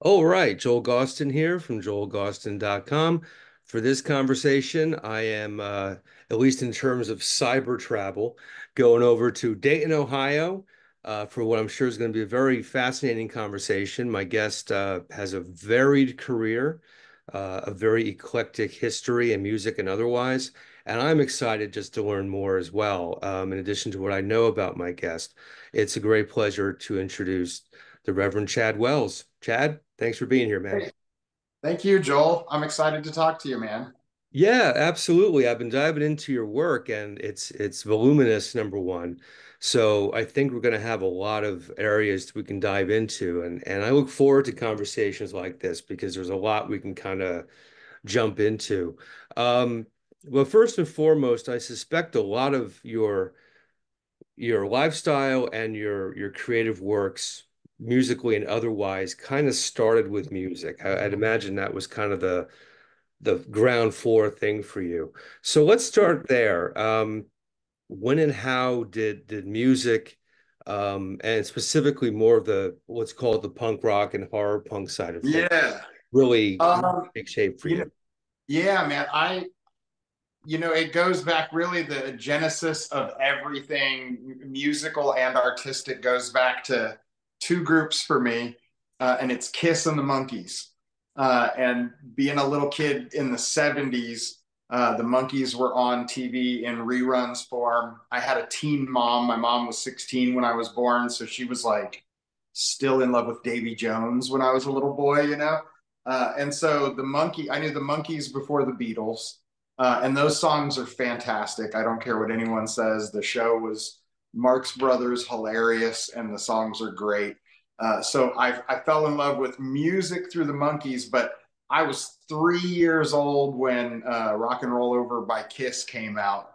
All right, Joel Gausten here from joelgausten.com. For this conversation, I am, at least in terms of cyber travel, going over to Dayton, Ohio, for what I'm sure is going to be a very fascinating conversation. My guest has a varied career, a very eclectic history in music and otherwise, and I'm excited just to learn more as well. In addition to what I know about my guest, it's a great pleasure to introduce the Reverend Chad Wells. Chad, thanks for being here, man. Hey, thank you, Joel. I'm excited to talk to you, man. Yeah, absolutely. I've been diving into your work and it's voluminous, number one. So I think we're going to have a lot of areas we can dive into and I look forward to conversations like this because there's a lot we can kind of jump into. Um, well, first and foremost, I suspect a lot of your lifestyle and your creative works, musically and otherwise, kind of started with music. I'd imagine that was kind of the ground floor thing for you. So let's start there. When and how did music, and specifically more of the what's called the punk rock and horror punk side of things, Yeah. really Um, take shape for you know, you? yeah, man. It goes back really the genesis of everything musical and artistic goes back to two groups for me, and it's Kiss and the Monkees. And being a little kid in the 70s, the Monkees were on TV in reruns form. I had a teen mom. My mom was 16 when I was born, so she was like still in love with Davy Jones when I was a little boy. And so I knew the Monkees before the Beatles. And those songs are fantastic. I don't care what anyone says. The show was Marx Brothers hilarious, and the songs are great. So I fell in love with music through the Monkees, but I was 3 years old when Rock and Roll Over by Kiss came out.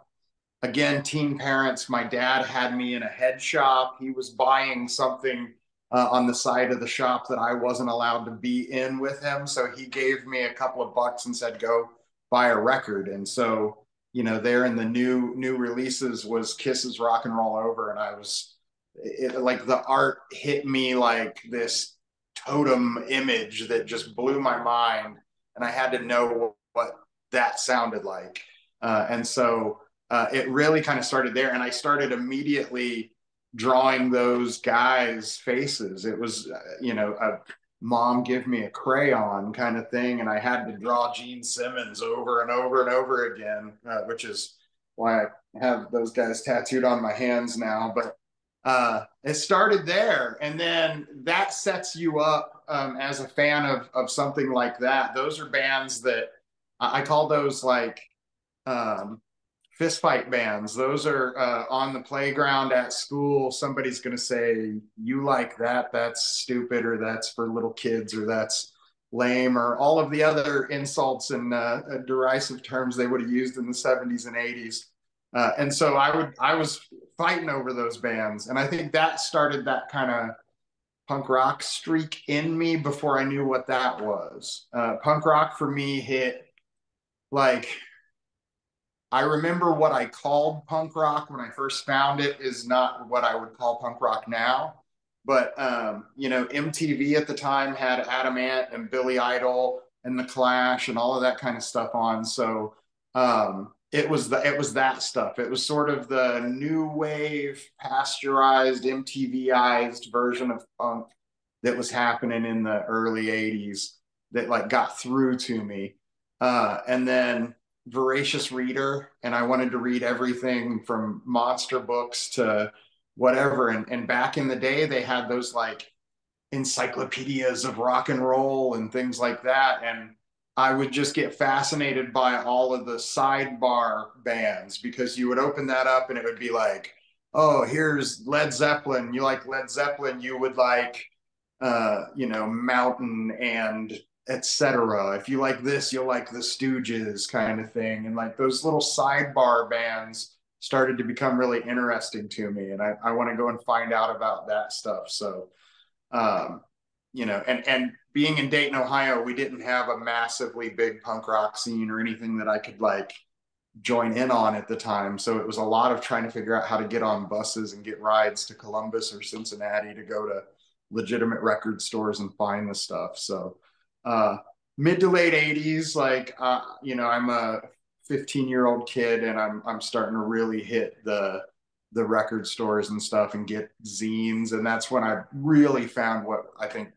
Again, teen parents, my dad had me in a head shop. He was buying something on the side of the shop that I wasn't allowed to be in with him. So he gave me a couple of bucks and said, go buy a record. And so, there in the new releases was Kiss's Rock and Roll Over. And like the art hit me like this totem image that just blew my mind. And I had to know what that sounded like. And so it really kind of started there. And I started immediately drawing those guys' faces. It was, a mom give me a crayon kind of thing. And I had to draw Gene Simmons over and over and over again, which is why I have those guys tattooed on my hands now. But it started there. And then that sets you up as a fan of something like that. Those are bands that I call those like, um, fist fight bands. Those are on the playground at school. Somebody's going to say, you like that? That's stupid, or that's for little kids, or that's lame, or all of the other insults and derisive terms they would have used in the 70s and 80s. And so I was fighting over those bands. And I think that started that kind of punk rock streak in me before I knew what that was. Punk rock for me hit like I remember what I called punk rock when I first found it is not what I would call punk rock now. But MTV at the time had Adam Ant and Billy Idol and The Clash and all of that kind of stuff on. So it was that stuff. It was sort of the new wave, pasteurized, MTVized version of punk that was happening in the early 80s that like got through to me. And then voracious reader, and I wanted to read everything from monster books to whatever. And back in the day, they had those like encyclopedias of rock and roll and things like that. And I would just get fascinated by all of the sidebar bands because you would open that up and it would be like, oh, here's Led Zeppelin. You like Led Zeppelin, you would like Mountain and etc. If you like this, you'll like the Stooges kind of thing. And like those little sidebar bands started to become really interesting to me. And I want to go and find out about that stuff. So, um, and being in Dayton, Ohio, we didn't have a massively big punk rock scene or anything that I could like join in on at the time. So it was a lot of trying to figure out how to get on buses and get rides to Columbus or Cincinnati to go to legitimate record stores and find the stuff. So uh, mid to late 80s, like I'm a 15-year-old kid, and I'm starting to really hit the record stores and stuff and get zines, and that's when I really found what I think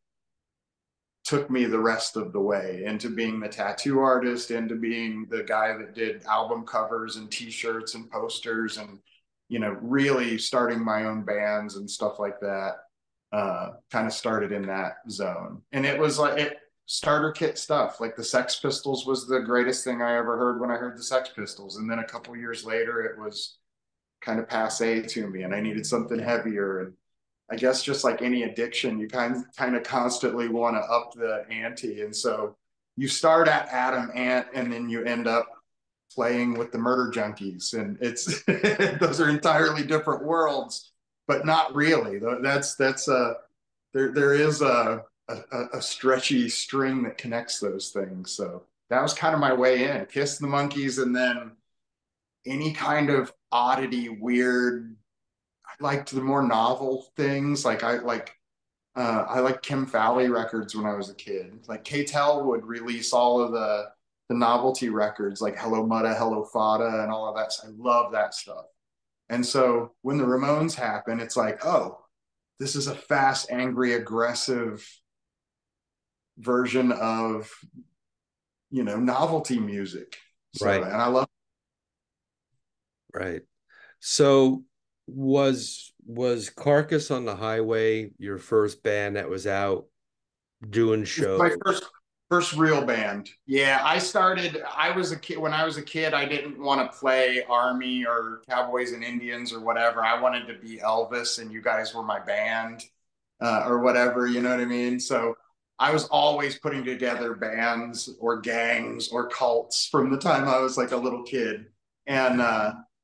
took me the rest of the way into being the tattoo artist, into being the guy that did album covers and t-shirts and posters, and really starting my own bands and stuff like that. Kind of started in that zone, and it was like starter kit stuff. Like the Sex Pistols was the greatest thing I ever heard when I heard the Sex Pistols, and then a couple years later it was kind of passe to me, and I needed something heavier. And I guess just like any addiction, you kind of constantly want to up the ante. And so you start at Adam Ant, and then you end up playing with the Murder Junkies, and it's those are entirely different worlds, but not really. That's there is a stretchy string that connects those things. So that was kind of my way in. Kiss the Monkeys, and then any kind of oddity, weird. I liked the more novel things. Like I like Kim Fowley records when I was a kid. Like K-Tel would release all of the novelty records, like Hello Mutta, Hello Fada, and all of that. So I love that stuff. And so when the Ramones happen, it's like, oh, this is a fast, angry, aggressive version of novelty music. So, Right, and I love. right. So was Carcass on the Highway your first band that was out doing My shows? first real band. Yeah, I was a kid when I was a kid. I didn't want to play Army or Cowboys and Indians or whatever. I wanted to be Elvis, and you guys were my band, or whatever. You know what I mean? So I was always putting together bands or gangs or cults from the time I was like a little kid. And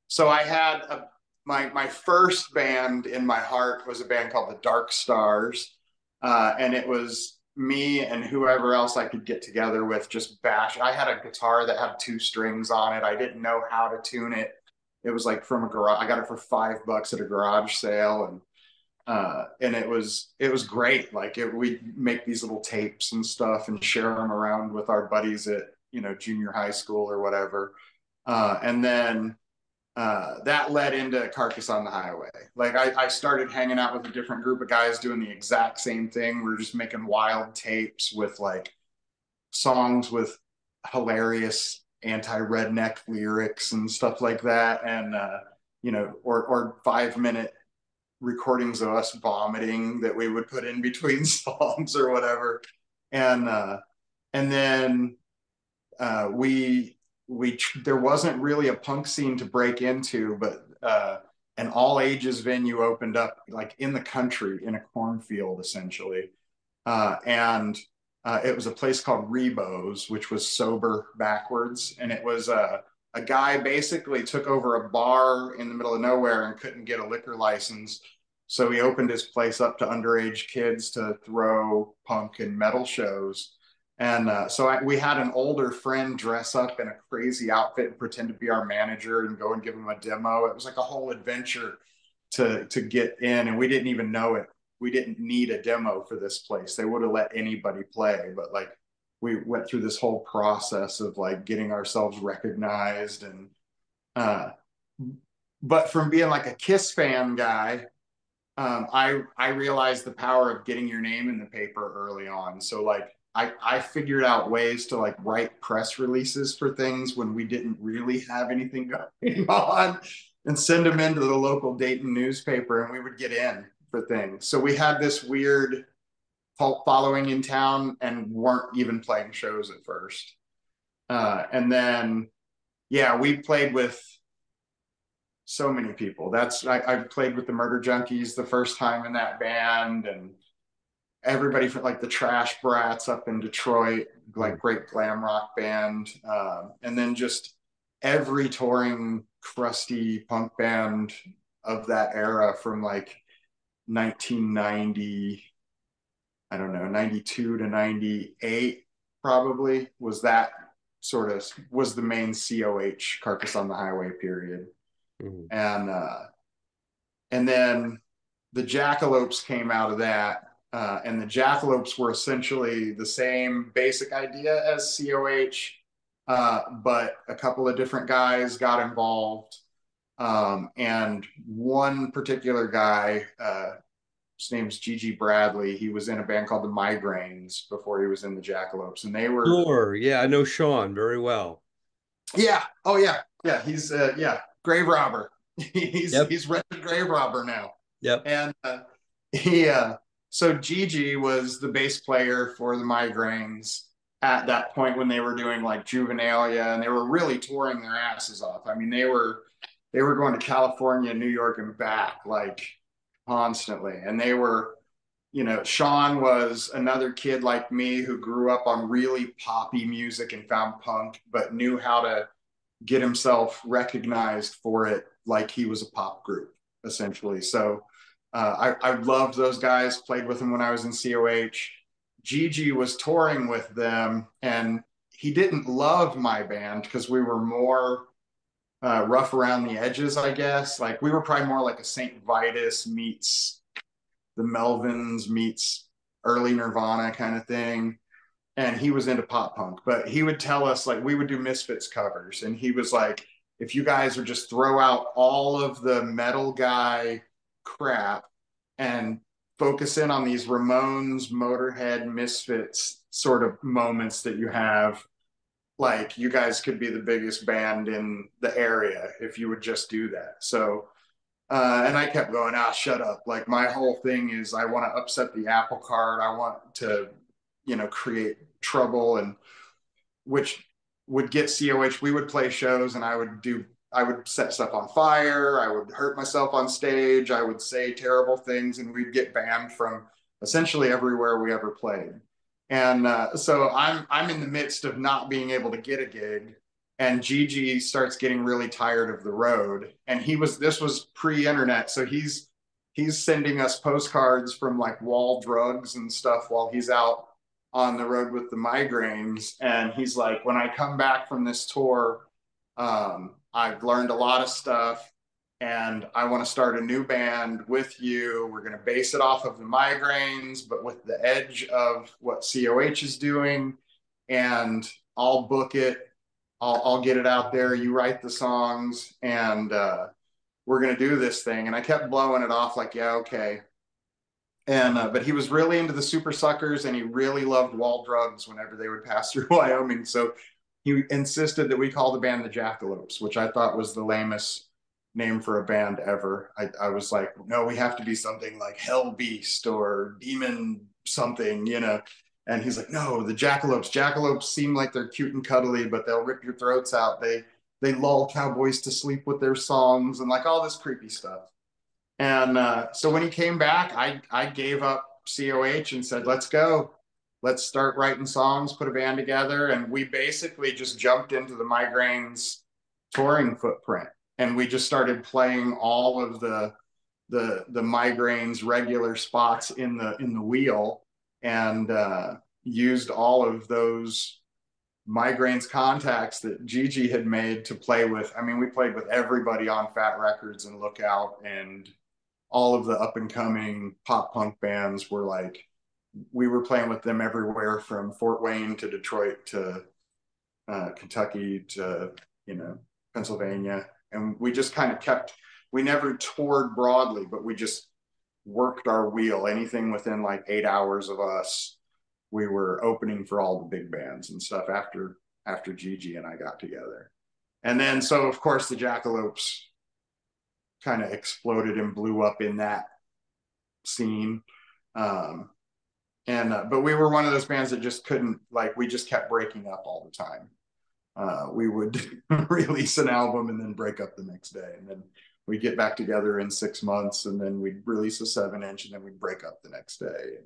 so I had my first band in my heart was a band called the Dark Stars, and it was me and whoever else I could get together with just bash. I had a guitar that had two strings on it. I didn't know how to tune it. It was like from a garage. I got it for $5 at a garage sale, and it was great. Like we'd make these little tapes and stuff and share them around with our buddies at junior high school or whatever. And then that led into Carcass on the Highway. Like I started hanging out with a different group of guys doing the exact same thing. We are just making wild tapes with like songs with hilarious anti-redneck lyrics and stuff like that, and or 5 minute recordings of us vomiting that we would put in between songs or whatever. And then we there wasn't really a punk scene to break into, but an all ages venue opened up like in the country in a cornfield essentially, and it was a place called Rebos, which was sober backwards, and it was a guy basically took over a bar in the middle of nowhere and couldn't get a liquor license. So he opened his place up to underage kids to throw punk and metal shows. And we had an older friend dress up in a crazy outfit and pretend to be our manager and go and give him a demo. It was like a whole adventure to get in, and we didn't even know it. We didn't need a demo for this place. They would have let anybody play, but like we went through this whole process of like getting ourselves recognized. And uh, but from being like a Kiss fan guy, I realized the power of getting your name in the paper early on. So like I figured out ways to like write press releases for things when we didn't really have anything going on, and send them into the local Dayton newspaper, and we would get in for things. So we had this weird cult following in town and weren't even playing shows at first. And then, yeah, we played with so many people. I played with the Murder Junkies the first time in that band, and everybody from like the Trash Brats up in Detroit, like great glam rock band, and then just every touring crusty punk band of that era from like 1990, I don't know, 92 to 98 probably was the main COH Carcass on the Highway period. Mhm. And then the Jackalopes came out of that, And the Jackalopes were essentially the same basic idea as COH, but a couple of different guys got involved. And one particular guy, his name's Gigi Bradley. He was in a band called the Migraines before he was in the Jackalopes, and they were, Sure. Yeah, I know Sean very well. yeah, oh yeah, yeah. He's yeah, grave robber. Yep. He's rented grave robber now, Yep. and he so Gigi was the bass player for the Migraines at that point when they were doing like Juvenilia, and they were really touring their asses off. I mean, they were going to California, New York, and back like constantly, and they were. Sean was another kid like me who grew up on really poppy music and found punk, but knew how to get himself recognized for it like he was a pop group, essentially. So I loved those guys, played with them when I was in COH. Gigi was touring with them, and he didn't love my band because we were more rough around the edges, I guess. Like we were probably more like a St. Vitus meets the Melvins meets early Nirvana kind of thing. And he was into pop punk, but he would tell us like we would do Misfits covers, and he was like, if you guys would just throw out all of the metal guy crap and focus in on these Ramones, Motorhead, Misfits sort of moments that you have, like you guys could be the biggest band in the area if you would just do that. So and I kept going, shut up. Like my whole thing is I want to upset the apple cart. I want to, create trouble, and which would get COH. We would play shows and I would set stuff on fire. I would hurt myself on stage. I would say terrible things, and we'd get banned from essentially everywhere we ever played. And so I'm in the midst of not being able to get a gig, and Gigi starts getting really tired of the road. And this was pre-internet, so he's sending us postcards from like Wall Drugs and stuff while he's out on the road with the Migraines. And he's like, when I come back from this tour, I've learned a lot of stuff, and I want to start a new band with you. We're going to base it off of the Migraines, but with the edge of what COH is doing. And I'll book it. I'll get it out there. You write the songs, and we're going to do this thing. And I kept blowing it off like, yeah, okay. And but he was really into the Super Suckers, and he really loved Wall Drugs whenever they would pass through Wyoming. So he insisted that we call the band the Jackalopes, which I thought was the lamest name for a band ever. I was like, no, we have to be something like Hell Beast or Demon something. And he's like, no, the Jackalopes. Jackalopes seem like they're cute and cuddly, but they'll rip your throats out. They lull cowboys to sleep with their songs and like all this creepy stuff. And so when he came back, I gave up COH and said, let's go. Let's start writing songs, put a band together. And we basically just jumped into the Migraines touring footprint. And we just started playing all of the Migraines regular spots in the wheel, and used all of those Migraines contacts that Gigi had made to play with. I mean, we played with everybody on Fat Records and Lookout, and all of the up and coming pop punk bands were like, we were playing with them everywhere from Fort Wayne to Detroit to Kentucky to, Pennsylvania. And we just kind of we never toured broadly, but we just worked our wheel. Anything within like 8 hours of us, we were opening for all the big bands and stuff after Gigi and I got together. And then, so of course, the Jackalopes kind of exploded and blew up in that scene. But we were one of those bands that just couldn't, like, we just kept breaking up all the time. We would release an album and then break up the next day. And then we'd get back together in 6 months, and then we'd release a 7-inch, and then we'd break up the next day.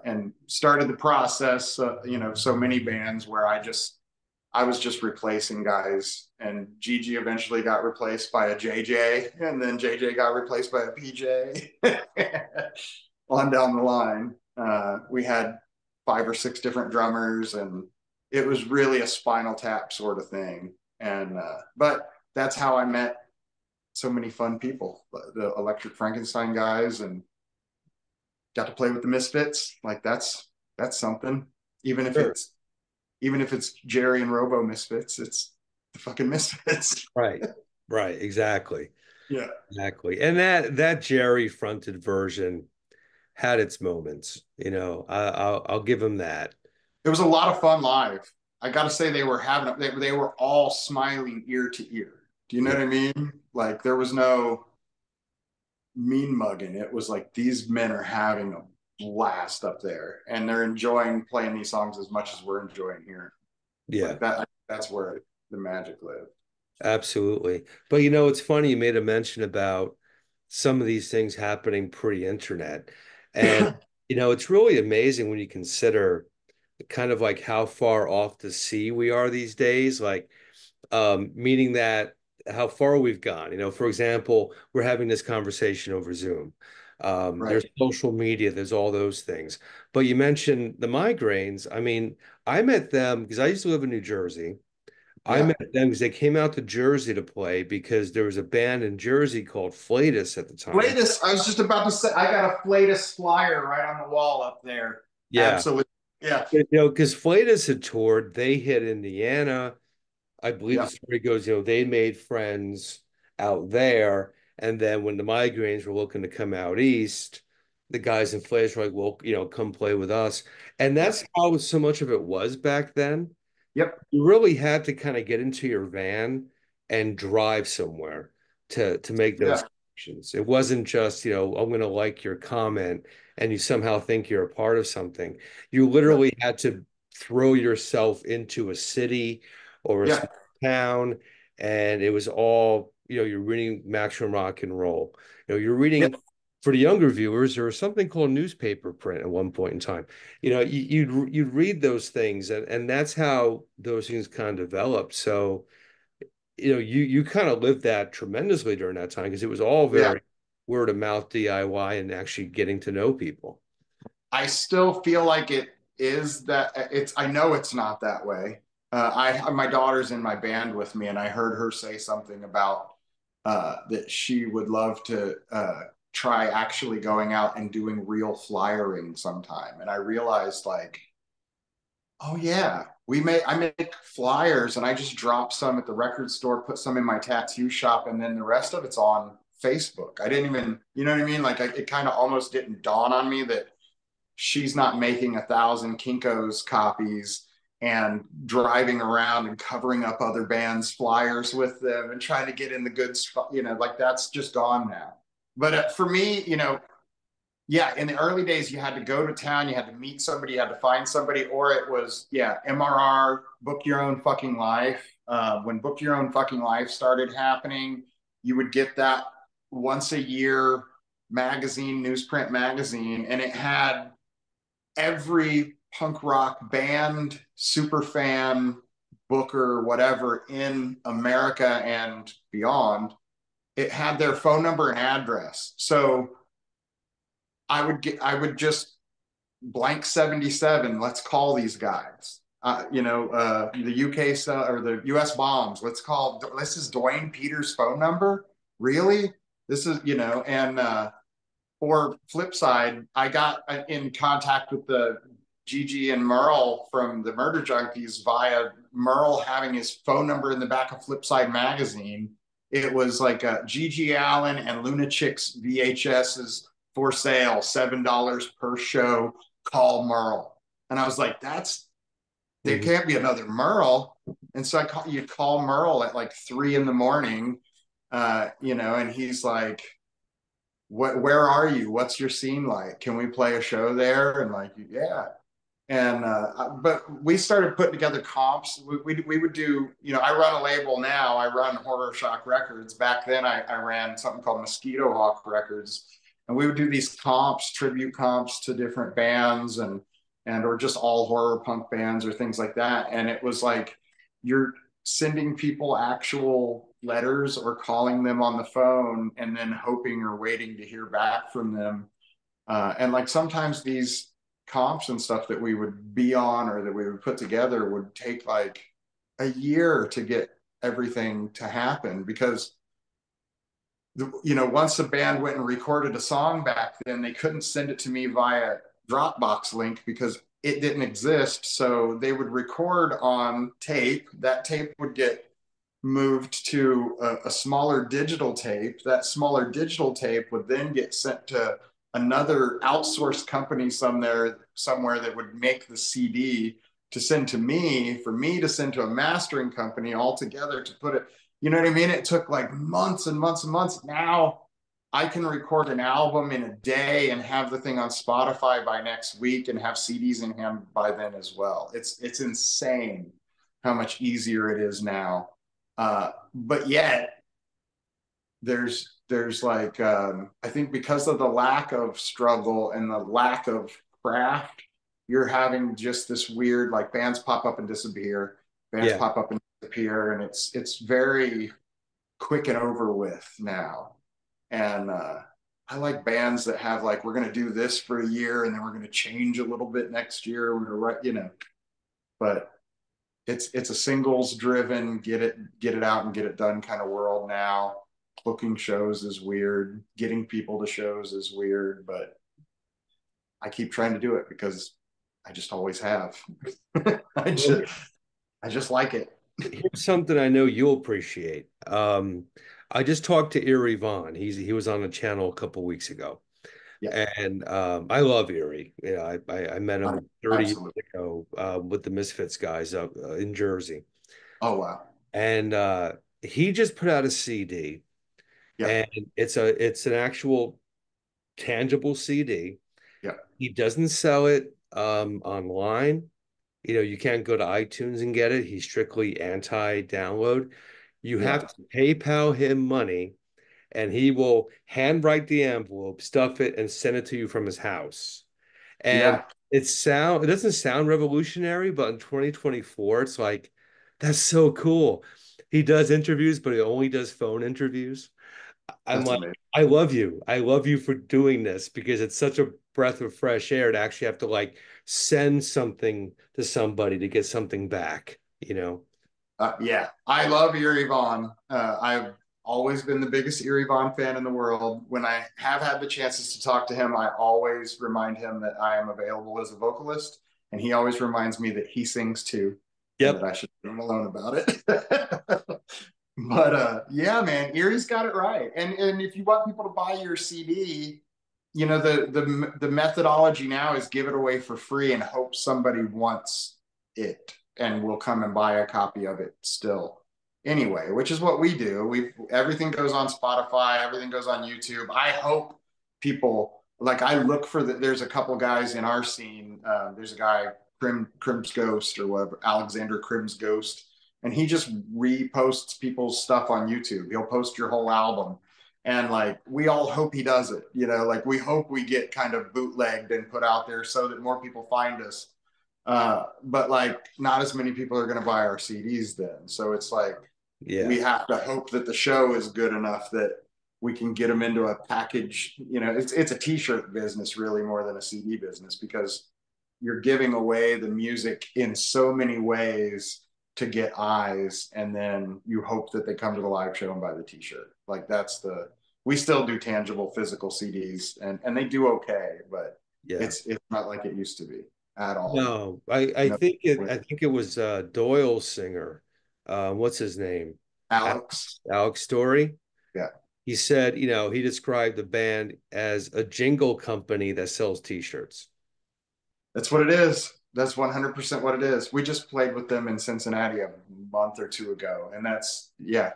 And started the process, so many bands where I was just replacing guys, and Gigi eventually got replaced by a JJ, and then JJ got replaced by a PJ. On down the line. We had 5 or 6 different drummers, and it was really a Spinal Tap sort of thing. And but that's how I met so many fun people, the Electric Frankenstein guys, and got to play with the Misfits. Like that's something. Even if Sure. it's even if it's Jerry and Robo Misfits, it's the fucking Misfits. Right. Right. Exactly. Yeah. Exactly. And that Jerry fronted version had its moments. I'll give him that. It was a lot of fun live. I got to say they were having they were all smiling ear to ear. Do you know Yeah. what I mean? Like there was no mean mugging. It was like these men are having a blast up there and they're enjoying playing these songs as much as we're enjoying here. Yeah. Like that that's where the magic lived. Absolutely. But it's funny you made a mention about some of these things happening pre-internet. And it's really amazing when you consider kind of like how far off the sea we are these days, like meaning that how far we've gone. For example, we're having this conversation over Zoom. There's Right. social media, there's all those things. But you mentioned the migraines. I mean, I met them because I used to live in New Jersey. I Yeah. met them because they came out to Jersey to play because there was a band in Jersey called Flatus at the time. Flatus, I was just about to say, I got a Flatus flyer right on the wall up there. Yeah. Absolutely. Yeah. Because Flatus had toured, they hit Indiana. I believe the Yeah. story goes, they made friends out there. And then when the migraines were looking to come out east, the guys in Flatus were like, well, come play with us. And Yeah. that's how so much of it was back then. Yep. You really had to kind of get into your van and drive somewhere to make those Yeah. connections. It wasn't just, I'm going to like your comment and you somehow think you're a part of something. You Yep. literally had to throw yourself into a city or a Yeah. small town, and it was all, you're reading Maximum Rock and Roll. You're Yeah. reading for the younger viewers, there was something called newspaper print at one point in time. You'd read those things, and that's how those things kind of developed. So you kind of lived that tremendously during that time because it was all Yeah. very word of mouth DIY and actually getting to know people. I still feel like it is that it's, I know it's not that way. My daughter's in my band with me and I heard her say something about that she would love to try actually going out and doing real flyering sometime. And I realized like, oh yeah, I make flyers and I just drop some at the record store, put some in my tattoo shop, and then the rest of it's on Facebook. I didn't even, you know what I mean? Like it kind of almost didn't dawn on me that she's not making 1,000 Kinko's copies and driving around and covering up other bands' flyers with them and trying to get in the good spot. Like that's just gone now. But for me, yeah, in the early days, you had to go to town, you had to meet somebody, you had to find somebody, or it was, yeah, MRR, book your own fucking life. When book your own fucking life started happening, you would get that once a year magazine, newsprint magazine, and it had every punk rock band, super fan, booker, whatever in America and beyond. It had their phone number and address. So I would just blank 77. Let's call these guys. The UK or the US bombs. Let's call. This is Dwayne Peters' phone number. Really? This is and or flip side, I got in contact with the Gigi and Merle from the Murder Junkies via Merle having his phone number in the back of Flipside magazine. It was like Gigi Allen and Luna Chicks VHSs for sale, $7 per show. Call Merle, and I was like, there Mhm. can't be another Merle. And so you call Merle at like 3 in the morning, and he's like, where are you? What's your scene like? Can we play a show there? And like, yeah. And but we started putting together comps. We would do, I run a label now. I run HorrorShock Records. Back then, I ran something called Mosquito Hawk Records, and we would do these comps, tribute comps to different bands, and or just all horror punk bands or things like that. And it was like you're sending people actual letters or calling them on the phone, and then hoping or waiting to hear back from them. And like sometimes these comps and stuff that we would be on or that we would put together would take like a year to get everything to happen because once the band went and recorded a song back then, they couldn't send it to me via Dropbox link because it didn't exist. So they would record on tape. That tape would get moved to a smaller digital tape. That smaller digital tape would then get sent to another outsourced company somewhere that would make the CD to send to me, for me to send to a mastering company altogether to put it. You know what I mean? It took like months and months and months. Now I can record an album in a day and have the thing on Spotify by next week and have CDs in hand by then as well. It's insane how much easier it is now. But yet there's like I think because of the lack of struggle and the lack of craft, you're having just this weird, like, bands pop up and disappear, bands Yeah. pop up and disappear, and it's very quick and over with now. And I like bands that have, like, we're going to do this for a year and then we're going to change a little bit next year. We're going to write. But it's a singles driven, get it out and get it done kind of world now. Booking shows is weird. Getting people to shows is weird, but I keep trying to do it because I just always have. I Well, just I just like it. here's something I know you'll appreciate. I just talked to Erie Vaughn. He was on the channel a couple weeks ago, Yeah, and I love Erie. I met him 30 years absolutely. ago with the Misfits guys up in Jersey, Oh wow. and he just put out a CD, Yeah, and it's an actual tangible CD. yeah, He doesn't sell it online. You can't go to iTunes and get it. He's strictly anti-download. You have yeah, to PayPal him money, and he will handwrite the envelope, stuff it, and send it to you from his house. And yeah. it doesn't sound revolutionary, but in 2024, it's like that's so cool. He does interviews, but he only does phone interviews. I'm That's like, amazing. I love you. I love you for doing this because it's such a breath of fresh air to actually have to like send something to somebody to get something back. Yeah, I love Erie Vaughn. I've always been the biggest Erie Vaughn fan in the world. When I have had the chances to talk to him, I always remind him that I am available as a vocalist, and he always reminds me that he sings too, and that Yep. I should leave him alone about it. But yeah, man, Erie's got it right. And if you want people to buy your CD, the methodology now is give it away for free and hope somebody wants it and will come and buy a copy of it still anyway, which is what we do. We Everything goes on Spotify, everything goes on YouTube. I hope people, like, I look for there's a couple guys in our scene. There's a guy, Crim's Ghost or whatever, Alexander Crim's Ghost, and he just reposts people's stuff on YouTube. He'll post your whole album, and like, we all hope he does it. Like, we hope we get kind of bootlegged and put out there so that more people find us. But like, not as many people are going to buy our CDs then. So it's like, we Yeah. have to hope that the show is good enough that we can get them into a package. It's a t-shirt business really more than a CD business, because you're giving away the music in so many ways to get eyes, and then you hope that they come to the live show and buy the t-shirt. Like, we still do tangible physical CDs, and they do okay, but Yeah. it's not like it used to be at all. No, I No, think it was Doyle's singer. What's his name? Alex. Alex Story. Yeah, He said, he described the band as a jingle company that sells t-shirts. that's what it is. That's 100% what it is. We just played with them in Cincinnati a month or two ago, and that's, yeah.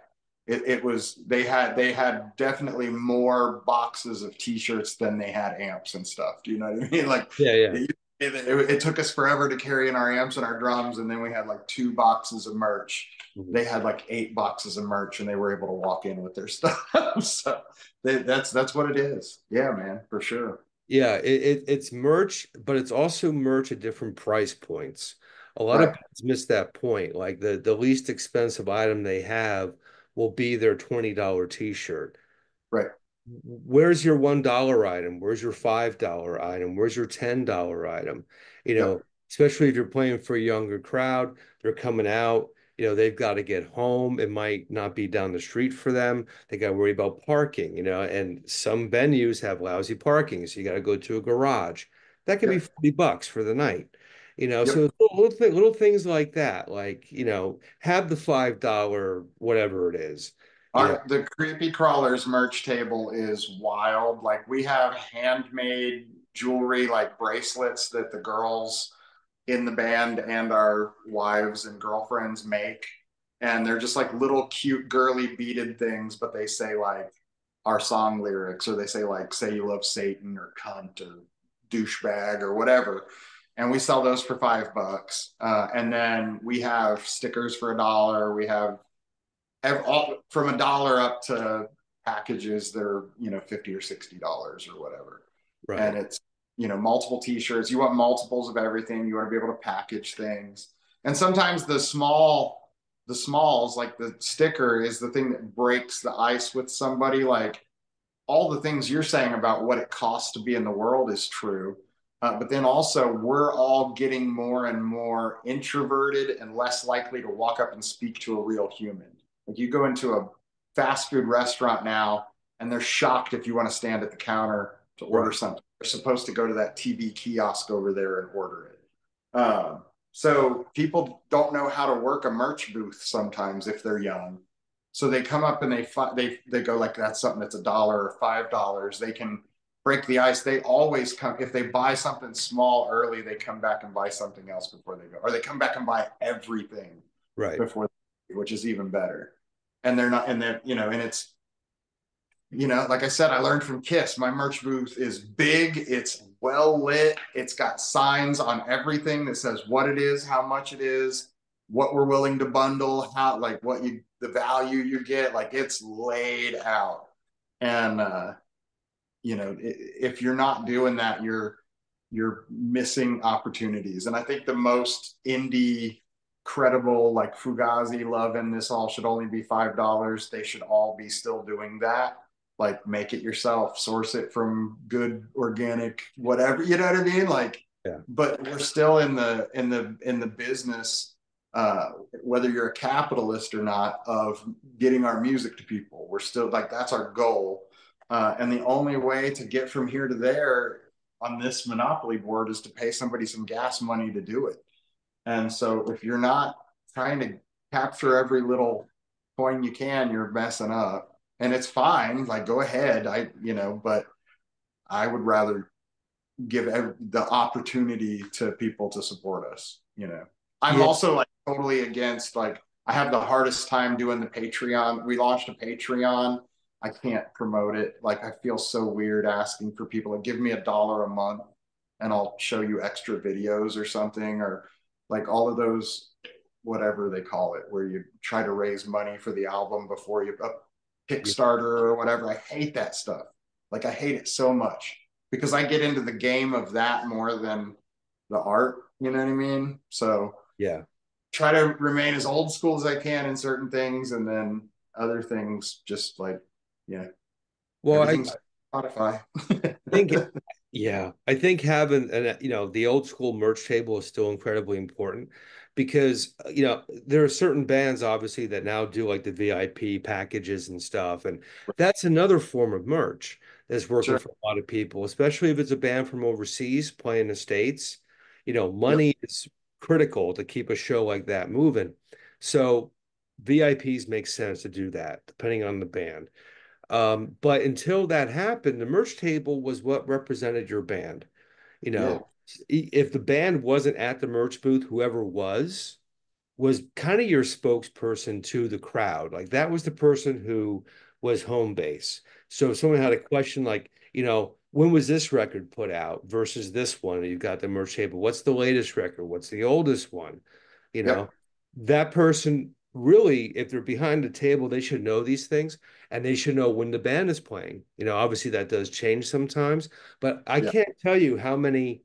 It was, they had definitely more boxes of t-shirts than they had amps and stuff. Do you know what I mean? Like, Yeah, yeah. it took us forever to carry in our amps and our drums, and then we had like 2 boxes of merch. Mhm. They had like 8 boxes of merch, and they were able to walk in with their stuff. So that's what it is. Yeah, man, for sure. Yeah, it's merch, but it's also merch at different price points. A lot of Right, bands miss that point. Like the least expensive item they have will be their $20 t-shirt. right. Where's your $1 item? Where's your $5 item? Where's your $10 item? Yep. Especially if you're playing for a younger crowd, they're coming out. they've got to get home. It might not be down the street for them. They got to worry about parking, and some venues have lousy parking, so you got to go to a garage. That could be Yep. $40 for the night. So Yep. little things like that, like, have the $5 whatever it is, you know, The Creepy Crawlers merch table is wild. Like we have handmade jewelry, like bracelets that the girls in the band and our wives and girlfriends make. And they're just like little cute girly beaded things, but they say like our song lyrics, or they say like "Say you love Satan" or "cunt" or "douchebag" or whatever. And we sell those for $5. And then we have stickers for $1. We have from $1 up to packages that are, 50 or $60 or whatever. And right, it's, multiple t-shirts. You want multiples of everything. You want to be able to package things. And sometimes the smalls, like the sticker, is the thing that breaks the ice with somebody. Like all the things you're saying about what it costs to be in the world is true. But then also, we're all getting more and more introverted and less likely to walk up and speak to a real human. Like you go into a fast food restaurant now, and they're shocked if you want to stand at the counter to order right. something. They're supposed to go to that TV kiosk over there and order it. So people don't know how to work a merch booth sometimes if they're young. So they come up and they go like, that's something that's $1 or $5. They can break the ice. They always come, if they buy something small early, they come back and buy something else before they go, or they come back and buy everything Right. before, which is even better. And they're not, and then, and it's, like I said, I learned from Kiss. My merch booth is big. It's well lit. It's got signs on everything that says what it is, how much it is, what we're willing to bundle, how, like the value you get. Like it's laid out. And, if you're not doing that, you're missing opportunities. And I think the most indie credible, like Fugazi, Love and This All should only be $5. They should all be still doing that. Like make it yourself, source it from good organic, whatever, you know what I mean? Like, Yeah. but we're still in the business, whether you're a capitalist or not, of getting our music to people. We're still like, that's our goal. And the only way to get from here to there on this monopoly board is to pay somebody some gas money to do it. And so if you're not trying to capture every little coin you can, you're messing up. And it's fine. Like go ahead. But I would rather give the opportunity to people to support us. I'm Yeah. also like totally against, like, I have the hardest time doing the Patreon. We launched a Patreon. I can't promote it. Like I feel so weird asking for people to give me $1 a month and I'll show you extra videos or something, or like all of those, whatever they call it, where you try to raise money for the album before you Yeah. Kickstarter or whatever. I hate that stuff. Like I hate it so much because I get into the game of that more than the art. You know what I mean? So Yeah. try to remain as old school as I can in certain things, and then other things just like, yeah, Well, I everything's Spotify. think, yeah, I think having the old school merch table is still incredibly important because there are certain bands obviously that now do like the VIP packages and stuff, and that's another form of merch that's working Sure. for a lot of people, especially if it's a band from overseas playing in the States. Yep. Money is critical to keep a show like that moving. So VIPs make sense to do that depending on the band. But until that happened, the merch table was what represented your band. You Yeah. know, if the band wasn't at the merch booth, whoever was kind of your spokesperson to the crowd. Like that was the person who was home base. So if someone had a question like, when was this record put out versus this one? And you've got the merch table. What's the latest record? What's the oldest one? You know, Yep. that person really, if they're behind the table, they should know these things and they should know when the band is playing. Obviously that does change sometimes, but I Yeah. can't tell you how many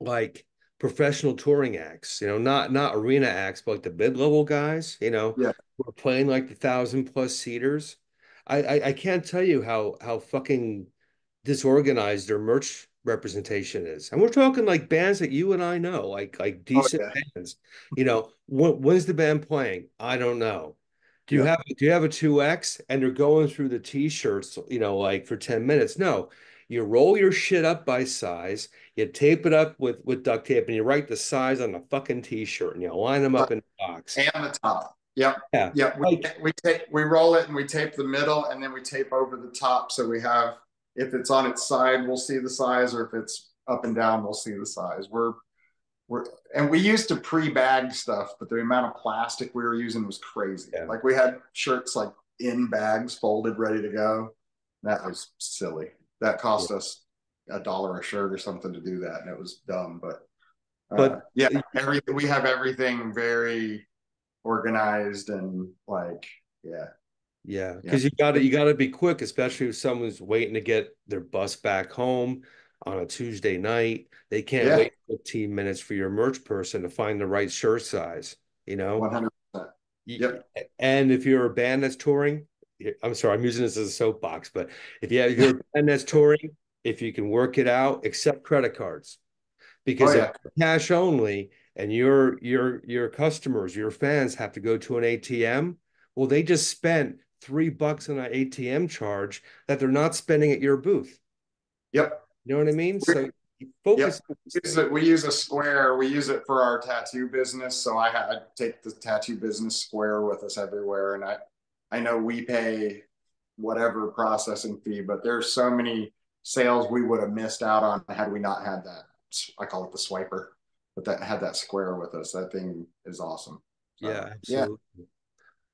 like professional touring acts, not arena acts, but like the mid-level guys, Yeah. who are playing like the 1,000+ seaters. I can't tell you how fucking disorganized their merch representation is. And we're talking like bands that you and I know, like Oh decent yeah. bands. When's the band playing? I don't know. Yep. Do you have a 2X and they're going through the t-shirts, like for 10 minutes? No. You roll your shit up by size, you tape it up with duct tape, and you write the size on the fucking t-shirt and you line them up in the box. And the top. Yep. Yeah. Yep. Like, We roll it and we tape the middle and then we tape over the top. So we have, if it's on its side, we'll see the size, or if it's up and down, we'll see the size. We're and we used to pre-bag stuff, but the amount of plastic we were using was crazy. yeah, Like we had shirts like in bags, folded, ready to go. That was silly. That yeah. cost us $1 a shirt or something to do that, and it was dumb. But But yeah, everything we have everything very organized and like yeah, yeah, yeah, because you gotta be quick, especially if someone's waiting to get their bus back home on a Tuesday night. They can't yeah, wait 15 minutes for your merch person to find the right shirt size, you know? 100%. Y- Yep. And if you're a band that's touring, I'm sorry, I'm using this as a soapbox, but if you're a band that's touring, if you can work it out, accept credit cards. Oh Because if yeah. cash only and your customers, your fans have to go to an ATM, well, they just spent $3 on an ATM charge that they're not spending at your booth. Yep. You know what I mean? So focus Yep. on these things. We use a square. We use it for our tattoo business. So I take the tattoo business square with us everywhere. And I know we pay whatever processing fee, but there's so many sales we would have missed out on had we not had that. I call it the swiper, but that had that square with us. That thing is awesome. Yeah, So yeah, absolutely.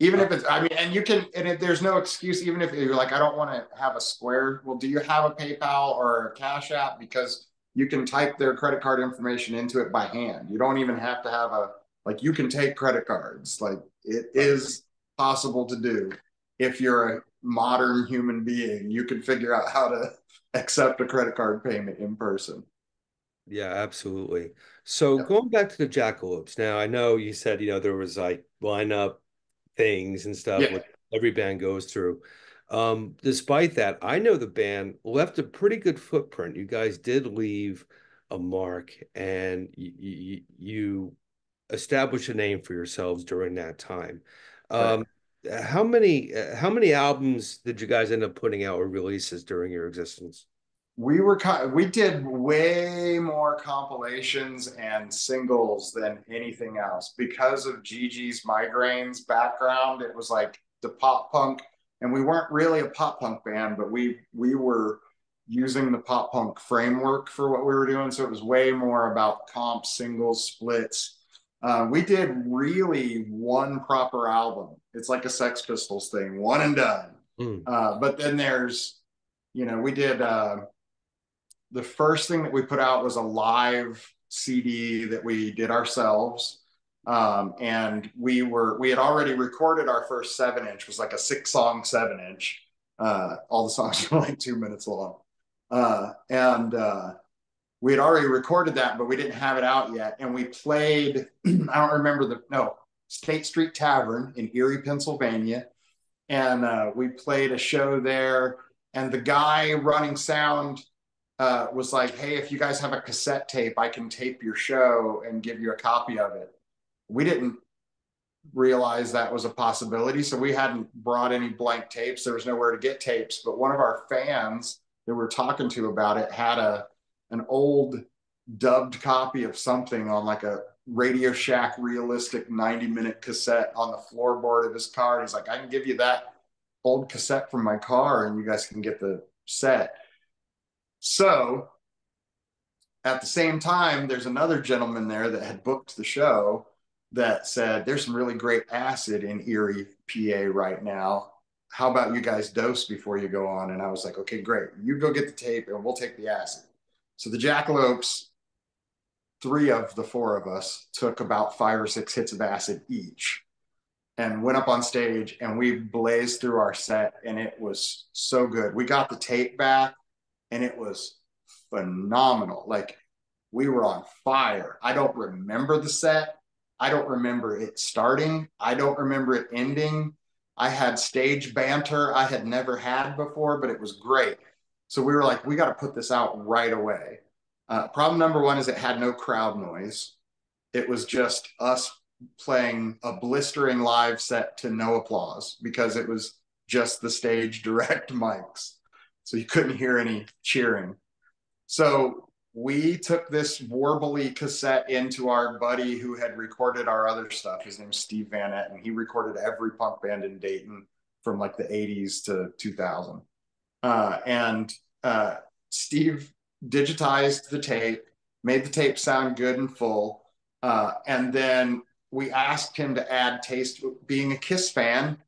even Uh, if it's, I mean, and you can, and if there's no excuse, even if you're like, I don't want to have a square. Well, do you have a PayPal or a Cash App? Because you can type their credit card information into it by hand. You don't even have to have like, you can take credit cards. Like, it right. is possible to do. If you're a modern human being, you can figure out how to accept a credit card payment in person. Yeah, absolutely. So Yep. going back to the Jackalopes, now I know you said, there was like lineup things and stuff Yeah. what every band goes through. Despite that, I know the band left a pretty good footprint. You guys did leave a mark and you established a name for yourselves during that time. Right. Um, how many albums did you guys end up putting out or releases during your existence? We did way more compilations and singles than anything else because of Gigi's migraines background. It was like the pop punk, and we weren't really a pop punk band, but we were using the pop punk framework for what we were doing. So it was way more about comps, singles, splits. We did really one proper album. It's like a Sex Pistols thing, one and done. Mm. But then there's, we did. The first thing that we put out was a live CD that we did ourselves. And we had already recorded our first 7 inch, was like a 6 song 7 inch. All the songs were like 2 minutes long. And we had already recorded that, but we didn't have it out yet. And we played, I don't remember State Street Tavern in Erie, Pennsylvania. And we played a show there. And the guy running sound was like, hey, if you guys have a cassette tape, I can tape your show and give you a copy of it. We didn't realize that was a possibility. So we hadn't brought any blank tapes. There was nowhere to get tapes. But one of our fans that we were talking to about it had an old dubbed copy of something on like a Radio Shack realistic 90-minute cassette on the floorboard of his car. And he's like, I can give you that old cassette from my car and you guys can get the set. So at the same time, there's another gentleman there that had booked the show that said, there's some really great acid in Erie, PA right now. How about you guys dose before you go on? And I was like, okay, great. You go get the tape and we'll take the acid. So the Jackalopes, 3 of the 4 of us, took about 5 or 6 hits of acid each and went up on stage and we blazed through our set and it was so good. We got the tape back and it was phenomenal. Like we were on fire. I don't remember the set. I don't remember it starting. I don't remember it ending. I had stage banter I had never had before, but it was great. So we were like, we got to put this out right away. Problem number one is it had no crowd noise. It was just us playing a blistering live set to no applause because it was just the stage direct mics. So you couldn't hear any cheering. So we took this warbly cassette into our buddy who had recorded our other stuff. His name's Steve Van Etten, and he recorded every punk band in Dayton from like the 80s to 2000. And Steve digitized the tape, made the tape sound good and full. And then we asked him to add taste. Being a Kiss fan,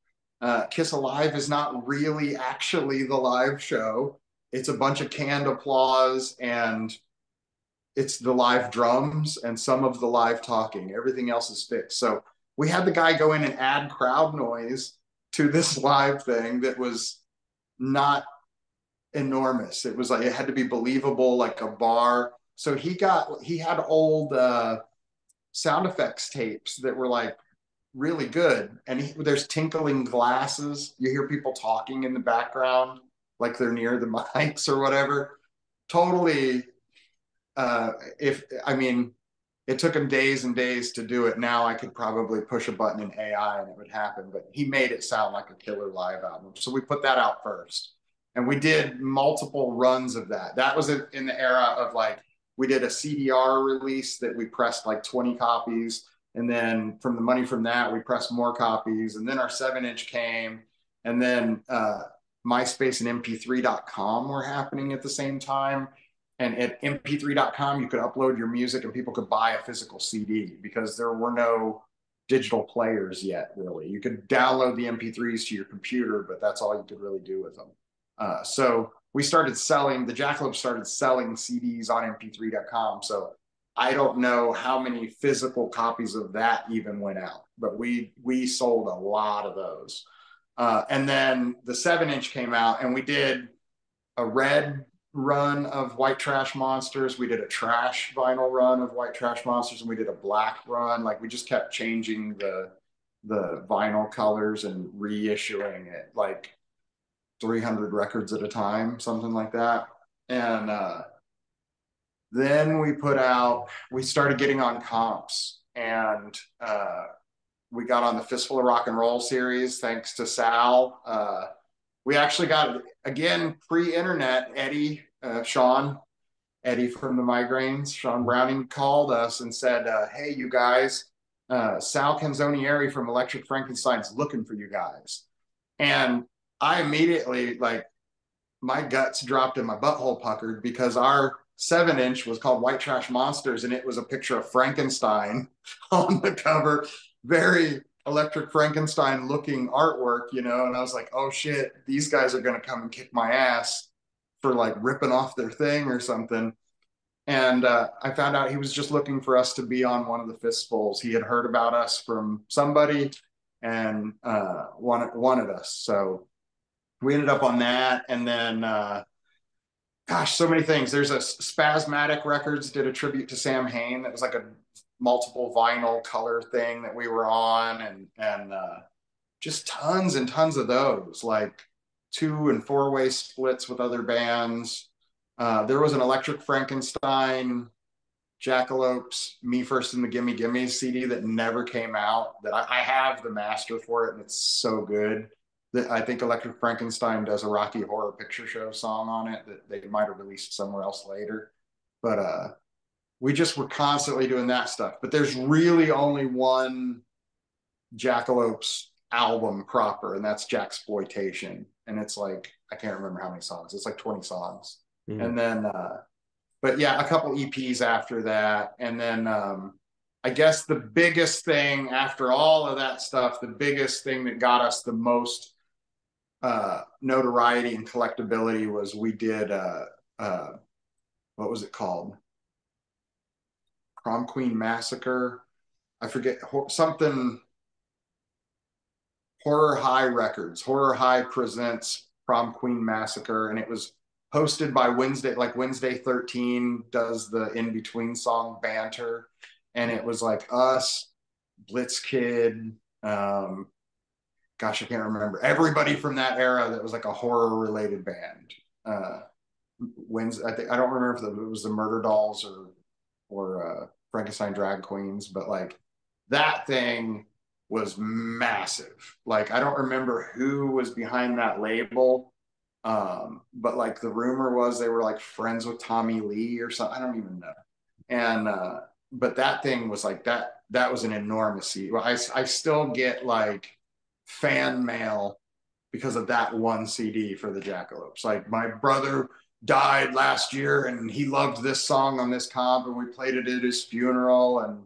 Kiss Alive is not really actually the live show. It's a bunch of canned applause and it's the live drums and some of the live talking. Everything else is fixed. So we had the guy go in and add crowd noise to this live thing that was not enormous. It was like it had to be believable, like a bar. So he had old sound effects tapes that were like really good. And there's tinkling glasses. You hear people talking in the background, like they're near the mics or whatever. Totally. If I mean, it took him days and days to do it. Now I could probably push a button in AI and it would happen. But he made it sound like a killer live album. So we put that out first. And we did multiple runs of that. That was in the era of like, we did a CDR release that we pressed like 20 copies. And then from the money from that, we pressed more copies. And then our 7-inch came. And then MySpace and MP3.com were happening at the same time. And at mp3.com, you could upload your music and people could buy a physical CD because there were no digital players yet, really. You could download the MP3s to your computer, but that's all you could really do with them. So we started selling, the Jackalopes started selling CDs on mp3.com. So I don't know how many physical copies of that even went out, but we sold a lot of those. And then the 7-inch came out and we did a red run of White Trash Monsters. We did a trash vinyl run of White Trash Monsters, and we did a black run. Like we just kept changing the vinyl colors and reissuing it like 300 records at a time, something like that. And then we started getting on comps, and we got on the Fistful of Rock and Roll series thanks to Sal. We actually got, again, pre-internet, Eddie from the Migraines, Sean Browning called us and said, hey, you guys, Sal Canzonieri from Electric Frankenstein's looking for you guys. And I immediately, like, my guts dropped and my butthole puckered because our 7-inch was called White Trash Monsters, and it was a picture of Frankenstein on the cover. Very Electric Frankenstein looking artwork, you know, and I was like, oh shit, these guys are going to come and kick my ass for like ripping off their thing or something. And I found out he was just looking for us to be on one of the fistfuls. He had heard about us from somebody and wanted us. So we ended up on that. And then, gosh, so many things. There's a Spasmatic Records did a tribute to Sam Hain that was like a multiple vinyl color thing that we were on, and just tons and tons of those, like 2- and 4-way splits with other bands. There was an Electric Frankenstein, Jackalopes, Me First and the Gimme Gimme CD that never came out, that I have the master for it, and it's so good. That I think Electric Frankenstein does a Rocky Horror Picture Show song on it that they might have released somewhere else later. But we just were constantly doing that stuff. But there's really only one Jackalopes album proper, and that's Jacksploitation. And it's like, I can't remember how many songs. It's like 20 songs. Mm. And then, but yeah, a couple EPs after that. And then I guess the biggest thing after all of that stuff, the biggest thing that got us the most notoriety and collectability was we did, what was it called? Prom Queen Massacre. I forget, something, Horror High Records. Horror High presents Prom Queen Massacre, and it was hosted by Wednesday, like Wednesday 13 does the in-between song banter, and it was like us, Blitz Kid, gosh, I can't remember, everybody from that era that was like a horror related band. wins. I think I don't remember if it was the Murder Dolls or Frankenstein Drag Queens, but like that thing was massive. Like I don't remember who was behind that label, but like the rumor was they were like friends with Tommy Lee or something. I don't even know. And but that thing was like that. That was an enormous. Well, I still get like fan mail because of that one CD for the Jackalopes. Like my brother died last year and he loved this song on this comp and we played it at his funeral. And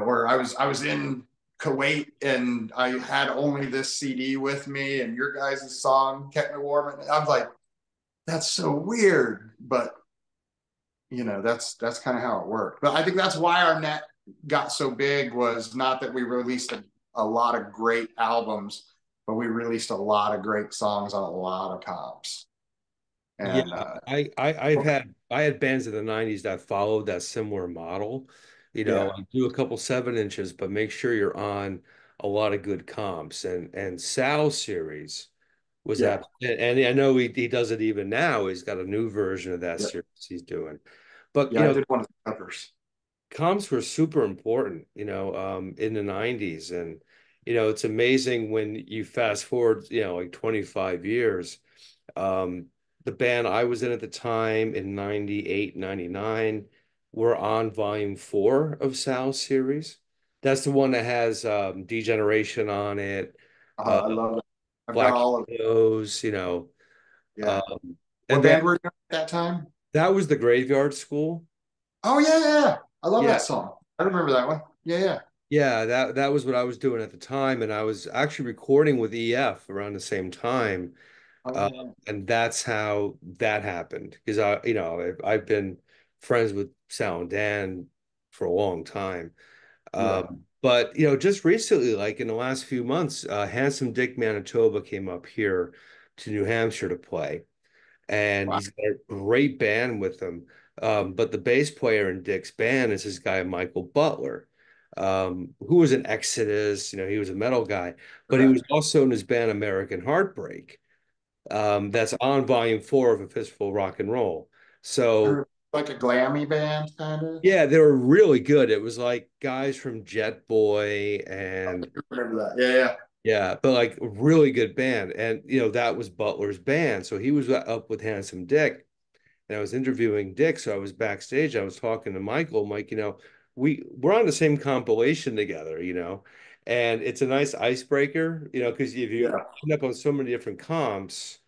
or I was in Kuwait and I had only this CD with me and your guys' song kept me warm. And I was like, that's so weird, but that's kind of how it worked. But I think that's why our net got so big, was not that we released a lot of great albums, but we released a lot of great songs on a lot of comps. Yeah, And I had bands in the 90s that followed that similar model. yeah, Like do a couple 7 inches, but make sure you're on a lot of good comps. And Sal's series was yeah, that, and I know he does it even now. He's got a new version of that yeah, series he's doing. But yeah. I did one of the covers. comps were super important, in the 90s. And it's amazing when you fast forward, like 25 years. Um, the band I was in at the time in 98, 99 were on volume 4 of Sal's series. That's the one that has Degeneration on it, uh, I love it. I've got Black all of Heroes, yeah. um, and What then band were you at that time? that was the Graveyard School. Oh yeah, yeah, yeah. I love Yeah, that song. I remember that one. Yeah, yeah. yeah, that was what I was doing at the time, and I was actually recording with EF around the same time. Oh Uh, yeah, and that's how that happened because I've been friends with Sal and Dan for a long time. yeah. But just recently, like in the last few months, Handsome Dick Manitoba came up here to New Hampshire to play, and Wow. he's got a great band with him. But the bass player in Dick's band is this guy Michael Butler, who was in Exodus. He was a metal guy, but he Okay. was also in his band American Heartbreak, that's on volume 4 of A Fistful of Rock and Roll. So Like a glammy band, kind of. yeah, they were really good. It was like guys from Jet Boy and I remember that. Yeah, yeah, yeah, but like a really good band. And that was Butler's band. So he was up with Handsome Dick. And I was interviewing Dick, so I was backstage. I was talking to Michael. Mike, we're on the same compilation together, and it's a nice icebreaker, because if you yeah, end up on so many different comps,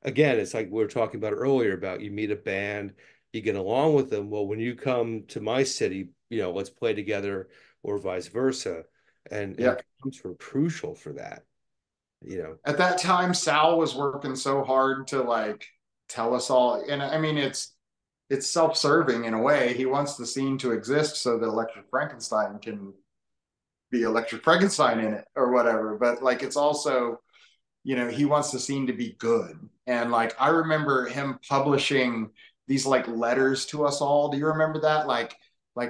again, it's like we were talking about earlier about you meet a band, you get along with them. Well, when you come to my city, let's play together, or vice versa, and yeah. comps were crucial for that, At that time, Sal was working so hard to like tell us all, and I mean, it's self-serving in a way. He wants the scene to exist so that Electric Frankenstein can be Electric Frankenstein in it or whatever. But like, it's also, he wants the scene to be good. And like, I remember him publishing these like letters to us all. Do you remember that? Like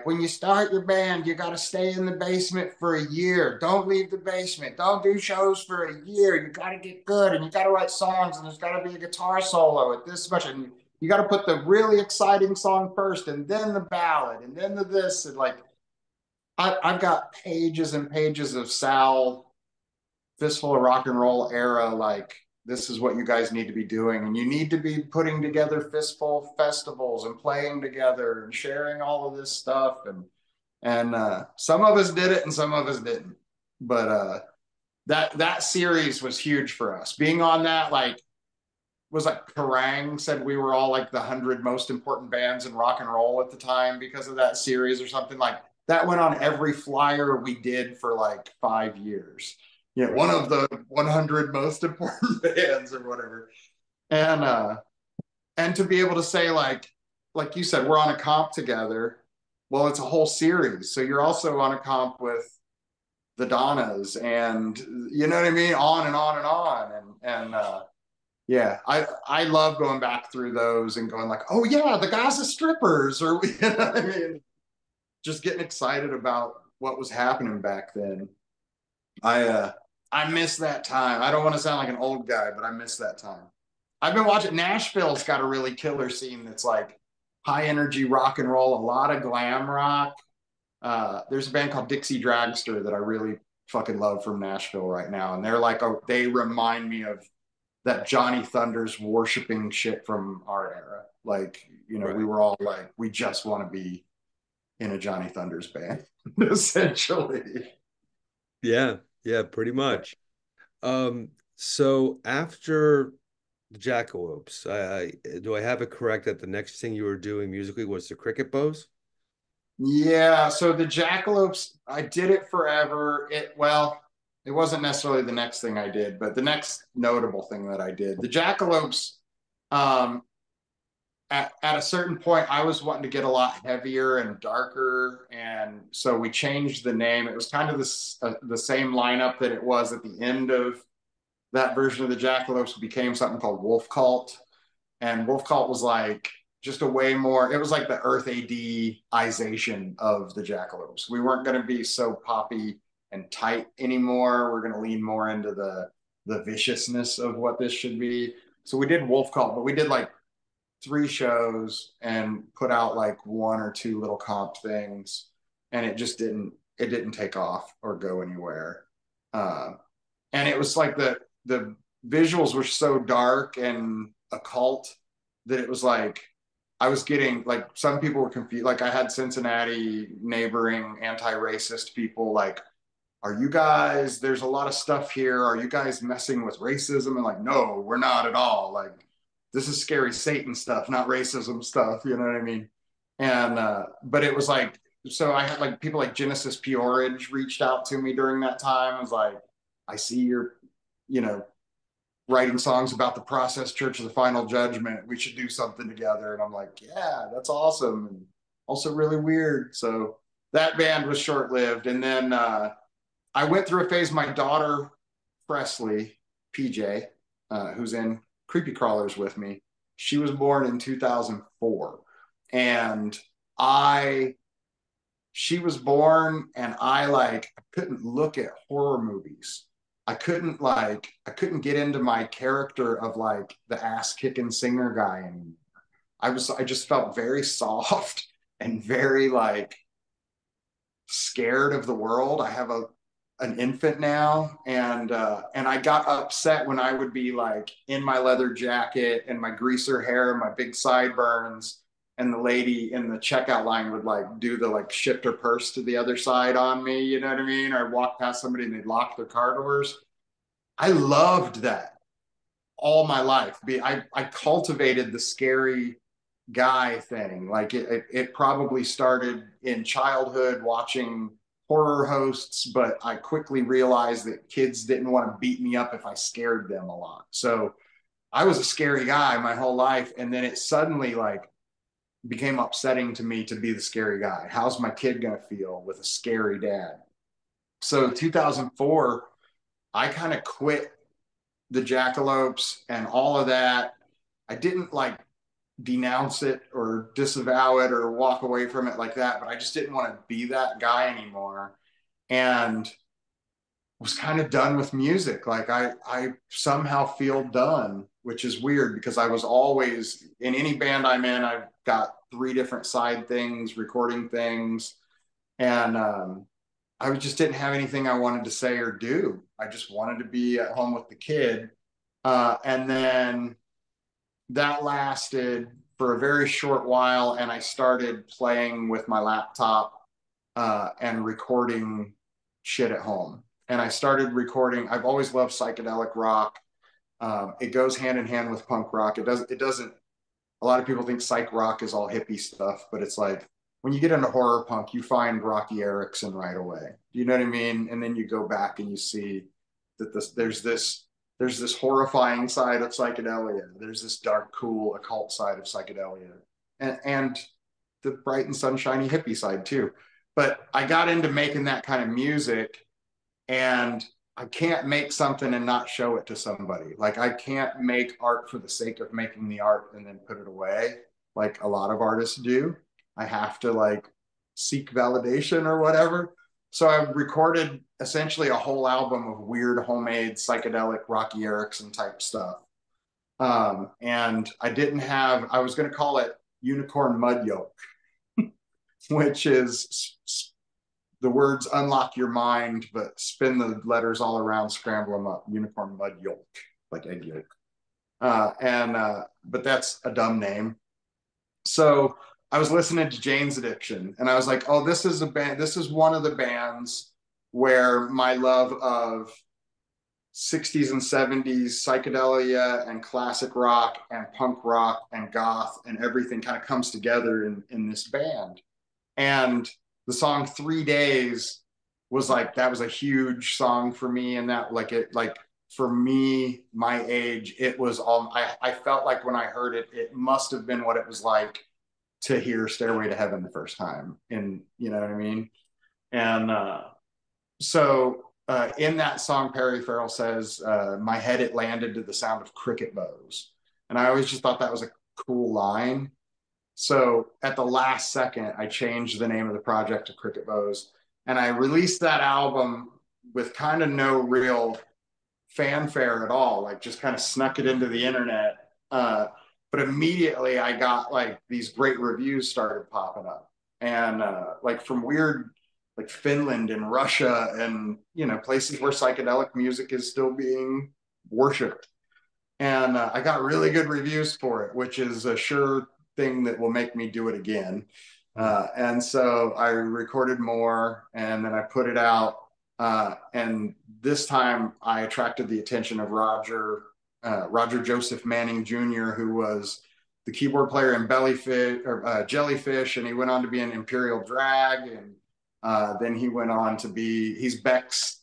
when you start your band, you got to stay in the basement for a year. Don't leave the basement. Don't do shows for a year. You got to get good and you got to write songs and there's got to be a guitar solo at this much. And you got to put the really exciting song first and then the ballad and then the this. And like, I've got pages and pages of Sal Fistful of Rock and Roll era, like this is what you guys need to be doing, and you need to be putting together Fistful festivals and playing together and sharing all of this stuff. And some of us did it, and some of us didn't. But that series was huge for us. Being on that, like, was like Kerrang said we were all like the 100 most important bands in rock and roll at the time because of that series or something like that. Went on every flyer we did for like 5 years. right. One of the 100 most important bands or whatever. And to be able to say like you said, we're on a comp together. Well, it's a whole series, so you're also on a comp with the Donnas, and you know what I mean, on and on and on, and yeah, I love going back through those and going like, oh yeah, the Gaza strippers, or you know what I mean, just getting excited about what was happening back then. I uh I miss that time. I don't want to sound like an old guy, but I miss that time. I've been watching. Nashville's got a really killer scene that's like high energy rock and roll, a lot of glam rock. There's a band called Dixie Dragster that I really fucking love from Nashville right now, and they're like, they remind me of that Johnny Thunders worshiping shit from our era. Like, you know, we Right. were all like, we just want to be in a Johnny Thunders band, essentially. Yeah, yeah, pretty much. So after the Jackalopes, do I have it correct that the next thing you were doing musically was the Cricketbows? Yeah, so the Jackalopes, I did it forever. It wasn't necessarily the next thing I did, but the next notable thing that I did. The Jackalopes, um, at a certain point, I was wanting to get a lot heavier and darker, and so we changed the name. It was kind of the same lineup that it was at the end of that version of the Jackalopes. Became something called Wolf Cult, and Wolf Cult was like just a way more. It was like the Earth AD-ization of the Jackalopes. We weren't going to be so poppy and tight anymore. We're going to lean more into the viciousness of what this should be. So we did Wolf Cult, but we did like 3 shows and put out like 1 or 2 little comp things, and it didn't take off or go anywhere. Uh, and it was like the visuals were so dark and occult that it was like I was getting like some people were confused. Like I had Cincinnati neighboring anti-racist people like, are you guys, there's a lot of stuff here. Are you guys messing with racism? And like, no, we're not at all. Like, this is scary Satan stuff, not racism stuff. You know what I mean? And, but it was like, so I had like people like Genesis Peorage reached out to me during that time. I was like, I see you're, you know, writing songs about the process church of the final judgment. We should do something together. And I'm like, yeah, that's awesome. And also really weird. So that band was short lived. And then, I went through a phase. My daughter Presley, PJ, who's in Creepy Crawlers with me, she was born in 2004, and I she was born, and I like couldn't look at horror movies. I couldn't get into my character of like the ass kicking singer guy anymore. I just felt very soft and very like scared of the world. I have an infant now, and I got upset when I would be like in my leather jacket and my greaser hair and my big sideburns, and the lady in the checkout line would like do the like shift her purse to the other side on me. You know what I mean? Or I'd walk past somebody and they'd lock their car doors. I loved that all my life. I cultivated the scary guy thing. Like it probably started in childhood watching horror hosts, but I quickly realized that kids didn't want to beat me up if I scared them a lot. So I was a scary guy my whole life. And then it suddenly like became upsetting to me to be the scary guy. How's my kid going to feel with a scary dad? So 2004, I kind of quit the Jackalopes and all of that. I didn't like denounce it or disavow it or walk away from it like that, but I just didn't want to be that guy anymore. And was kind of done with music. Like I somehow feel done, which is weird because I was always in any band I'm in, I've got 3 different side things, recording things. And I just didn't have anything I wanted to say or do. I just wanted to be at home with the kid. And then that lasted for a very short while, and I started playing with my laptop and recording shit at home. And I started recording. I've always loved psychedelic rock. It goes hand in hand with punk rock. It doesn't. It doesn't. A lot of people think psych rock is all hippie stuff, but it's like when you get into horror punk, you find Rocky Erickson right away. Do you know what I mean? And then you go back and you see that there's this horrifying side of psychedelia. There's this dark, cool, occult side of psychedelia, and the bright and sunshiny hippie side too. But I got into making that kind of music, and I can't make something and not show it to somebody. Like I can't make art for the sake of making the art and then put it away, like a lot of artists do. I have to like seek validation or whatever. So I recorded essentially a whole album of weird homemade psychedelic Rocky Erickson type stuff. And I was going to call it Unicorn Mud Yolk, which is the words unlock your mind, but spin the letters all around, scramble them up. Unicorn Mud Yolk, like egg yolk. But that's a dumb name. So I was listening to Jane's Addiction, and I was like, oh, this is a band. This is one of the bands where my love of 60s and 70s psychedelia and classic rock and punk rock and goth and everything kind of comes together in this band. And the song 3 Days was like, that was a huge song for me. And that like for me, my age, it was all, I felt like when I heard it, it must have been what it was like to hear Stairway to Heaven the first time. And you know what I mean? And in that song, Perry Farrell says, my head, it landed to the sound of cricket bows. And I always just thought that was a cool line. So at the last second, I changed the name of the project to Cricketbows, and I released that album with kind of no real fanfare at all, like just kind of snuck it into the internet. But immediately I got like these great reviews started popping up, and like from weird like Finland and Russia and places where psychedelic music is still being worshipped. And I got really good reviews for it, which is a sure thing that will make me do it again. And so I recorded more and then I put it out. And this time I attracted the attention of Roger Joseph Manning Jr., who was the keyboard player in Jellyfish, and he went on to be in Imperial Drag, and then he went on to be he's Beck's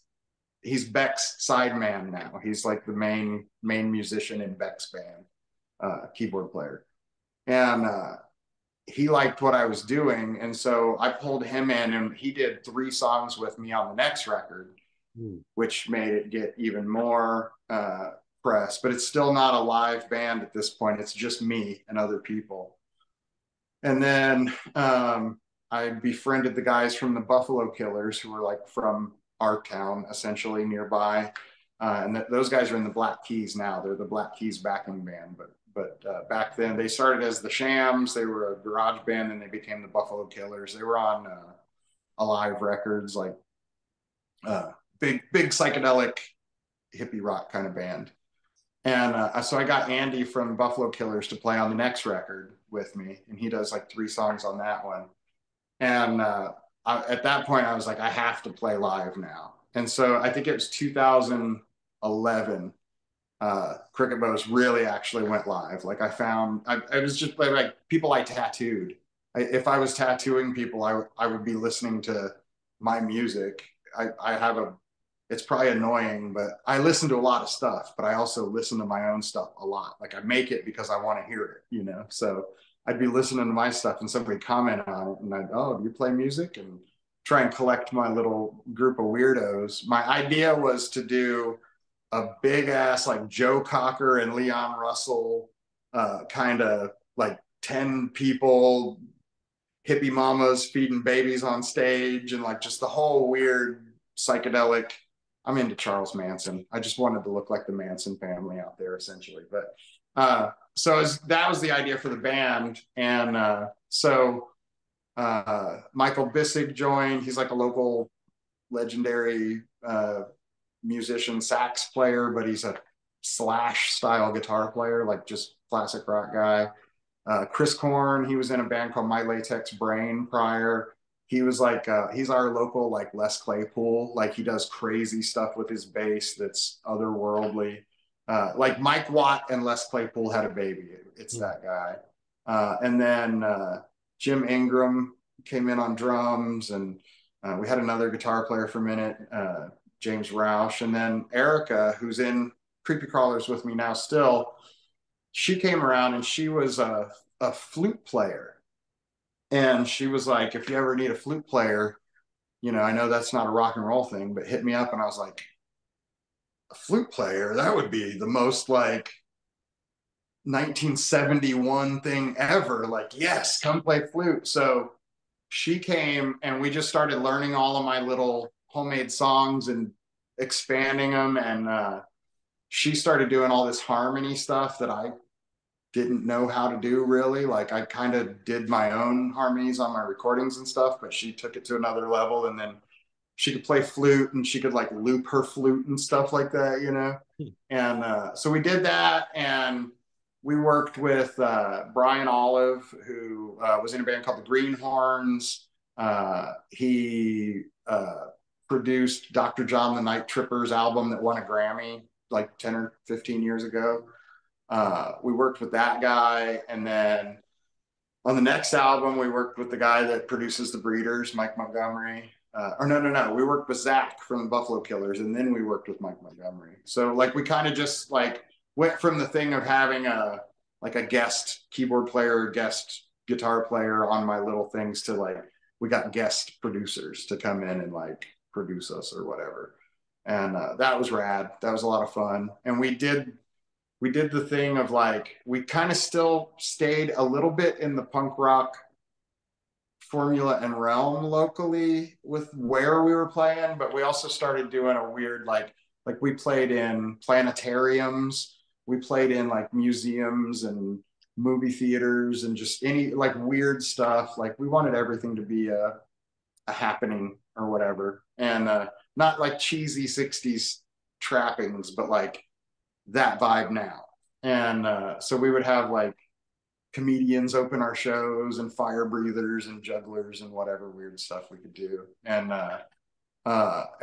sideman now. He's like the main musician in Beck's band, keyboard player. And he liked what I was doing. And so I pulled him in, and he did 3 songs with me on the next record, which made it get even more press. But it's still not a live band at this point. It's just me and other people. And then I befriended the guys from the Buffalo Killers, who were like from our town, essentially nearby. And those guys are in the Black Keys now. They're the Black Keys backing band. But back then they started as the Shams. They were a garage band, and they became the Buffalo Killers. They were on Alive Records, like big psychedelic hippie rock kind of band. And so I got Andy from Buffalo Killers to play on the next record with me, and he does like 3 songs on that one. And at that point, I was like, I have to play live now. And so I think it was 2011. Cricketbows really actually went live. Like I was just like people I tattooed. If I was tattooing people, I would be listening to my music. I have it's probably annoying, but I listen to a lot of stuff, but I also listen to my own stuff a lot. Like I make it because I want to hear it, So I'd be listening to my stuff and somebody comment on it, and oh, do you play music? And try and collect my little group of weirdos. My idea was to do a big ass like Joe Cocker and Leon Russell kind of like 10 people, hippie mamas feeding babies on stage, and like just the whole weird psychedelic. I'm into Charles Manson. I just wanted to look like the Manson family out there, essentially. But that was the idea for the band. And Michael Bissig joined. He's like a local legendary musician, sax player, but he's a Slash style guitar player, like just classic rock guy. Chris Korn, he was in a band called My Latex Brain prior. He was like, he's our local like Les Claypool. Like he does crazy stuff with his bass that's otherworldly. Like Mike Watt and Les Claypool had a baby. It's that guy. And then Jim Ingram came in on drums, and we had another guitar player for a minute, James Roush. And then Erica, who's in Creepy Crawlers with me now still, she came around, and she was a flute player. And she was like, if you ever need a flute player, I know that's not a rock and roll thing, but hit me up. And I was like, a flute player? That would be the most like 1971 thing ever. Like, yes, come play flute. So she came, and we just started learning all of my little homemade songs and expanding them. And she started doing all this harmony stuff that I didn't know how to do really. Like I kind of did my own harmonies on my recordings and stuff, but she took it to another level. And then she could play flute and she could like loop her flute and stuff like that, you know? And so we did that. And we worked with Brian Olive, who was in a band called the Greenhorns. He produced Dr. John the Night Tripper's album that won a Grammy like 10 or 15 years ago. We worked with that guy. And then on the next album, we worked with the guy that produces the Breeders, Mike Montgomery. Or no. We worked with Zach from the Buffalo Killers, and then we worked with Mike Montgomery. So like we kind of just like went from the thing of having a like a guest keyboard player, guest guitar player on my little things to like we got guest producers to come in and like produce us or whatever. And that was rad. That was a lot of fun. And we did the thing of like we kind of still stayed a little bit in the punk rock formula and realm locally with where we were playing, but we also started doing a weird like we played in planetariums, we played in like museums and movie theaters and just any like weird stuff. Like we wanted everything to be a happening or whatever. And not like cheesy 60s trappings, but like that vibe now. And so we would have like comedians open our shows and fire breathers and jugglers and whatever weird stuff we could do. And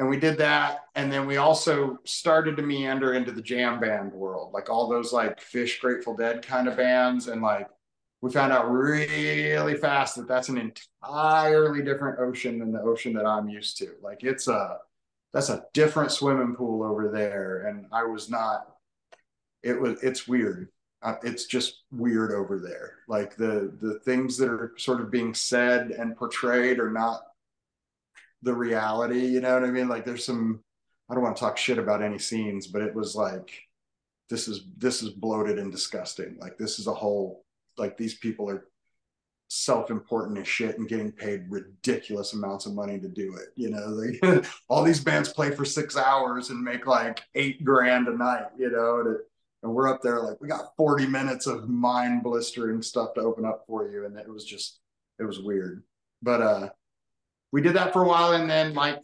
we did that. And then we also started to meander into the jam band world, like all those like Fish, Grateful Dead kind of bands. And like we found out really fast that that's an entirely different ocean than the ocean that I'm used to. Like that's a different swimming pool over there. And I was not, it's weird. It's just weird over there. Like the things that are sort of being said and portrayed are not the reality. You know what I mean? Like there's some. I don't want to talk shit about any scenes, but it was like this is bloated and disgusting. Like this is a whole like these people are self-important as shit and getting paid ridiculous amounts of money to do it. You know, they, all these bands play for 6 hours and make like $8,000 a night. You know, and we're up there like we got 40 minutes of mind blistering stuff to open up for you, and it was weird. But we did that for a while, and then like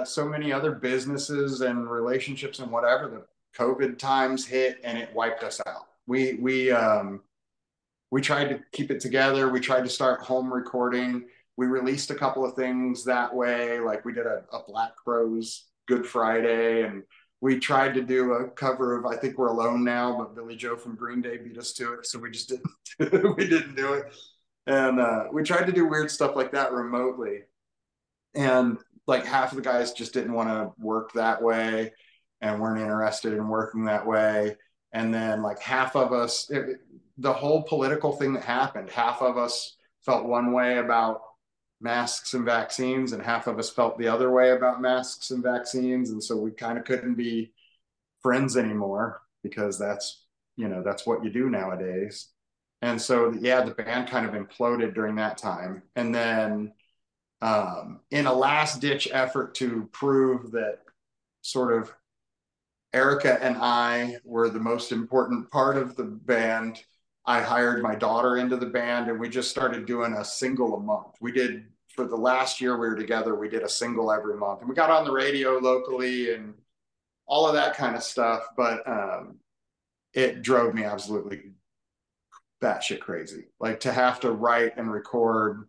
so many other businesses and relationships and whatever, the COVID times hit and it wiped us out. We tried to keep it together. We tried to start home recording. We released a couple of things that way. Like we did a Black Crowes Good Friday, and we tried to do a cover of I Think We're Alone Now, but Billy Joe from Green Day beat us to it. So we just didn't, we didn't do it. And we tried to do weird stuff like that remotely. And like half of the guys just didn't want to work that way and weren't interested in working that way. And then like half of us, the whole political thing that happened, half of us felt one way about masks and vaccines, and half of us felt the other way about masks and vaccines. And so we kind of couldn't be friends anymore because that's what you do nowadays. And so, yeah, the band kind of imploded during that time. And then in a last ditch effort to prove that sort of Erica and I were the most important part of the band, I hired my daughter into the band, and we just started doing a single a month. We did, for the last year we were together, we did a single every month. And we got on the radio locally and all of that kind of stuff. But it drove me absolutely batshit crazy. Like to have to write and record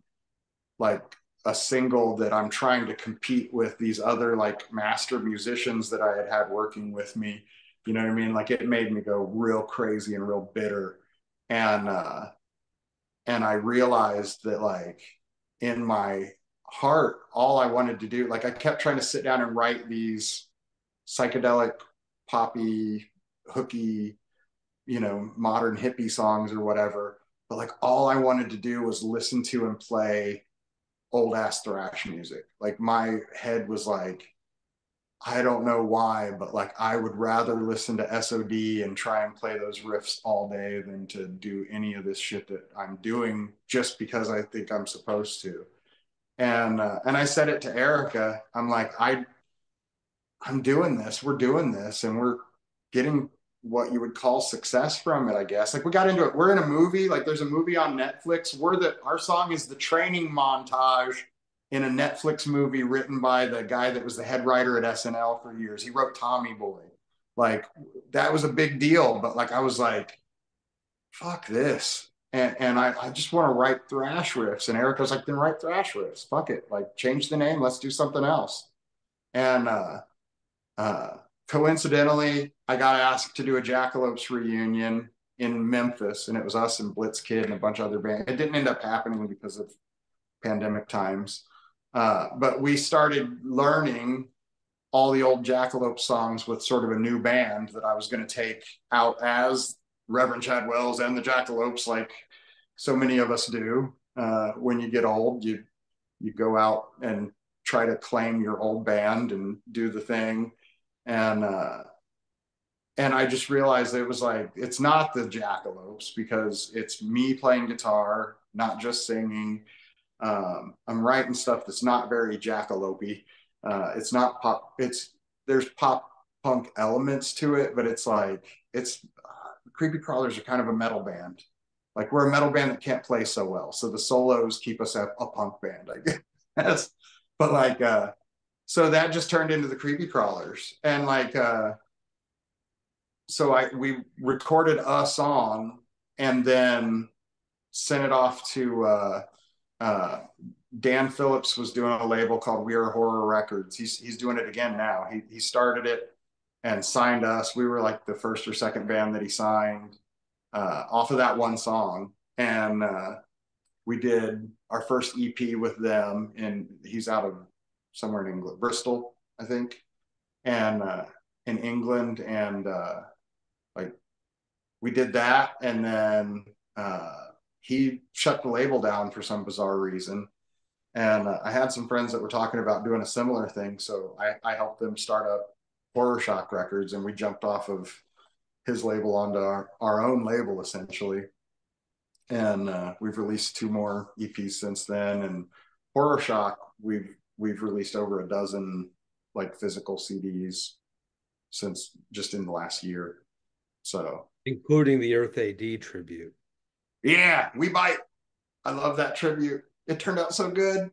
like a single that I'm trying to compete with these other like master musicians that I had working with me. You know what I mean? Like it made me go real crazy and real bitter. And I realized that like in my heart, all I wanted to do, like I kept trying to sit down and write these psychedelic, poppy, hooky, modern hippie songs or whatever. But like all I wanted to do was listen to and play old ass thrash music. Like my head was like, I don't know why, but like I would rather listen to SOD and try and play those riffs all day than to do any of this shit that I'm doing just because I think I'm supposed to. And I said it to Erica. I'm like, I'm doing this. We're doing this, and we're getting what you would call success from it, I guess. Like we got into it. We're in a movie, like there's a movie on Netflix. Our song is the training montage in a Netflix movie written by the guy that was the head writer at SNL for years. He wrote Tommy Boy. Like that was a big deal, but like I was like, fuck this. And I just want to write thrash riffs. And Eric was like, then write thrash riffs. Fuck it. Like change the name. Let's do something else. And uh, coincidentally, I got asked to do a Jackalopes reunion in Memphis, and it was us and Blitz Kid and a bunch of other bands. It didn't end up happening because of pandemic times, but we started learning all the old Jackalope songs with sort of a new band that I was going to take out as Reverend Chad Wells and the Jackalopes, like so many of us do. When you get old, you go out and try to claim your old band and do the thing. And I just realized it was like it's not the Jackalopes because it's me playing guitar, not just singing. I'm writing stuff that's not very jackalopey. It's not pop. There's pop punk elements to it, but it's like it's Creepy Crawlers are kind of a metal band. Like we're a metal band that can't play so well, so the solos keep us a punk band, I guess. But like, so that just turned into the Creepy Crawlers, and like, so we recorded a song and then sent it off to uh, Dan Phillips was doing a label called We Are Horror Records. He's doing it again now. He started it and signed us. We were like the first or second band that he signed off of that one song, and we did our first EP with them. And he's out of somewhere in England, Bristol, I think, and in England, and like we did that, and then he shut the label down for some bizarre reason. And I had some friends that were talking about doing a similar thing. So I helped them start up HorrorShock Records, and we jumped off of his label onto our own label essentially. And we've released two more EPs since then. And HorrorShock, we've released over a dozen like physical CDs since just in the last year. So including the Earth AD tribute. yeah, we bite. I love that tribute. It turned out so good.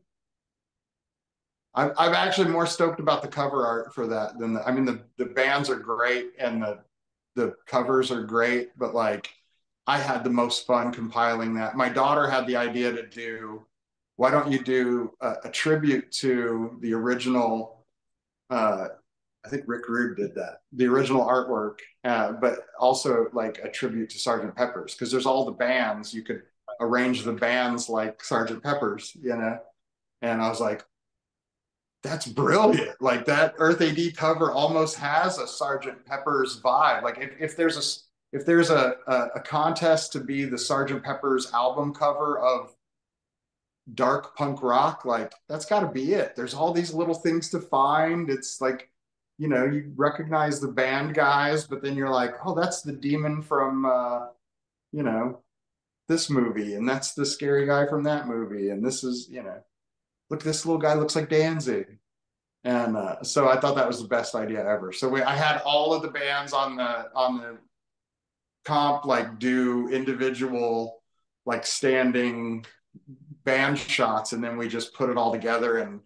I'm actually more stoked about the cover art for that than I mean the bands are great and the covers are great, but like I had the most fun compiling that. My daughter had the idea to do, why don't you do a tribute to the original? I think Rick Rude did that, the original artwork, but also like a tribute to Sergeant Pepper's because there's all the bands. You could arrange the bands like Sergeant Pepper's, you know. And I was like, that's brilliant. Like that Earth AD cover almost has a Sergeant Pepper's vibe. Like if there's a contest to be the Sergeant Pepper's album cover of dark punk rock, like that's got to be it. There's all these little things to find. It's like, you know, you recognize the band guys, but then you're like, oh, that's the demon from you know, this movie, and that's the scary guy from that movie, and this is, you know, look, this little guy looks like Danzig. And so I thought that was the best idea ever. So I had all of the bands on the comp like do individual like standing band shots, and then we just put it all together, and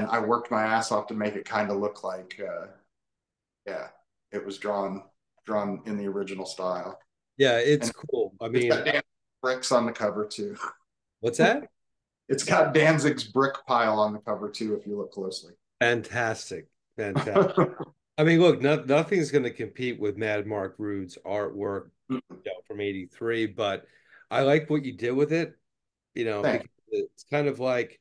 I worked my ass off to make it kind of look like yeah, it was drawn in the original style. Yeah, it's And cool. I it's mean, got Dan bricks on the cover too. what's that? It's got Danzig's brick pile on the cover too, if you look closely. Fantastic. Fantastic. I mean, look, nothing's going to compete with Mad Mark Rude's artwork, from '83, but I like what you did with it, Thanks. because it's kind of like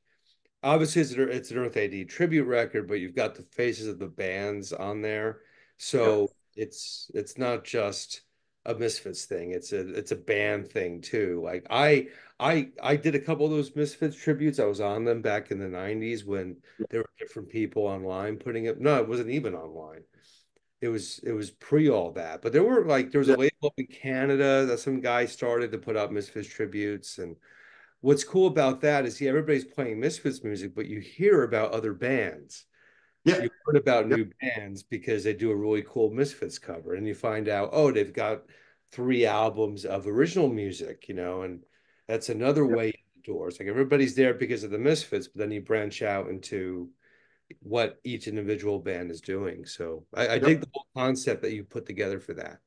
obviously it's an Earth AD tribute record, but you've got the faces of the bands on there. Yep. So it's not just a Misfits thing. It's a band thing too. Like I did a couple of those Misfits tributes. I was on them back in the '90s when there were different people online putting it. No, it wasn't even online. It was pre all that. But there was a Yeah. label in Canada that some guy started to put out Misfits tributes. And what's cool about that is, yeah, everybody's playing Misfits music, but you hear about other bands. Yeah. You heard about Yep. new bands because they do a really cool Misfits cover, and you find out, oh, they've got 3 albums of original music, and that's another Yep. way in the doors. Like everybody's there because of the Misfits, but then you branch out into what each individual band is doing. So I dig Yep. the whole concept that you put together for that.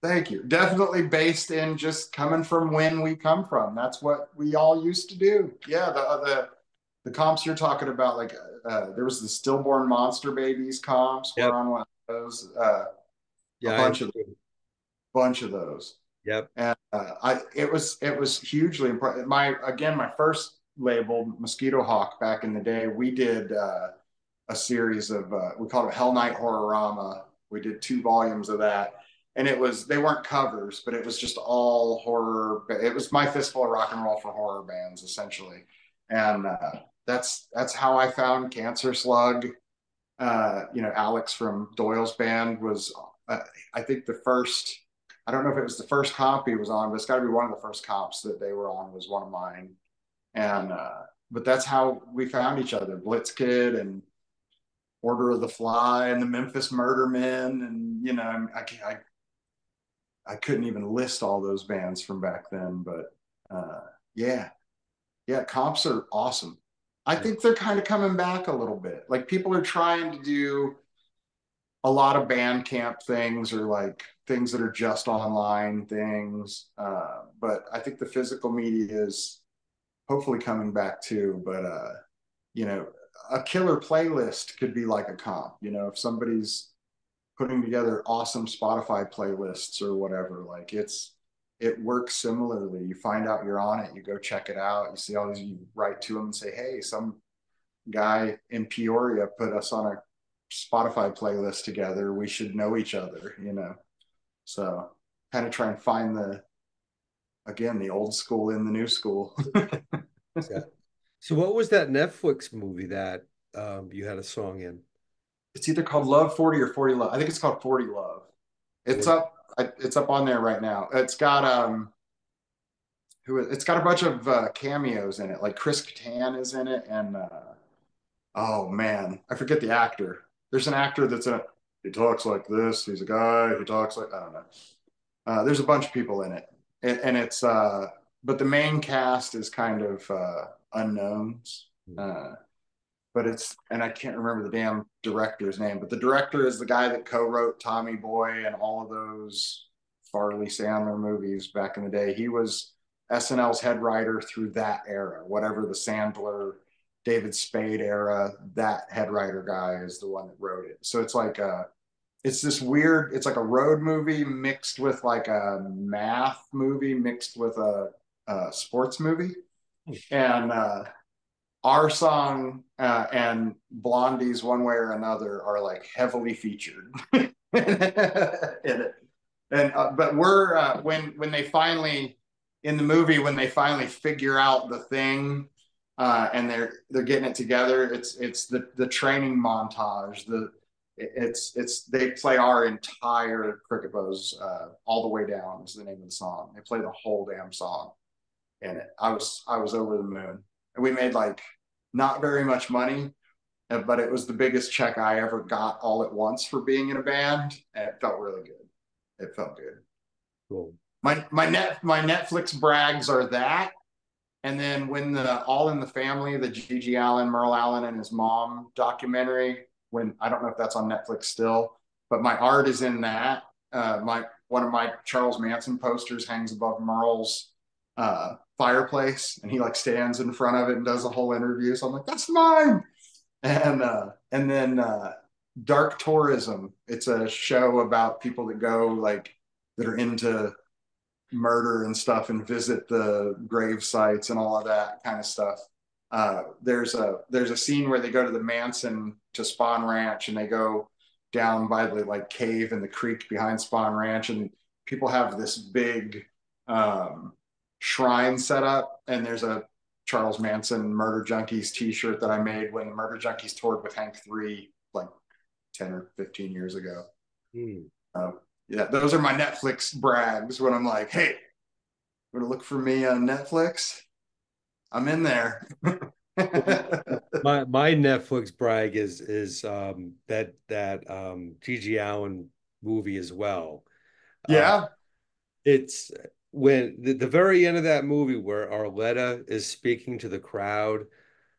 Thank you. Definitely based in just coming from when we come from. That's what we all used to do. Yeah, the comps you're talking about, like there was the Stillborn Monster Babies comps. We're Yep. on one of those. A Yeah, I am bunch of too. those. Yep. And it was hugely important. My first label, Mosquito Hawk, back in the day, we did a series of we called it Hell Night Horrorama. We did 2 volumes of that, and they weren't covers, but it was just all horror. It was my fistful of rock and roll for horror bands, essentially, and that's how I found Cancer Slug. Alex from Doyle's band was, uh, I think the first. I don't know if it was the first comp he was on, but it's got to be one of the first comps that they were on was one of mine. And but that's how we found each other. Blitz Kid and Order of the Fly and the Memphis Murder Men, and I couldn't even list all those bands from back then. But yeah, yeah, comps are awesome. I Yeah. think they're kind of coming back a little bit. Like people are trying to do a lot of band camp things or like things that are just online things. But I think the physical media is hopefully coming back too. But you know, a killer playlist could be like a comp. If somebody's putting together awesome Spotify playlists or whatever, like it works similarly. You find out you're on it, you go check it out, you see all these, you write to them and say, hey, some guy in Peoria put us on a Spotify playlist together. We should know each other. So kind of try and find the old school in the new school. Yeah. So what was that Netflix movie that you had a song in? It's either called Love 40 or 40 Love. I think it's called 40 Love. It's 40. up. It's up on there right now. It's got a bunch of cameos in it. Like Chris Kattan is in it, and oh man, I forget the actor. There's an actor that's he talks like this. He's a guy who talks like, I don't know. There's a bunch of people in it, and it's but the main cast is kind of unknowns. But and I can't remember the damn director's name, but the director is the guy that co-wrote Tommy Boy and all of those Farley Sandler movies back in the day. He was SNL's head writer through that era, whatever the Sandler, David Spade era. That head writer guy is the one that wrote it. So it's this weird. It's like a road movie mixed with like a math movie mixed with a sports movie, and our song and Blondie's One Way or Another are like heavily featured in it. And but we're when they finally in the movie when they finally figure out the thing and they're getting it together. It's the training montage. It's they play our entire Cricketbows all the way down is the name of the song. They play the whole damn song in it. I was over the moon. And we made like not very much money, but it was the biggest check I ever got all at once for being in a band, and it felt really good. It felt good. Cool. My Netflix brags are that, and then when the All in the Family, the Gigi Allen, Merle Allen, and his mom documentary, when I don't know if that's on Netflix still, but my art is in that. My one of my Charles Manson posters hangs above Merle's fireplace, and he like stands in front of it and does a whole interview. So I'm like, that's mine. And then Dark Tourism. It's a show about people that go like that are into murder and stuff and visit the grave sites and all of that kind of stuff. There's a scene where they go to the Manson to Spawn Ranch and they go down by the like cave in the creek behind Spawn Ranch, and people have this big shrine set up, and there's a Charles Manson Murder Junkies t-shirt that I made when the Murder Junkies toured with Hank 3 like 10 or 15 years ago. Hmm. Yeah, those are my Netflix brags when I'm like, hey, going to look for me on Netflix. I'm in there. My Netflix brag is that Gigi Allen movie as well. Uh, Yeah. it's when the very end of that movie where Arletta is speaking to the crowd.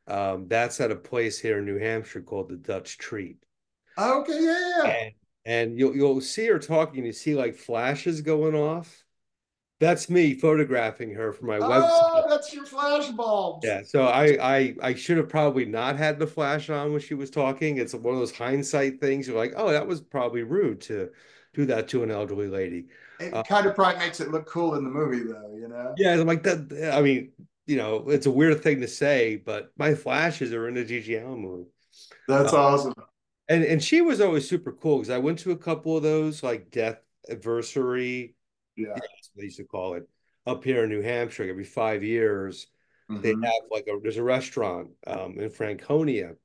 That's at a place here in New Hampshire called the Dutch Treat. Okay. Yeah. Yeah. And you'll see her talking, you see like flashes going off. That's me photographing her for my Oh, website. that's your flash bulbs. Yeah, so I should have probably not had the flash on when she was talking. It's one of those hindsight things. You're like, oh, that was probably rude to do that to an elderly lady. Uh, It kind of probably makes it look cool in the movie, though, you know? yeah, I'm like that. I mean, it's a weird thing to say, but my flashes are in the Gigi Allen movie. That's Uh, awesome. and she was always super cool because I went to a couple of those like death anniversary, yeah, Yeah. that's what they used to call it, up here in New Hampshire. Like every 5 years, they Hmm. have like there's a restaurant in Franconia,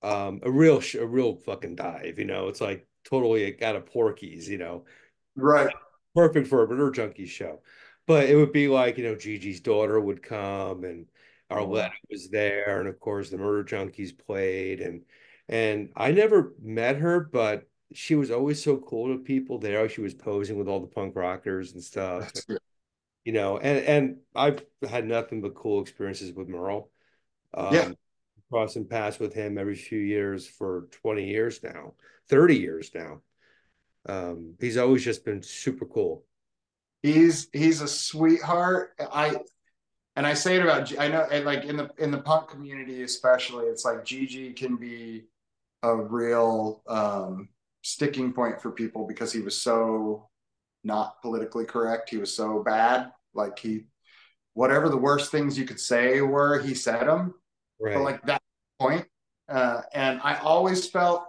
a real fucking dive. It's like totally out of Porky's. Right. Perfect for a murder junkie show. But it would be like, Gigi's daughter would come and Oh, Arletta wow. was there, and of course the murder junkies played and I never met her, but she was always so cool to people there. She was posing with all the punk rockers and stuff. That's good. And I've had nothing but cool experiences with Merle. Yeah. Um, Crossing paths with him every few years for 20 years now, 30 years now. He's always just been super cool. He's a sweetheart. I say it about I know and like in the punk community especially, it's like Gigi can be a real sticking point for people because he was so not politically correct. He was so bad. Like he whatever the worst things you could say were, he said them. But Right. like that point, and I always felt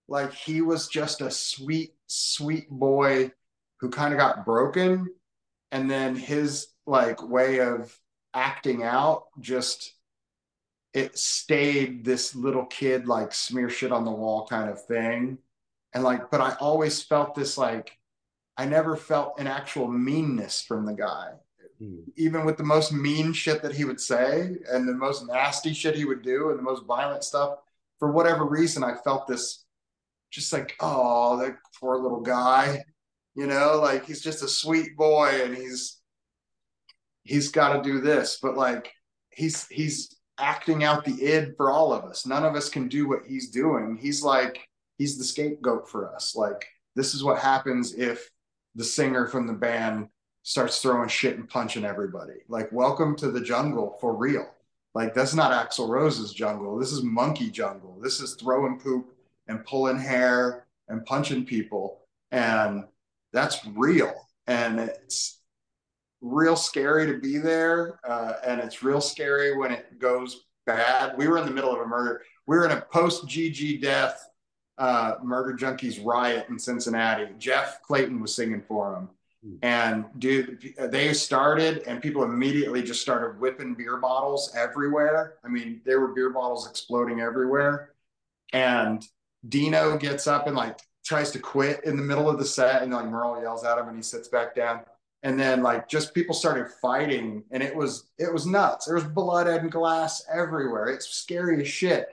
like he was just a sweet, sweet boy who kind of got broken, and then his like way of acting out just it stayed this little kid like smear shit on the wall kind of thing. And like, but I always felt this like I never felt an actual meanness from the guy. Hmm. Even with the most mean shit that he would say and the most nasty shit he would do and the most violent stuff, for whatever reason, I felt this just like, oh, that poor little guy, like he's just a sweet boy and he's got to do this, but like he's acting out the id for all of us. None of us can do what he's doing. He's the scapegoat for us. Like this is what happens if the singer from the band starts throwing shit and punching everybody. Like welcome to the jungle for real. Like that's not Axl Rose's jungle. This is monkey jungle. This is throwing poop and pulling hair and punching people, and that's real. And it's real scary to be there, and it's real scary when it goes bad. We were in the middle of a murder. We were in a post GG death murder junkies riot in Cincinnati. Jeff Clayton was singing for them. And dude, they started, and people immediately just started whipping beer bottles everywhere. I mean, there were beer bottles exploding everywhere. And Dino gets up and like tries to quit in the middle of the set, and like Merle yells at him, and he sits back down. And then like just people started fighting, and it was nuts. There was blood and glass everywhere. It's scary as shit,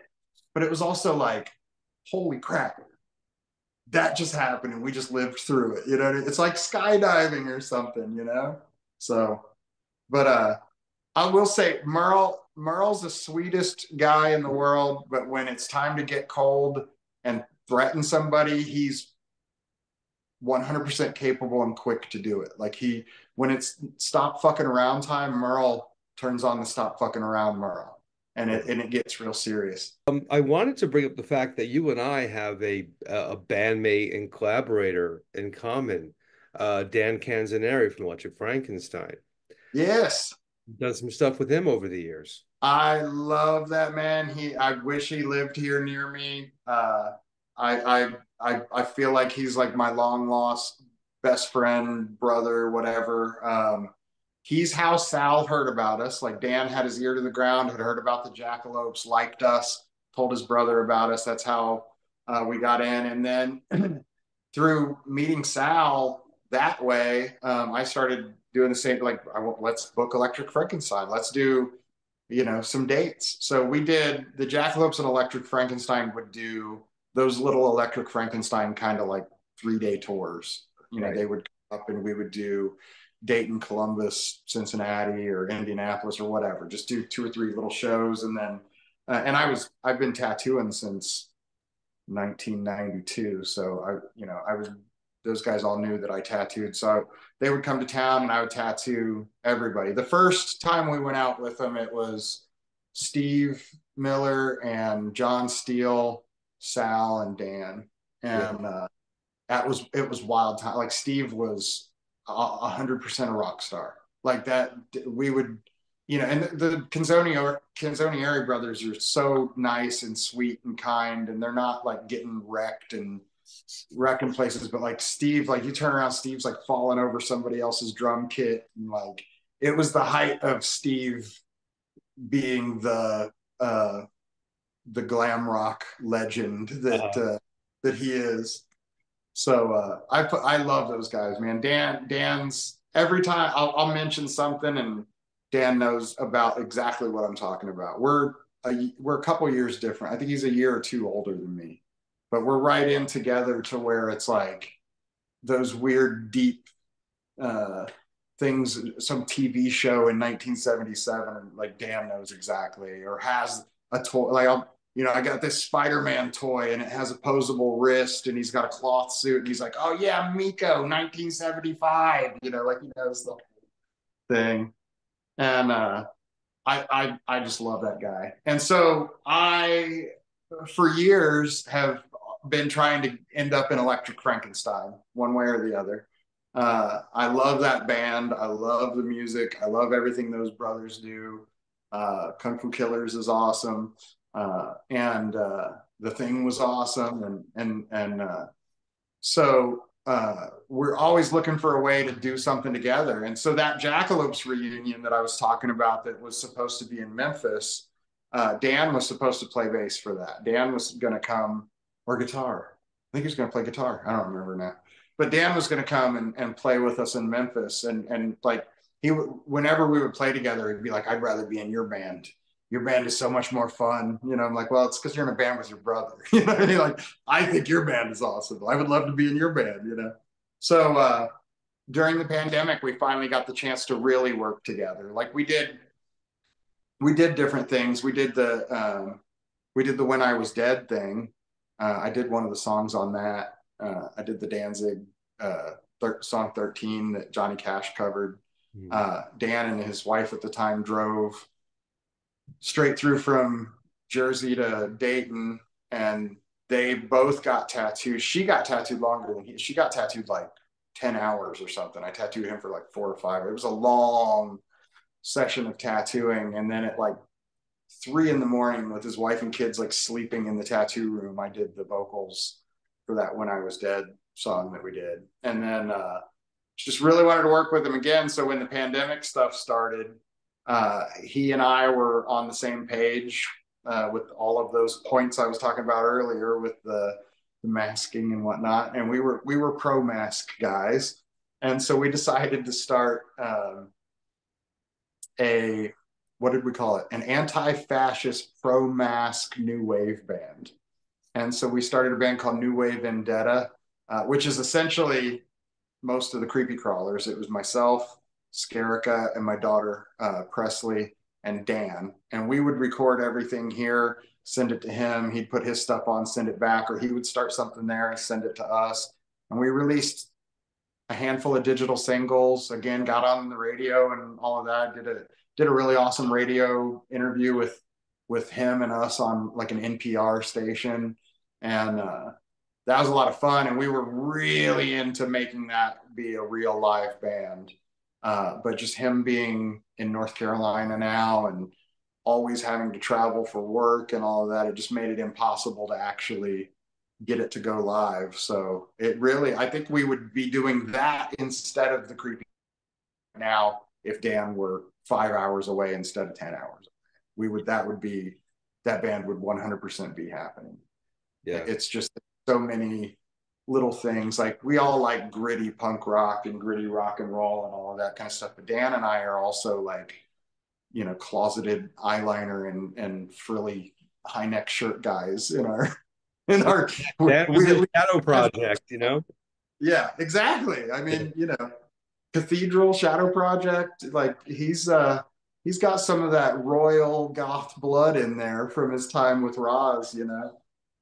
but it was also like, holy crap, that just happened, and we just lived through it. It's like skydiving or something. So, but I will say Merle's the sweetest guy in the world, but when it's time to get cold and threaten somebody, he's 100% capable and quick to do it. Like when it's stop fucking around time, Merle turns on the stop fucking around Merle, and it gets real serious. I wanted to bring up the fact that you and I have a bandmate and collaborator in common, Dan Canzaneri from Electric Frankenstein. Yes, Done some stuff with him over the years. I love that man. I wish he lived here near me. I feel like he's like my long lost best friend, brother, whatever. He's how Sal heard about us. Like Dan had his ear to the ground, had heard about the Jackalopes, liked us, told his brother about us. That's how we got in. And then through meeting Sal that way, I started doing the same. Like, let's book Electric Frankenstein. Let's do some dates. So we did the Jackalopes and Electric Frankenstein would do those little Electric Frankenstein kind of like 3-day tours. Right. They would come up and we would do Dayton, Columbus, Cincinnati, or Indianapolis or whatever. Just do 2 or 3 little shows, and then and I've been tattooing since 1992. So I was those guys all knew that I tattooed. So they would come to town and I would tattoo everybody. The first time we went out with them, it was Steve Miller and John Steele, Sal and Dan. Yeah. And it was wild time. Like Steve was 100% a rock star. Like that, we would, and the Canzonieri brothers are so nice and sweet and kind, and they're not like getting wrecked and wrecking places. But like Steve, like you turn around, Steve's like falling over somebody else's drum kit, and like it was the height of Steve being the glam rock legend Uh, that he is. So I love those guys, man. Dan's every time I'll mention something and Dan knows about exactly what I'm talking about. We're a couple years different. I think he's a year or two older than me, but we're right in together to where it's like those weird deep uh, things. Some TV show in 1977, like Dan knows exactly, or has a toy. Like I got this Spider-Man toy and it has a posable wrist and he's got a cloth suit and he's like, oh yeah, Miko, 1975. Like he knows the thing. And I just love that guy. And so I, for years, have been trying to end up in Electric Frankenstein, one way or the other. I love that band. I love the music. I love everything those brothers do. Kung Fu Killers is awesome, and The Thing was awesome, and we're always looking for a way to do something together. And so that Jackalopes reunion that I was talking about that was supposed to be in Memphis, Dan was supposed to play bass for that. Dan was going to come, or guitar. I think he was going to play guitar. I don't remember now. But Dan was going to come and play with us in Memphis. And like whenever we would play together, he'd be like, I'd rather be in your band. Your band is so much more fun. I'm like, well, it's because you're in a band with your brother. Like, I think your band is awesome. I would love to be in your band. So during the pandemic, we finally got the chance to really work together. Like we did different things. We did the When I Was Dead thing. I did one of the songs on that. I did the Danzig song 13 that Johnny Cash covered. mm, Dan and his wife at the time drove straight through from Jersey to Dayton, and they both got tattoos. She got tattooed longer than he. She got tattooed like 10 hours or something. I tattooed him for like 4 or 5. It was a long session of tattooing. And then at like 3 in the morning with his wife and kids like sleeping in the tattoo room, I did the vocals for that When I Was Dead song that we did. And then just really wanted to work with him again. So when the pandemic stuff started, he and I were on the same page with all of those points I was talking about earlier with the masking and whatnot. And we were pro mask guys. And so we decided to start a, what did we call it? An anti-fascist pro mask new wave band. And so we started a band called New Wave Vendetta, which is essentially most of the creepy crawlers. It was myself, Scarica, and my daughter, Presley, and Dan. And we would record everything here, send it to him. He'd put his stuff on, send it back, or he would start something there and send it to us. And we released a handful of digital singles, again, got on the radio and all of that, did a really awesome radio interview with him and us on like an NPR station. And that was a lot of fun. And we were really into making that be a real live band. But just him being in North Carolina now and always having to travel for work and all of that, it just made it impossible to actually get it to go live. So it really, I think we would be doing that instead of the creepy now if Dan were 5 hours away instead of 10 hours. That band would 100% be happening. yeah. It's just so many little things. Like we all like gritty punk rock and gritty rock and roll and all of that kind of stuff. But Dan and I are also like closeted eyeliner and frilly high neck shirt guys in our in our That was we at a least shadow have, project, you know? yeah, exactly. I Yeah. mean, Cathedral Shadow Project, like he's got some of that royal goth blood in there from his time with Roz.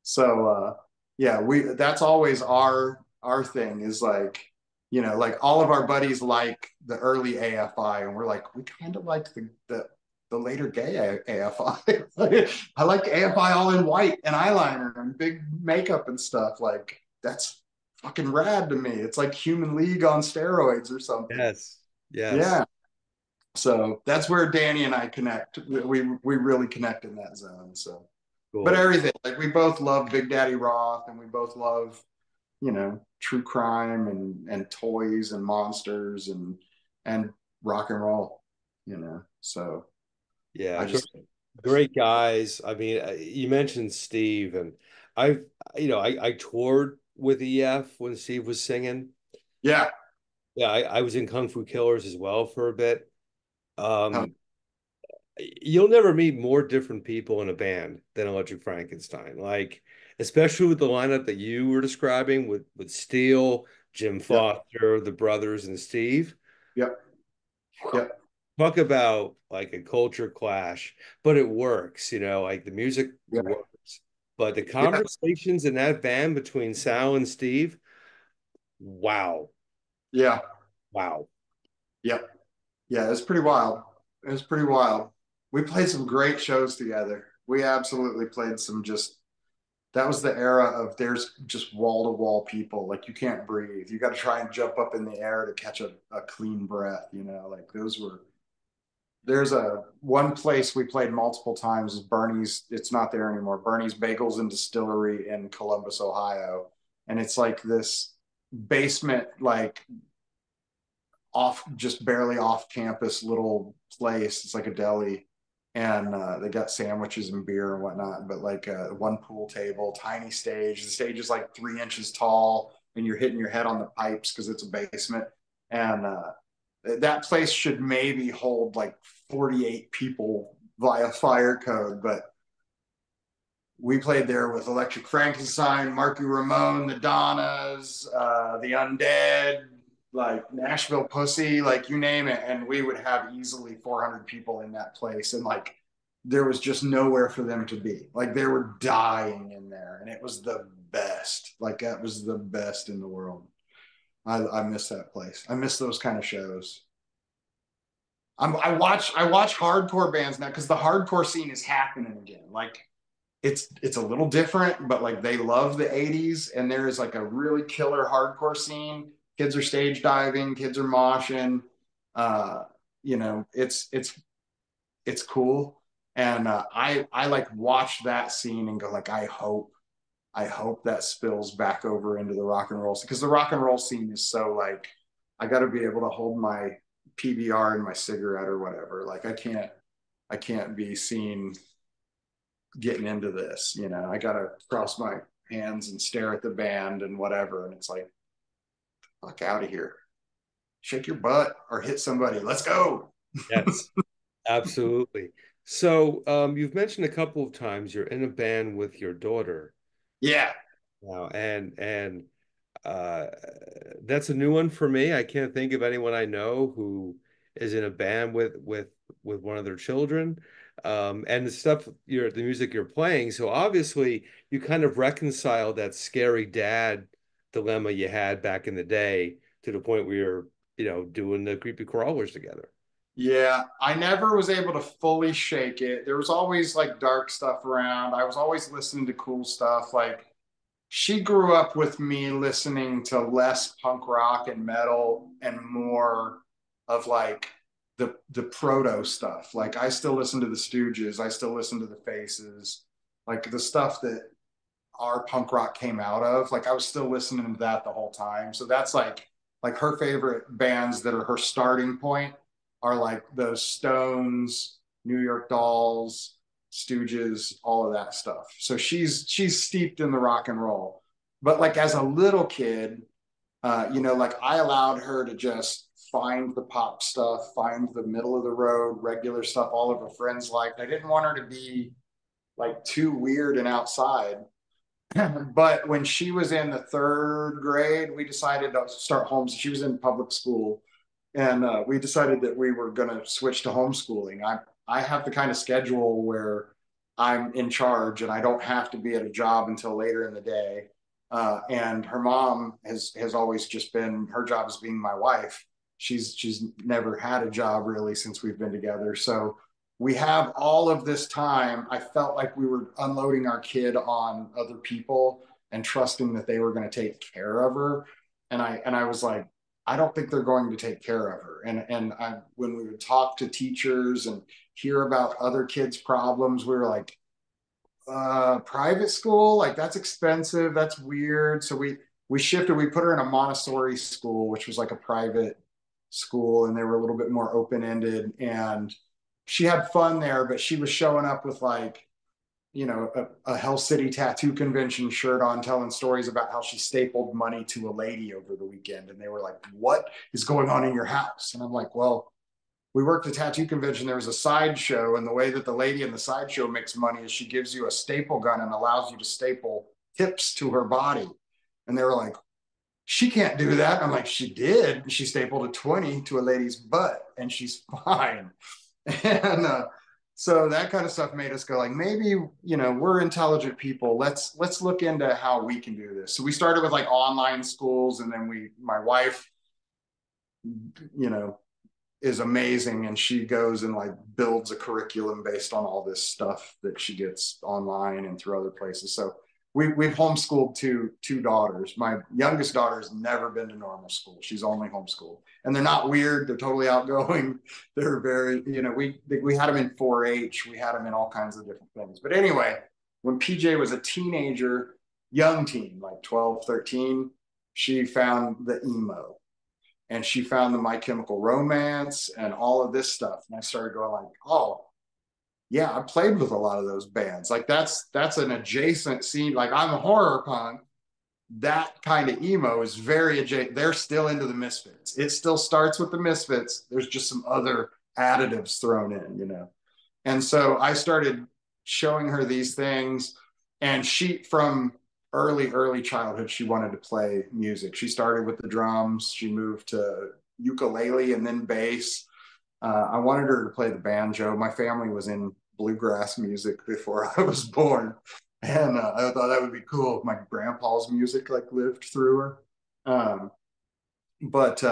So yeah, we that's always our thing is like, like all of our buddies like the early AFI, and we're like, we kind of like the later gay AFI. I like AFI all in white and eyeliner and big makeup and stuff. Like that's fucking rad to me. It's like Human League on steroids or something. Yes. Yes. Yeah. So that's where Danny and I connect. We really connect in that zone. So, but Cool. everything, like we both love Big Daddy Roth, and we both love true crime and toys and monsters and rock and roll. So Yeah. I just Great guys. I mean, you mentioned Steve, and I've, I toured with EF when Steve was singing. yeah. Yeah, I was in Kung Fu Killers as well for a bit. Huh, Um, you'll never meet more different people in a band than Electric Frankenstein. Like, especially with the lineup that you were describing with Steele, Jim yep. Foster, the brothers, and Steve. Yep. Yep. Talk about like a culture clash, but it works, like the music Yeah. works. But the Yeah. conversations in that band between Sal and Steve, wow, Yeah. wow. Yep. Yeah, it's pretty wild. It was pretty wild. We played some great shows together. We absolutely played some just that was the era of there's just wall to wall people. Like you can't breathe. You got to try and jump up in the air to catch a clean breath. Like those were there's a one place we played multiple times is Bernie's. It's not there anymore. Bernie's Bagels and Distillery in Columbus, Ohio. And it's like this basement, like off just barely off campus little place. It's like a deli, and they got sandwiches and beer and whatnot. But like one pool table, tiny stage. The stage is like 3 inches tall, and you're hitting your head on the pipes because it's a basement. And that place should maybe hold like 48 people via fire code, but we played there with Electric Frankenstein, Marky Ramone, the Donnas, the Undead, like Nashville Pussy, like you name it, and we would have easily 400 people in that place, and like there was just nowhere for them to be. Like they were dying in there, and it was the best. Like that was the best in the world. I miss that place. I miss those kind of shows. I watch hardcore bands now because the hardcore scene is happening again. Like it's a little different, but like they love the 80s, and there is like a really killer hardcore scene. Kids are stage diving, kids are moshing. Uh, it's cool. And I like watch that scene and go like I hope that spills back over into the rock and roll because the rock and roll scene is so like I got to be able to hold my PBR and my cigarette or whatever. Like I can't be seen getting into this. I gotta cross my hands and stare at the band and whatever. And it's like, fuck out of here. Shake your butt or hit somebody. Let's go. Yes, absolutely. So, you've mentioned a couple of times you're in a band with your daughter Yeah. now, and uh, that's a new one for me. I can't think of anyone I know who is in a band with one of their children. And the music you're playing. So obviously, you kind of reconcile that scary dad dilemma you had back in the day to the point where you're, doing the creepy crawlers together. Yeah. I never was able to fully shake it. There was always like dark stuff around. I was always listening to cool stuff. Like she grew up with me listening to less punk rock and metal and more of like the proto stuff. Like I still listen to the Stooges, I still listen to the Faces, like the stuff that our punk rock came out of. Like I was still listening to that the whole time. So that's like her favorite bands that are her starting point are like those Stones, New York Dolls, Stooges, all of that stuff. So she's steeped in the rock and roll. But like as a little kid, like I allowed her to just find the pop stuff, find the middle of the road, regular stuff all of her friends liked. I didn't want her to be like too weird and outside. But when she was in the third grade, we decided to start homes. She was in public school, and we decided that we were going to switch to homeschooling. I have the kind of schedule where I'm in charge and I don't have to be at a job until later in the day. And her mom has always just been, her job is being my wife. She's never had a job really since we've been together. So we have all of this time. I felt like we were unloading our kid on other people and trusting that they were going to take care of her. And I was like, I don't think they're going to take care of her. And when we would talk to teachers and hear about other kids' problems, we were like, private school, like that's expensive, that's weird. So we shifted. We put her in a Montessori school, which was like a private school, and they were a little bit more open ended. And she had fun there, but she was showing up with like, a Hell City tattoo convention shirt on, telling stories about how she stapled money to a lady over the weekend. And they were like, "What is going on in your house?" And I'm like, "Well, we worked a tattoo convention. There was a sideshow, and the way that the lady in the sideshow makes money is she gives you a staple gun and allows you to staple tips to her body." And they were like, "She can't do that." I'm like, "She did. She stapled a 20 to a lady's butt, and she's fine." And so that kind of stuff made us go like, maybe, we're intelligent people. Let's look into how we can do this. So we started with like online schools, and then my wife, you know, is amazing, and she goes and like builds a curriculum based on all this stuff that she gets online and through other places. So we've homeschooled two daughters. My youngest daughter has never been to normal school. She's only homeschooled, and they're not weird. They're totally outgoing. They're very, we had them in 4-H. We had them in all kinds of different things. But anyway, when PJ was a teenager, young teen, like 12, 13, she found the emo, and she found the My Chemical Romance and all of this stuff. And I started going like, oh, yeah, I played with a lot of those bands. Like that's an adjacent scene. Like I'm a horror punk. That kind of emo is very adjacent. They're still into the Misfits. It still starts with the Misfits. There's just some other additives thrown in. And so I started showing her these things, and she, from early childhood, she wanted to play music. She started with the drums. She moved to ukulele and then bass. I wanted her to play the banjo. My family was in bluegrass music before I was born, and I thought that would be cool if my grandpa's music like lived through her. But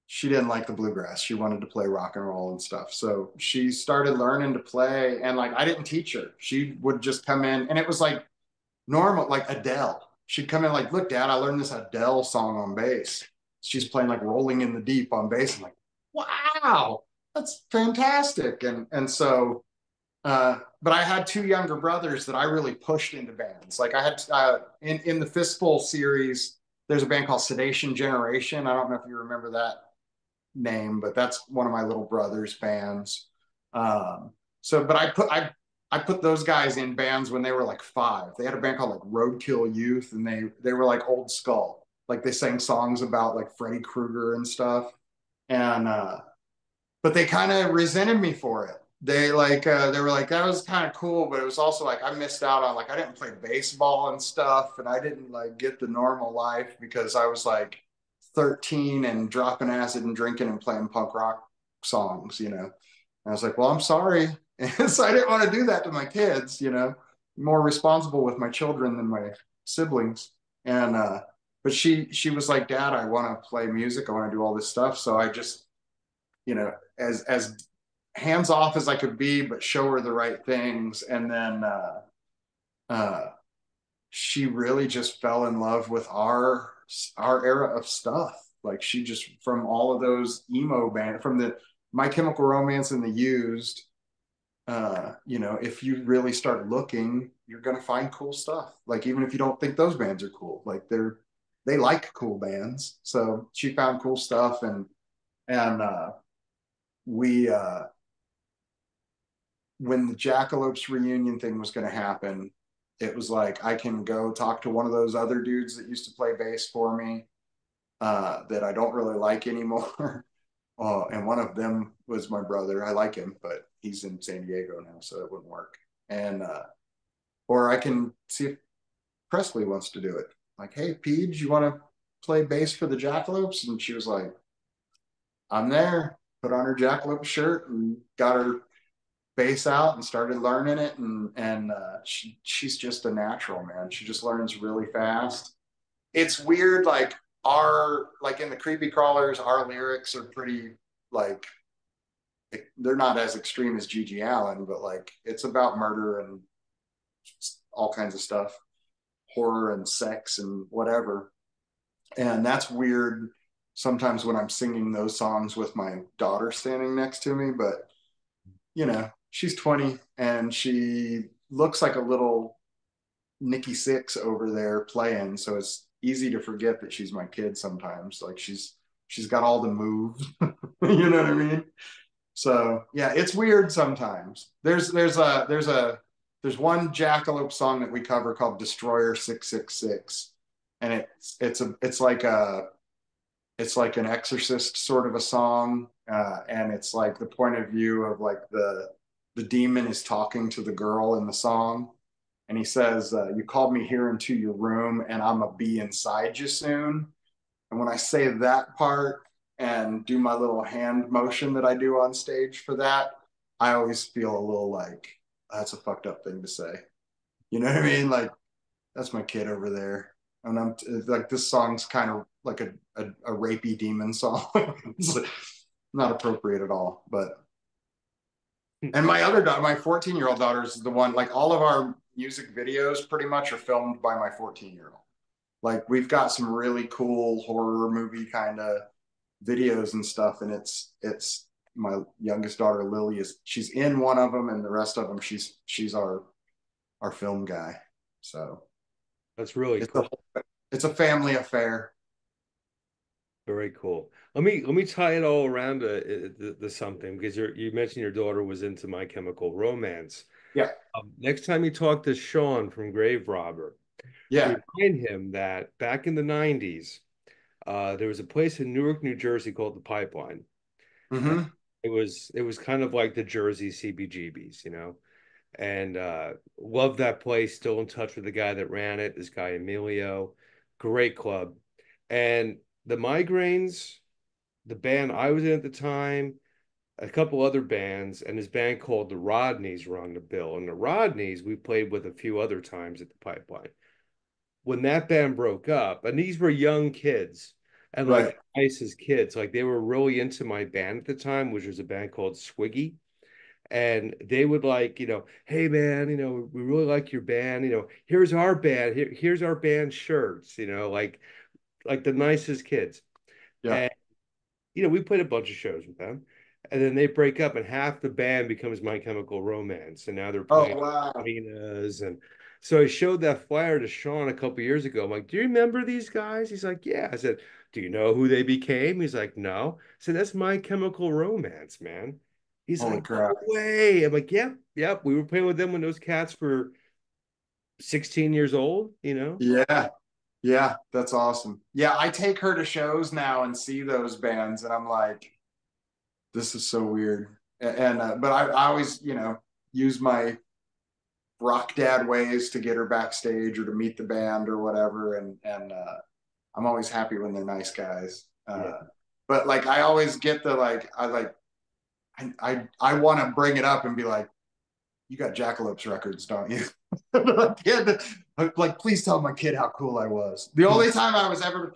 she didn't like the bluegrass. She wanted to play rock and roll and stuff. So she started learning to play, and like I didn't teach her. She would just come in, and it was like normal, like Adele. She'd come in like, "Look, Dad, I learned this Adele song on bass." She's playing like "Rolling in the Deep" on bass. I'm like, wow, that's fantastic. And so, but I had two younger brothers that I really pushed into bands. Like I had in the Fistful series, there's a band called Sedation Generation. I don't know if you remember that name, but that's one of my little brother's bands. So, but I put those guys in bands when they were like 5. They had a band called like Roadkill Youth, and they were like Old Skull. Like they sang songs about like Freddy Krueger and stuff. And but they kind of resented me for it. They were like, that was kind of cool, but it was also like I missed out on, like, I didn't play baseball and stuff, and I didn't like get the normal life because I was like 13 and dropping acid and drinking and playing punk rock songs. And I was like, well, I'm sorry. And so I didn't want to do that to my kids. More responsible with my children than my siblings. And but she was like, Dad, I want to play music. I want to do all this stuff. So I just, as hands off as I could be, but show her the right things. And then uh, she really just fell in love with our era of stuff. Like she just, from all of those emo band, from the My Chemical Romance and the Used. If you really start looking, you're gonna find cool stuff. Like even if you don't think those bands are cool, like they like cool bands. So she found cool stuff, and we when the Jackalopes reunion thing was going to happen, it was like I can go talk to one of those other dudes that used to play bass for me. that I don't really like anymore. And one of them was my brother. I like him, but he's in San Diego now, so it wouldn't work. And or I can see if Presley wants to do it. Like, hey, Peach, you want to play bass for the Jackalopes? And she was like, I'm there. Put on her Jackalope shirt and got her bass out and started learning it. And she's just a natural, man. She just learns really fast. It's weird, like in the Creepy Crawlers, our lyrics are pretty like they're not as extreme as Gigi Allen, but like it's about murder and all kinds of stuff, horror and sex and whatever. And that's weird sometimes when I'm singing those songs with my daughter standing next to me. But, she's 20 and she looks like a little Nikki Six over there playing. So it's easy to forget that she's my kid sometimes. Like she's got all the moves. You know what I mean? So yeah, it's weird sometimes. There's one Jackalope song that we cover called Destroyer 666, and it's like an exorcist sort of a song, and it's like the point of view of like the demon is talking to the girl in the song, and he says, "You called me here into your room, and I'm gonna be inside you soon." And when I say that part and do my little hand motion that I do on stage for that, I always feel a little like that's a fucked up thing to say. You know what I mean? Like that's my kid over there. And I'm like, this song's kind of like a rapey demon song. It's not appropriate at all. But, and my other daughter, my 14-year-old daughter is the one, like all of our music videos pretty much are filmed by my 14-year-old. Like we've got some really cool horror movie kind of videos and stuff, and it's my youngest daughter Lily she's in one of them, and the rest of them she's our film guy. So That's really it's a cool. it's a family affair. Very cool. Let me tie it all around to something because you mentioned your daughter was into My Chemical Romance. Yeah, Next time you talk to Sean from Grave Robber, yeah. remind him that back in the 90s, there was a place in Newark, New Jersey called the Pipeline. And Mm-hmm. it was kind of like the Jersey CBGBs, you know. And loved that place. Still in touch with the guy that ran it, this guy Emilio. Great club. And the Migraines, the band I was in at the time, a couple other bands, and this band called the Rodneys were on the bill. And the Rodneys we played with a few other times at the Pipeline. When that band broke up, and these were young kids and like Right. the nicest kids, like they were really into my band at the time, which was a band called Swiggy. And they would like, hey man, we really like your band, here's our band, here's our band shirts, like the nicest kids. Yeah. And we played a bunch of shows with them. And then they break up, and half the band becomes My Chemical Romance. And now they're Oh playing wow. arenas. And so I showed that flyer to Sean a couple years ago. I'm like, do you remember these guys? He's like, yeah. I said, do you know who they became? He's like, no. I said, that's My Chemical Romance, man. He's Holy like, no crap. way. I'm like, yep, yep. We were playing with them when those cats were 16 years old. Yeah. Yeah, that's awesome. Yeah, I take her to shows now and see those bands, and I'm like, this is so weird. And but I always, use my rock dad ways to get her backstage or to meet the band or whatever. And I'm always happy when they're nice guys. Yeah. But like I always get the like I like I want to bring it up and be like, you got Jackalopes records, don't you? Like, please tell my kid how cool I was. The only time I was ever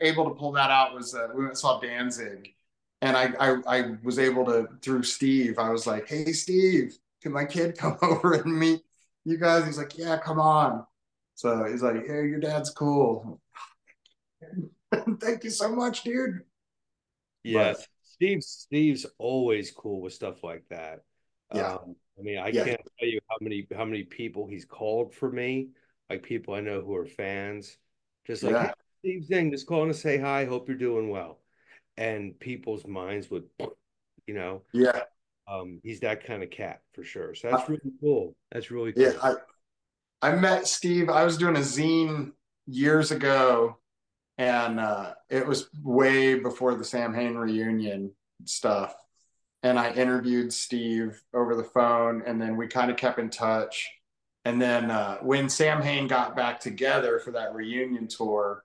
able to pull that out was we went and saw Danzig, and I was able to through Steve. I was like, hey Steve, can my kid come over and meet you guys? He's like, yeah, come on. So he's like, hey, your dad's cool. Thank you so much, dude. But Yes. Steve's always cool with stuff like that. yeah, I mean, I yeah, can't tell you how many people he's called for me, like people I know who are fans. Just like, hey, yeah, Steve Zing, just calling to say hi, hope you're doing well. And people's minds would, you know, yeah. he's that kind of cat for sure. So I, that's really cool. That's really yeah, cool. I met Steve. I was doing a zine years ago, and it was way before the Sam Hain reunion stuff. And I interviewed Steve over the phone, and then we kind of kept in touch. And then when Sam Hain got back together for that reunion tour,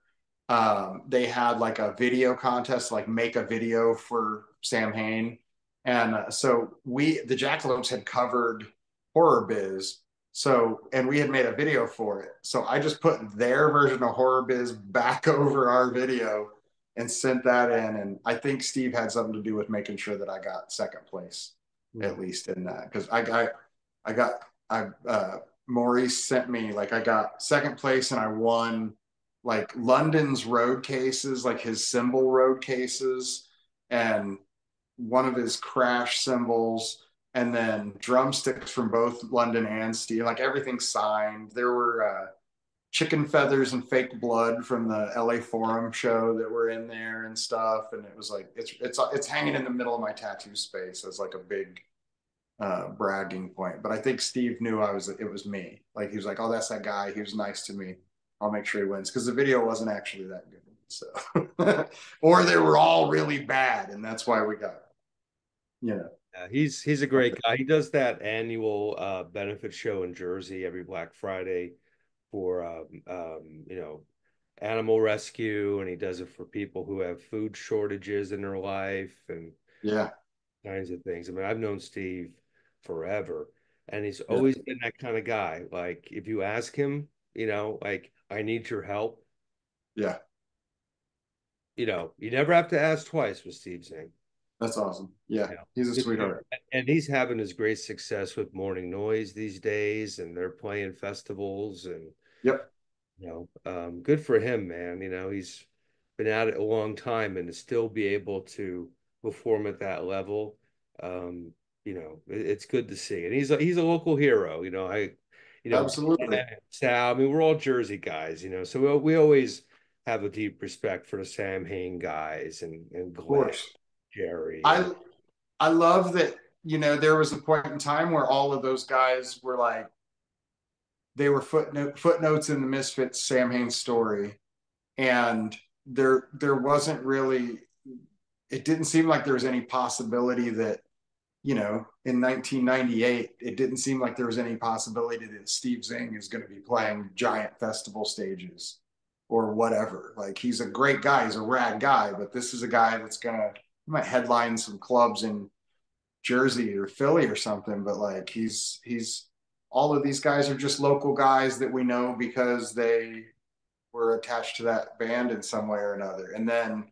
they had like a video contest, like make a video for Sam Hain. And so the Jackalopes had covered Horror Biz. So, and we had made a video for it. So I just put their version of Horror Biz back over our video and sent that in. And I think Steve had something to do with making sure that I got second place, Hmm. at least in that. Because Maurice sent me, like, I got second place and I won like London's road cases, like his cymbal road cases, and one of his crash cymbals, and then drumsticks from both London and Steve, like everything signed. There were chicken feathers and fake blood from the LA Forum show that were in there and stuff. And it was like it's hanging in the middle of my tattoo space as like a big bragging point. But I think Steve knew it was me. Like he was like, oh, that's that guy. He was nice to me. I'll make sure he wins because the video wasn't actually that good. So, or they were all really bad, and that's why we got, you know. Yeah, he's a great guy. He does that annual benefit show in Jersey every Black Friday for animal rescue, and he does it for people who have food shortages in their life and Yeah, kinds of things. I mean, I've known Steve forever, and he's yeah, always been that kind of guy. Like if you ask him, like I need your help, yeah. you never have to ask twice with Steve Zing. That's awesome. Yeah, You know, he's a sweetheart. and he's having his great success with Morning Noise these days, and they're playing festivals and Yep, good for him, man. He's been at it a long time and to still be able to perform at that level. It's good to see. And he's a local hero. absolutely. Of Sal. I mean, we're all Jersey guys, so we always have a deep respect for the Sam Hain guys and Glenn, course. Jerry, and I I love that, there was a point in time where all of those guys were like, they were footnotes in the Misfits Sam Hain story. And there wasn't really, it didn't seem like there was any possibility that, in 1998, it didn't seem like there was any possibility that Steve Zing is going to be playing giant festival stages or whatever. Like he's a great guy, he's a rad guy, but this is a guy that's gonna, he might headline some clubs in Jersey or Philly or something, but like he's all of these guys are just local guys that we know because they were attached to that band in some way or another. And then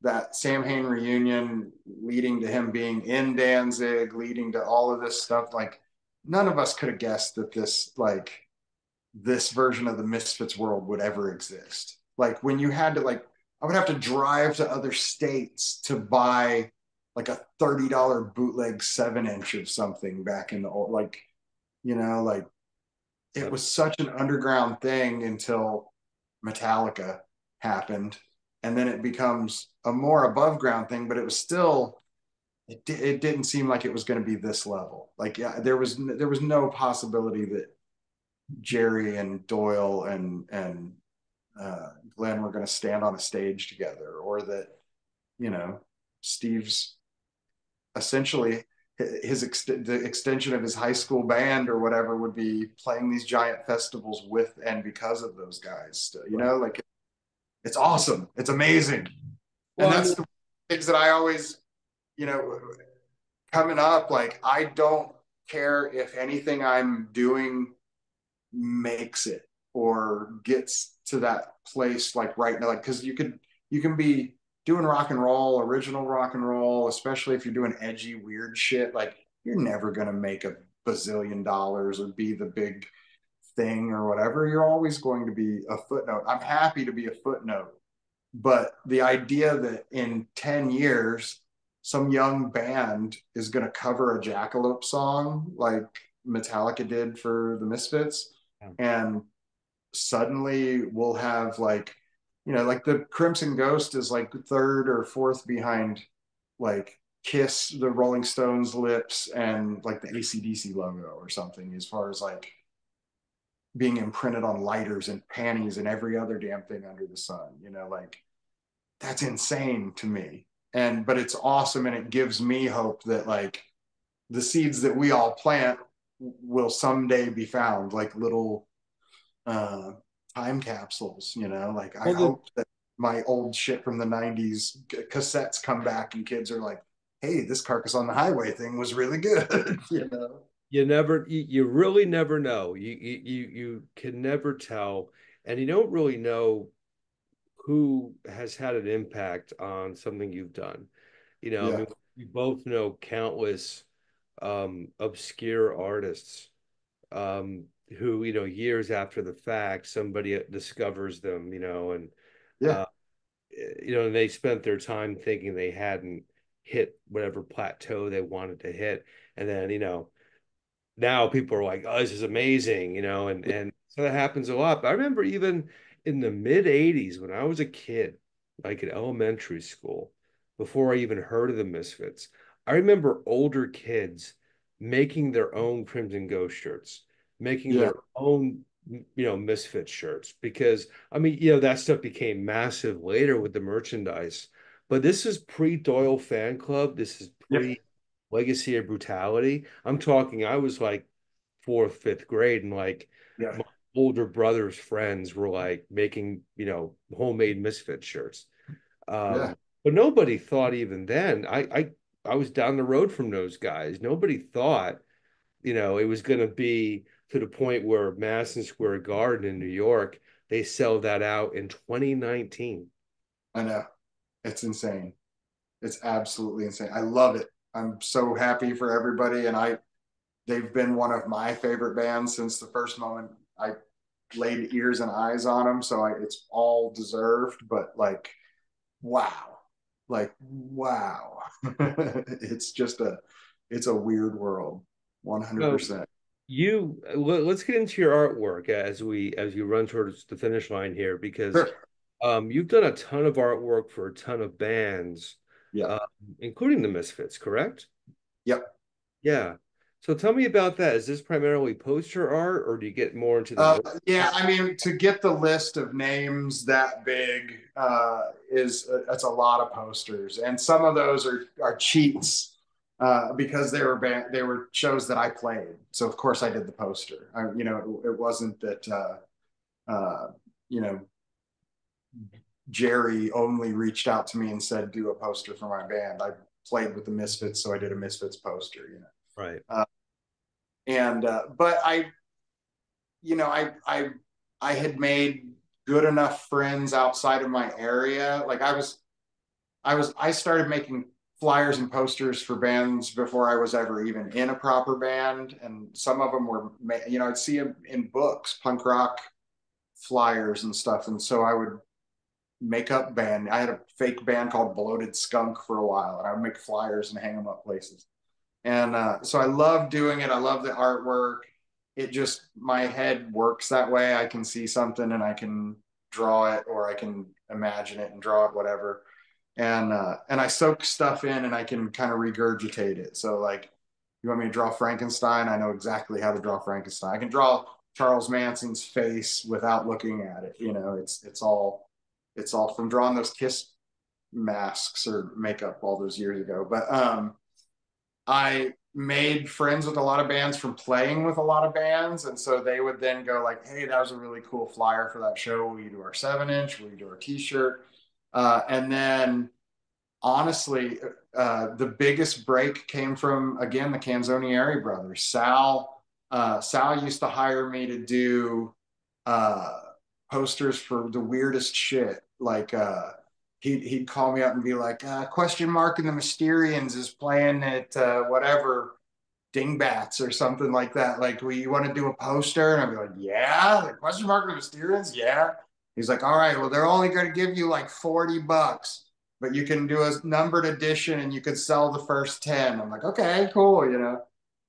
that Sam Hain reunion leading to him being in Danzig, leading to all of this stuff, like none of us could have guessed that this version of the Misfits world would ever exist. Like when you had to, like, I would have to drive to other states to buy like a $30 bootleg 7-inch of something back in the old, like, like it was such an underground thing until Metallica happened. And then it becomes a more above ground thing, but it was still, it didn't seem like it was going to be this level. Like, yeah, there was no possibility that Jerry and Doyle and Glenn were going to stand on a stage together, or that Steve's essentially the extension of his high school band or whatever would be playing these giant festivals with and because of those guys. right. Like it's awesome, it's amazing, and Well, I that's mean, the things that I always, you know, coming up. Like I don't care if anything I'm doing makes it or gets to that place like right now, like because you can be doing rock and roll, original rock and roll, especially if you're doing edgy weird shit, like you're never going to make $1 bazillion or be the big thing or whatever. You're always going to be a footnote. I'm happy to be a footnote, but the idea that in 10 years some young band is going to cover a Jackalope song like Metallica did for the Misfits, yeah. and suddenly we'll have like, like the Crimson Ghost is like third or fourth behind like Kiss, the Rolling Stones, Lips, and like the ACDC logo or something, as far as like being imprinted on lighters and panties and every other damn thing under the sun. Like that's insane to me. But it's awesome, and it gives me hope that like the seeds that we all plant will someday be found, like little uh, time capsules. Like I Well, the hope that my old shit from the '90s cassettes come back, and kids are like, "Hey, this Carcass on the Highway thing was really good." you really never know. You can never tell, and you don't really know who has had an impact on something you've done. I Yeah, mean, we both know countless obscure artists who, years after the fact, somebody discovers them, and yeah, uh, and they spent their time thinking they hadn't hit whatever plateau they wanted to hit, and then now people are like, "Oh, this is amazing," and so that happens a lot. But I remember even in the mid '80s when I was a kid, like in elementary school, before I even heard of the Misfits, I remember older kids making their own Crimson Ghost shirts, making yeah, their own, Misfit shirts, because I mean, that stuff became massive later with the merchandise. But this is pre-Doyle Fan Club. This is yeah, pre Legacy of Brutality. I'm talking, I was like fourth, fifth grade, and like yeah, my older brother's friends were like making, homemade Misfit shirts. yeah. But nobody thought even then. I was down the road from those guys. Nobody thought, it was going to be to the point where Madison Square Garden in New York, they sell that out in 2019. I know. It's insane. It's absolutely insane. I love it. I'm so happy for everybody, and they've been one of my favorite bands since the first moment I laid ears and eyes on them. So it's all deserved. But like, wow, like wow, it's a weird world, So 100%. let's get into your artwork as you run towards the finish line here, because Sure. you've done a ton of artwork for a ton of bands, Yeah. uh, including the Misfits, correct? Yep. Yeah. So tell me about that. Is this primarily poster art, or do you get more into the Uh, merch? yeah, I mean, to get the list of names that big is that's a lot of posters, and some of those are cheats because they were shows that I played. So of course I did the poster. It wasn't that uh, you know Jerry only reached out to me and said do a poster for my band. I played with the Misfits, so I did a Misfits poster. Right. And but I had made good enough friends outside of my area. Like I started making flyers and posters for bands before I was ever even in a proper band, and some of them were, I'd see them in books, punk rock flyers and stuff, and so I would make up band. I had a fake band called Bloated Skunk for a while, and I would make flyers and hang them up places. And so I love doing it. I love the artwork. It just, my head works that way. I can see something and I can draw it, or I can imagine it and draw it, whatever. And I soak stuff in and I can kind of regurgitate it. So like, you want me to draw Frankenstein? I know exactly how to draw Frankenstein. I can draw Charles Manson's face without looking at it. It's all from drawing those Kiss masks or makeup all those years ago. But I made friends with a lot of bands from playing with a lot of bands. And so they would then go like, hey, that was a really cool flyer for that show. Will you do our 7-inch? Will you do our t-shirt? And then honestly, the biggest break came from, again, the Canzonieri brothers. Sal used to hire me to do uh, posters for the weirdest shit. Like he'd call me up and be like, question mark and the Mysterians is playing at whatever Dingbats or something like that. Like, you want to do a poster? And I'd be like, yeah. Like, question mark and the Mysterians? Yeah. He's like, all right, well, they're only going to give you like $40, but you can do a numbered edition and you could sell the first 10. I'm like, okay, cool.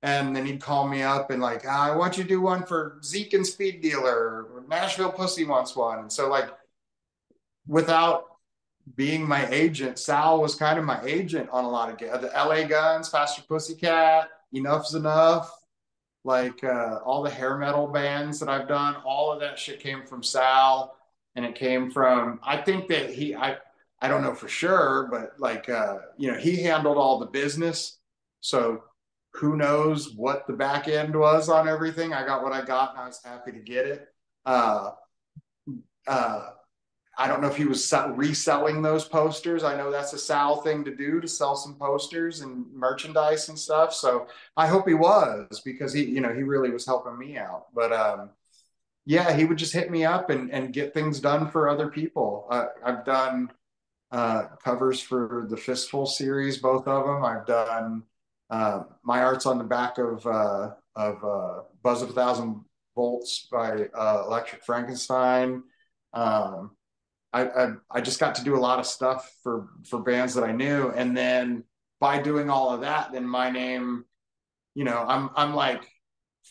And then he'd call me up and like, I want you to do one for Zeke and Speed Dealer. Or Nashville Pussy wants one. And so like, without being my agent, Sal was kind of my agent on a lot of the LA Guns, Faster Pussycat, Enough's Enough. like all the hair metal bands that I've done, all of that shit came from Sal, and it came from, I think that I don't know for sure, but like he handled all the business. So who knows what the back end was on everything. I got what I got and I was happy to get it. Uh uh I don't know if he was reselling those posters. I know that's a Sal thing to do, to sell some posters and merchandise and stuff. So I hope he was, because he really was helping me out. But yeah, he would just hit me up and get things done for other people. I've done covers for the Fistful series, both of them. I've done my art's on the back of Buzz of a Thousand Volts by Electric Frankenstein. Um, I just got to do a lot of stuff for bands that I knew, and then by doing all of that, then my name, I'm like,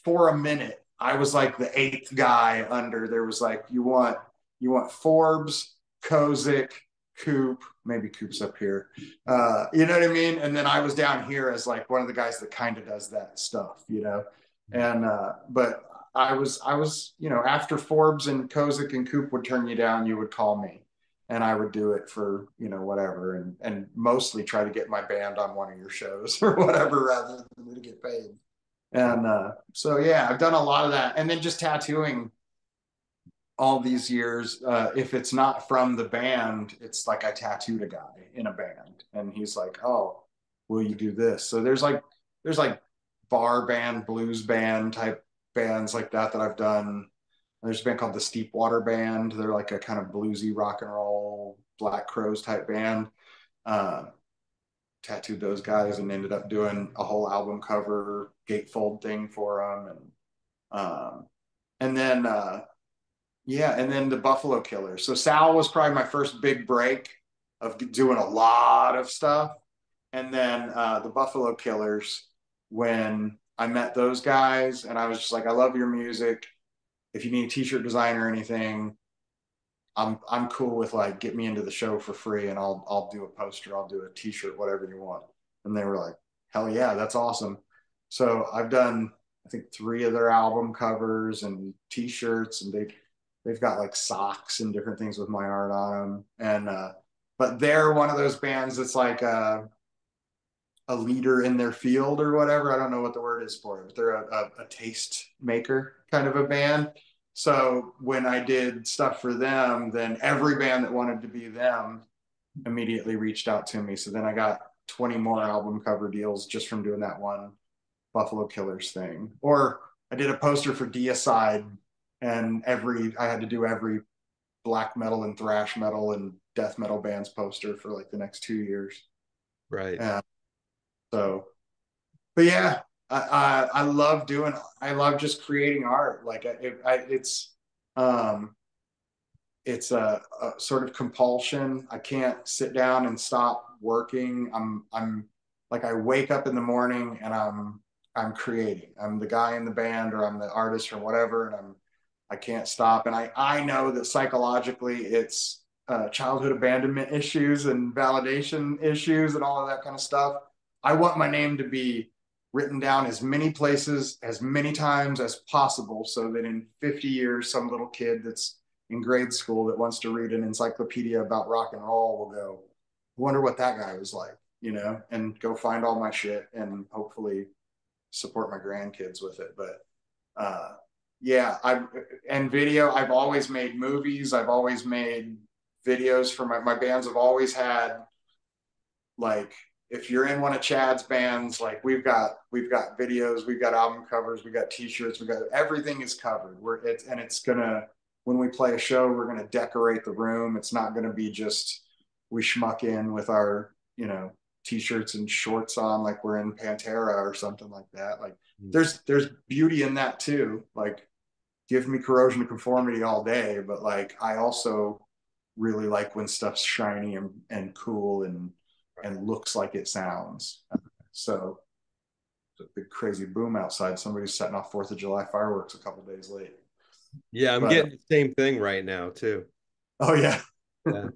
for a minute I was like the eighth guy under. There was like, you want Forbes, Kozik, Coop, maybe Coop's up here, you know what I mean? And then I was down here as like one of the guys that kind of does that stuff. And but I was, after Forbes and Kozik and Coop would turn you down, you would call me, and I would do it for, whatever, and mostly try to get my band on one of your shows or whatever, rather than me to get paid. And so yeah, I've done a lot of that, and then just tattooing all these years. If it's not from the band, it's like I tattooed a guy in a band, and he's like, "Oh, will you do this?" So there's like bar band, blues band type bands like that I've done. There's a band called the Steepwater Band. They're like a kind of bluesy rock and roll Black Crowes type band. Uh, Tattooed those guys and ended up doing a whole album cover gatefold thing for them, and then yeah, and then the Buffalo Killers. So Sal was probably my first big break of doing a lot of stuff. And then the Buffalo Killers, when I met those guys, and I was just like, I love your music. If you need a t-shirt design or anything, I'm cool with, like, get me into the show for free, and I'll do a poster, I'll do a t-shirt, whatever you want. And they were like, hell yeah, that's awesome. So I've done, I think, 3 of their album covers and t-shirts, and they've got like socks and different things with my art on them. And but they're one of those bands that's like a leader in their field or whatever. I don't know what the word is for it, but they're a taste maker kind of a band. So when I did stuff for them, then every band that wanted to be them immediately reached out to me. So then I got 20 more album cover deals just from doing that one Buffalo Killers thing. Or I did a poster for Deicide, and I had to do every black metal and thrash metal and death metal band's poster for like the next 2 years. Right. And so, but yeah, I love I love just creating art. Like um, it's a sort of compulsion. I can't sit down and stop working. I'm like, I wake up in the morning and I'm creating. I'm the guy in the band, or I'm the artist or whatever, and I can't stop. And I know that psychologically it's childhood abandonment issues and validation issues and all of that kind of stuff. I want my name to be written down as many places, as many times as possible, so that in 50 years, some little kid that's in grade school that wants to read an encyclopedia about rock and roll will go, wonder what that guy was like, and go find all my shit and hopefully support my grandkids with it. But yeah, and video, I've always made movies. I've always made videos for my bands. Have always had, like, if you're in one of Chad's bands, like, we've got videos, we've got album covers, we got t-shirts, we got, everything is covered. It's gonna, when we play a show, we're gonna decorate the room. It's not gonna be just we schmuck in with our, t-shirts and shorts on like we're in Pantera or something like that. Like, there's beauty in that too. Like, give me Corrosion of Conformity all day, but like, I also really like when stuff's shiny and cool and looks like it sounds. So it's a big crazy boom outside. Somebody's setting off 4th of July fireworks a couple days late. Yeah, I'm But getting the same thing right now too. oh yeah, Yeah.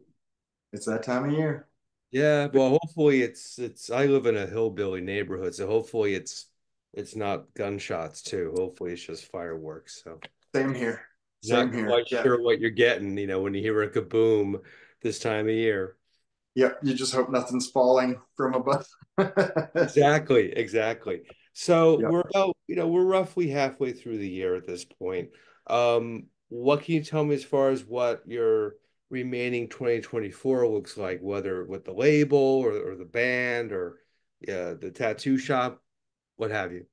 it's that time of year. Yeah, well, hopefully it's I live in a hillbilly neighborhood, so hopefully it's it's not gunshots too. Hopefully it's just fireworks. So Same here. Same not here. quite Yeah. sure what you're getting, when you hear a kaboom this time of year. Yep. You just hope nothing's falling from above. Exactly, exactly. So Yep. we're roughly halfway through the year at this point. What can you tell me as far as what your remaining 2024 looks like, whether with the label or the band or the tattoo shop, what have you?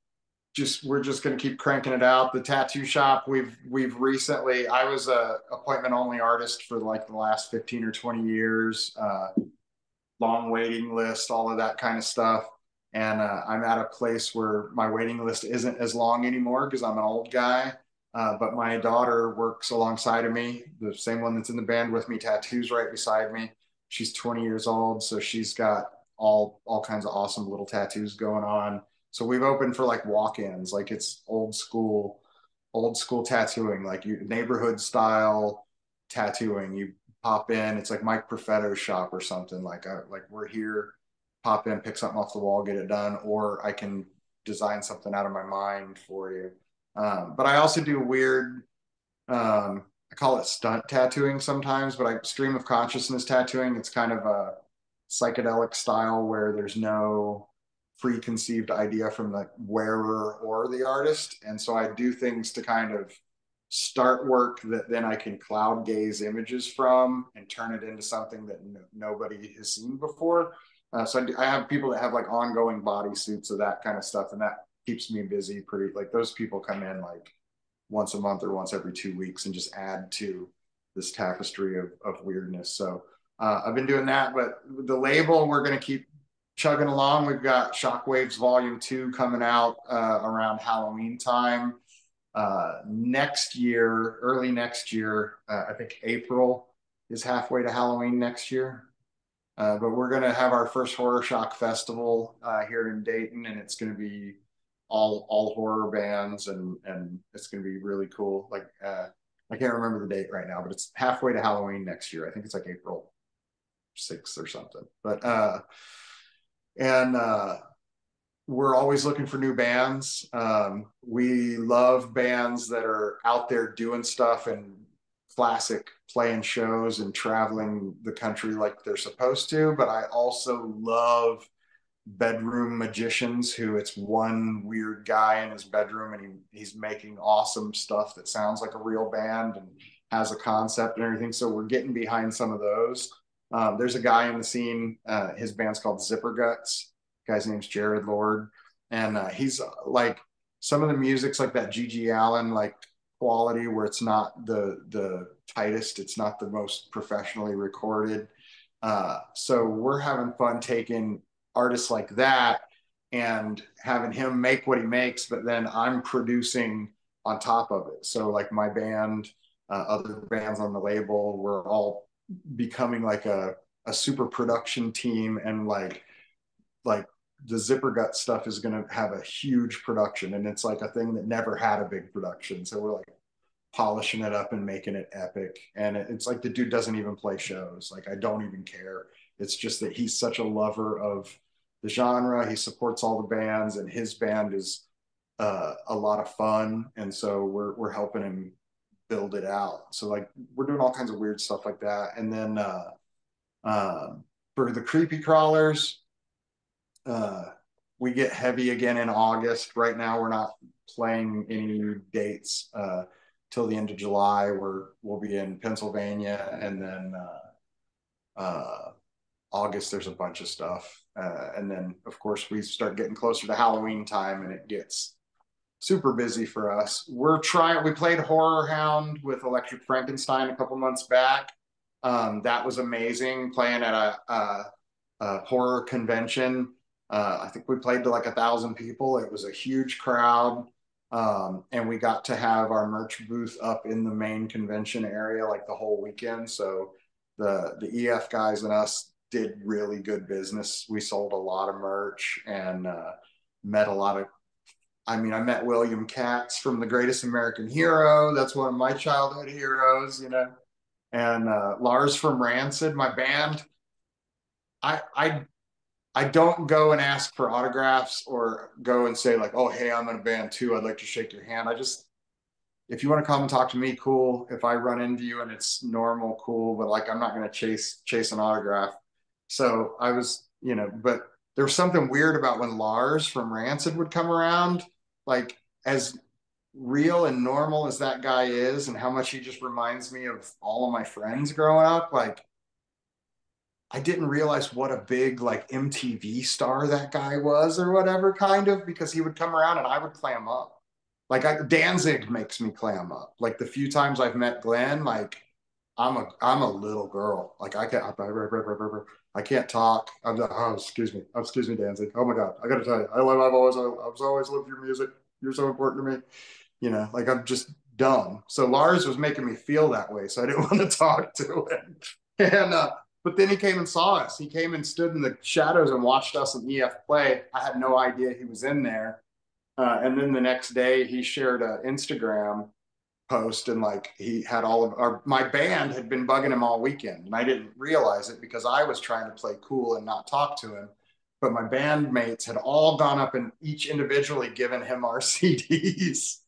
We're just going to keep cranking it out. The tattoo shop, we've recently, I was a appointment only artist for like the last 15 or 20 years. Long waiting list, all of that kind of stuff. And I'm at a place where my waiting list isn't as long anymore because I'm an old guy. But my daughter works alongside of me, the same one that's in the band with me, tattoos right beside me. She's 20 years old, so she's got all kinds of awesome little tattoos going on. So we've opened for like walk-ins, like it's old school tattooing, like you neighborhood style tattooing. You pop in. It's like Mike Perfetto's shop or something. Like we're here, pop in, pick something off the wall, get it done, or I can design something out of my mind for you. But I also do weird. I call it stunt tattooing sometimes, but I stream of consciousness tattooing. It's kind of a psychedelic style where there's no preconceived idea from the wearer or the artist, and so I do things to kind of start work that then I can cloud gaze images from and turn it into something that nobody has seen before. I have people that have like ongoing bodysuits of that kind of stuff, and that keeps me busy. Pretty like those people come in like once a month or once every 2 weeks and just add to this tapestry of weirdness. So I've been doing that, but the label we're going to keep chugging along. We've got Shockwaves Volume 2 coming out around Halloween time next year, early next year. I think April is halfway to Halloween next year. But we're going to have our first HorrorShock Festival here in Dayton, and it's going to be all horror bands, and it's going to be really cool. Like I can't remember the date right now, but it's halfway to Halloween next year. I think it's like April 6th or something. But and we're always looking for new bands. We love bands that are out there doing stuff and classic playing shows and traveling the country like they're supposed to. But I also love bedroom magicians who it's one weird guy in his bedroom and he's making awesome stuff that sounds like a real band and has a concept and everything. So we're getting behind some of those. There's a guy in the scene. His band's called Zipper Guts. Guy's name's Jared Lord, and he's like some of the music's like that Gigi Allen like quality where it's not the tightest, it's not the most professionally recorded. So we're having fun taking artists like that and having him make what he makes, but then I'm producing on top of it. So like my band, other bands on the label, we're all becoming like a super production team, and like the Zipper Gut stuff is going to have a huge production, and it's like a thing that never had a big production. So we're like polishing it up and making it epic. And it's like the dude doesn't even play shows. Like I don't even care. It's just that he's such a lover of the genre. He supports all the bands, and his band is a lot of fun. And so we're helping him build it out. So like we're doing all kinds of weird stuff like that. And then for the creepy crawlers, uh, we get heavy again in August. Right now, we're not playing any dates till the end of July. We'll be in Pennsylvania, and then August there's a bunch of stuff, and then of course we start getting closer to Halloween time, and it gets super busy for us. We're trying. We played Horror Hound with Electric Frankenstein a couple months back. That was amazing. Playing at a horror convention. I think we played to like 1,000 people. It was a huge crowd. And we got to have our merch booth up in the main convention area like the whole weekend. So the EF guys and us did really good business. We sold a lot of merch and met a lot of. I mean, I met William Katz from The Greatest American Hero. That's one of my childhood heroes, you know. And Lars from Rancid, my band. I I don't go and ask for autographs or go and say like, oh, hey, I'm in a band too. I'd like to shake your hand. I just, if you want to come and talk to me, cool. If I run into you and it's normal, cool. But like, I'm not going to chase an autograph. So I was, but there was something weird about when Lars from Rancid would come around, like as real and normal as that guy is, and how much he just reminds me of all of my friends growing up. Like, I didn't realize what a big like MTV star that guy was or whatever, kind of, because he would come around and I would clam up. Like Danzig makes me clam up. Like the few times I've met Glenn, like I'm a little girl. Like I can't talk. Oh, excuse me, Danzig. Oh my God, I got to tell you, I've always loved your music. You're so important to me. Like I'm just dumb. So Lars was making me feel that way, so I didn't want to talk to him. And but then he came and saw us. He came and stood in the shadows and watched us and EF play. I had no idea he was in there. And then the next day, he shared an Instagram post, and like he had all of my band had been bugging him all weekend, and I didn't realize it because I was trying to play cool and not talk to him. But my bandmates had all gone up and each individually given him our CDs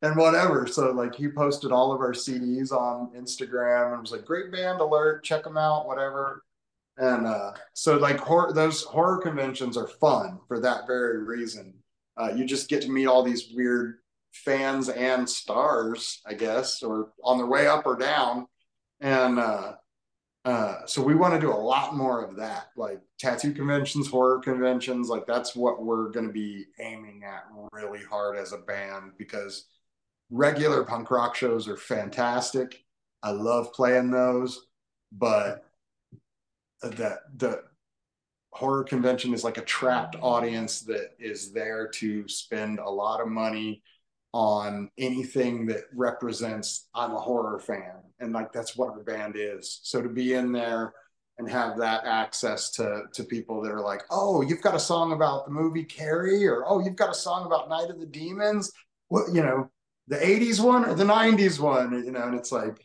and whatever. So like he posted all of our CDs on Instagram and was like, "Great band alert, check them out, whatever." And so like those horror conventions are fun for that very reason. You just get to meet all these weird fans and stars, I guess, or on their way up or down. And so we want to do a lot more of that, like tattoo conventions, horror conventions. Like that's what we're going to be aiming at really hard as a band, because regular punk rock shows are fantastic. I love playing those, but the horror convention is like a trapped audience that is there to spend a lot of money on anything that represents I'm a horror fan, and like that's what our band is. So to be in there and have that access to people that are like, oh, you've got a song about the movie Carrie, or oh, you've got a song about Night of the Demons, what, the 80s one or the 90s one, and it's like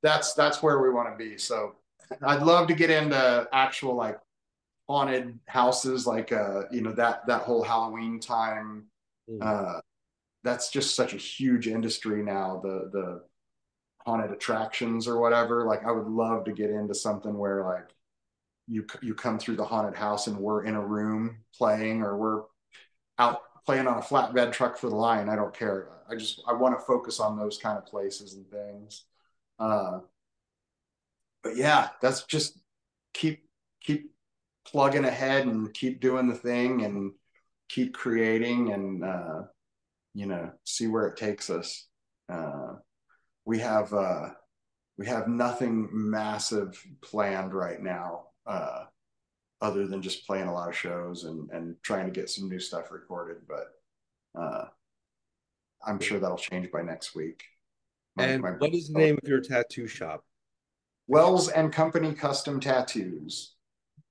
that's where we want to be. So I'd love to get into actual like haunted houses, like that whole Halloween time. Mm. uh that's just such a huge industry now, the haunted attractions or whatever. Like I would love to get into something where like you come through the haunted house and we're in a room playing, or we're out playing on a flatbed truck for the line. I don't care. I want to focus on those kind of places and things. uh but yeah, that's just keep plugging ahead and keep doing the thing and keep creating, and see where it takes us. uh we have nothing massive planned right now, other than just playing a lot of shows and trying to get some new stuff recorded. But uh, I'm sure that'll change by next week. And My what is the name of your tattoo shop? Wells and Company Custom Tattoos.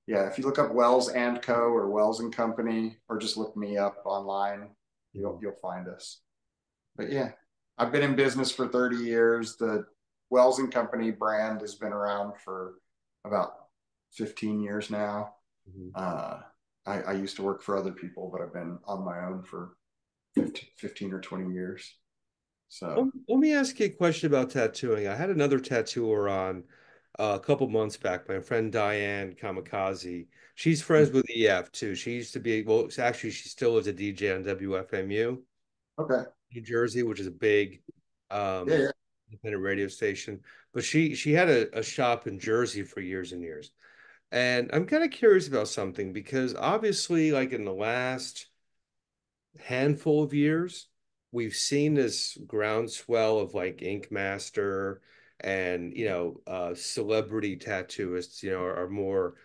Yeah, if you look up Wells and Co. or Wells and Company, or just look me up online, you'll find us. But yeah, I've been in business for 30 years. The Wells and Company brand has been around for about 15 years now. Mhm. Uh, I used to work for other people, but I've been on my own for 15 or 20 years. So, Let me ask you a question about tattooing. I had another tattooer on a couple months back, my friend Diane Kamikaze. She's friends with EF too. She used to be, well, actually, she still is a DJ on WFMU, okay. New Jersey, which is a big Yeah, um, yeah. independent radio station. But she had a shop in Jersey for years and years. And I'm kind of curious about something because obviously, like in the last handful of years, we've seen this groundswell of like Ink Master and celebrity tattooists, are more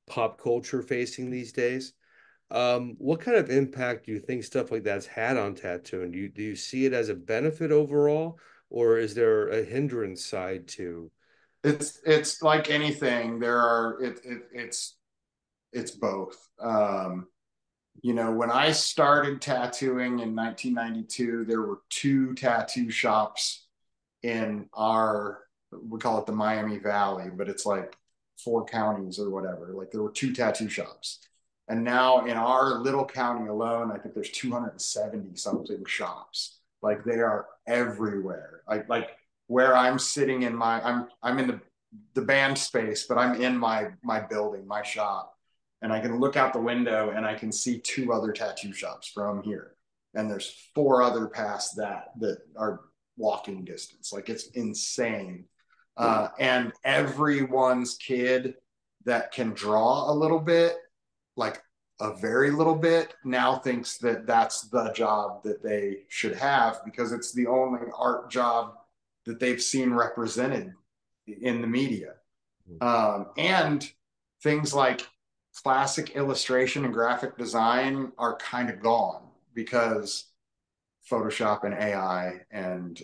pop culture facing these days. What kind of impact do you think stuff like that's had on tattooing? Do you see it as a benefit overall, or is there a hindrance side to? It's like anything. There are it's both. When I started tattooing in 1992, there were two tattoo shops in we call it the Miami Valley, but it's like four counties or whatever. Like there were two tattoo shops. And now in our little county alone, I think there's 270 something shops. Like they are everywhere. Like where I'm sitting in my I'm in the band space, but I'm in my building, my shop, and I can look out the window and I can see two other tattoo shops from here, and there's four other past that are walking distance. Like it's insane. And everyone's kid that can draw a little bit, like a very little bit, now thinks that that's the job that they should have because it's the only art job that they've seen represented in the media. And things like classic illustration and graphic design are kind of gone because Photoshop and AI and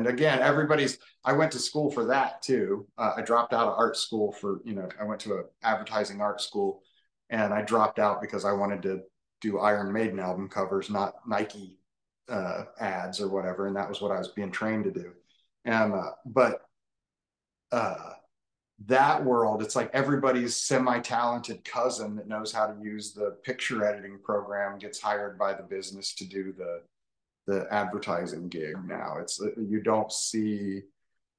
again everybody's. I went to school for that too. I dropped out of art school for I went to an advertising art school, and I dropped out because I wanted to do Iron Maiden album covers, not Nike ads or whatever, and that was what I was being trained to do. And but uh, that world, it's like everybody's semi-talented cousin that knows how to use the picture editing program gets hired by the business to do the advertising gig now. It's you don't see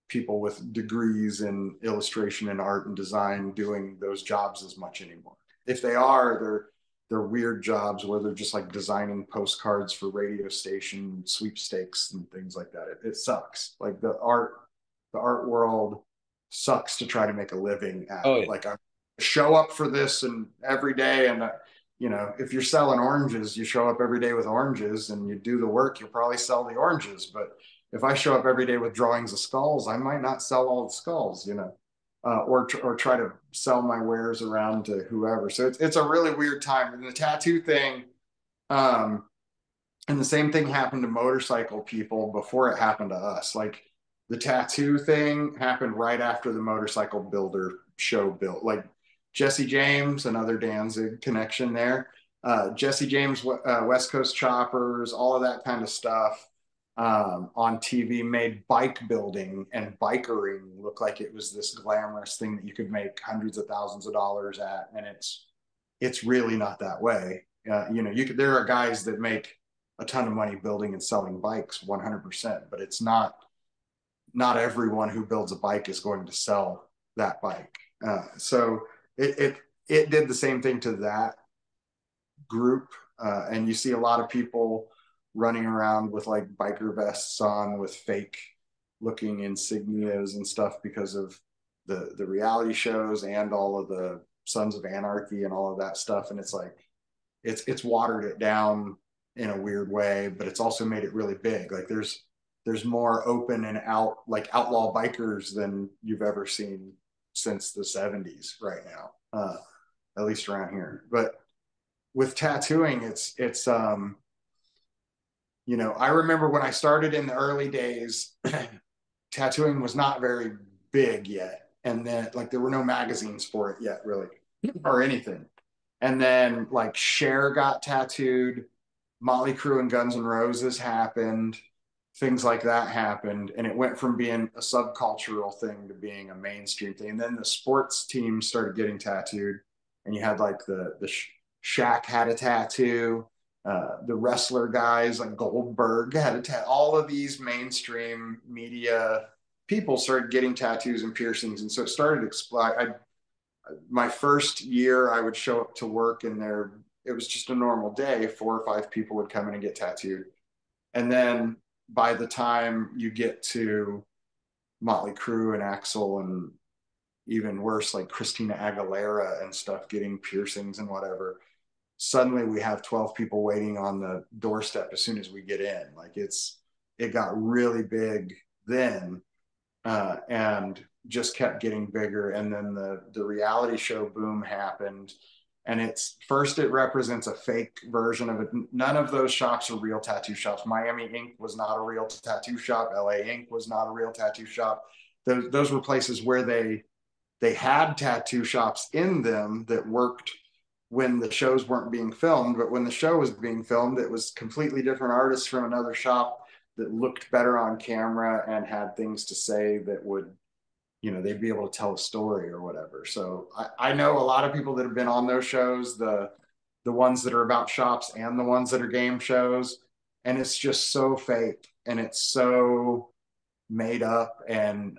people with degrees in illustration and art and design doing those jobs as much anymore. If they are, they're weird jobs where they're just like designing postcards for radio station sweepstakes and things like that. It sucks. Like the art world sucks to try to make a living at Oh it. yeah. Like I show up for this and every day, and if you're selling oranges, you show up every day with oranges and you do the work, you'll probably sell the oranges. But if I show up every day with drawings of skulls, I might not sell all the skulls, or try to sell my wares around to whoever. So it's a really weird time. And the tattoo thing, um, and the same thing happened to motorcycle people before it happened to us. Like the tattoo thing happened right after the motorcycle builder show built. Like Jesse James, another Danzig connection there. Jesse James, West Coast Choppers, all of that kind of stuff on TV made bike building and bikering look like it was this glamorous thing that you could make hundreds of thousands of dollars at, and it's really not that way. There are guys that make a ton of money building and selling bikes 100%, but it's not everyone who builds a bike is going to sell that bike. So it did the same thing to that group, and you see a lot of people running around with like biker vests on with fake looking insignias and stuff because of the reality shows and all of the Sons of Anarchy and all of that stuff. And it's like it's watered it down in a weird way, but it's also made it really big. Like there's more open and out like outlaw bikers than you've ever seen since the 70s right now, at least around here. But with tattooing, it's I remember when I started in the early days, tattooing was not very big yet, and then like there were no magazines for it yet, really, or anything. And then like Cher got tattooed, Motley Crue and Guns N' Roses happened, things like that happened, and it went from being a subcultural thing to being a mainstream thing. And then the sports teams started getting tattooed, and you had like the Shaq had a tattoo, the wrestler guys like Goldberg had a tattoo. All of these mainstream media people started getting tattoos and piercings, and so it started exploding. My first year, I would show up to work, and it was just a normal day. 4 or 5 people would come in and get tattooed, and then by the time you get to Motley Crue and Axl and even worse, like Christina Aguilera and stuff getting piercings and whatever, suddenly we have 12 people waiting on the doorstep as soon as we get in. Like it got really big then, and just kept getting bigger. And then the reality show boom happened. And it represents a fake version of it. None of those shops are real tattoo shops. Miami Ink was not a real tattoo shop. LA Ink was not a real tattoo shop. Those were places where they had tattoo shops in them that worked when the shows weren't being filmed. But when the show was being filmed, it was completely different artists from another shop that looked better on camera and had things to say that would, they'd be able to tell a story or whatever. So I know a lot of people that have been on those shows. the ones that are about shops and the ones that are game shows. And it's just so fake and it's so made up. And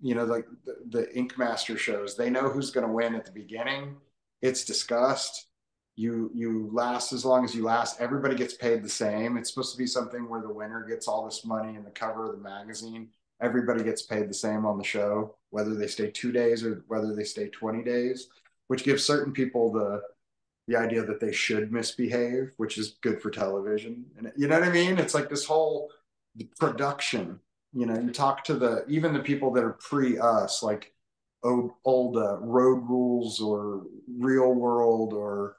like the Ink Master shows, they know who's going to win at the beginning. It's discussed. You last as long as you last. Everybody gets paid the same. It's supposed to be something where the winner gets all this money in the cover of the magazine. Everybody gets paid the same on the show, whether they stay 2 days or whether they stay 20 days, which gives certain people the idea that they should misbehave, which is good for television. And you know what I mean? It's like this whole production. You talk to even the people that are pre us, like old Road Rules or Real World or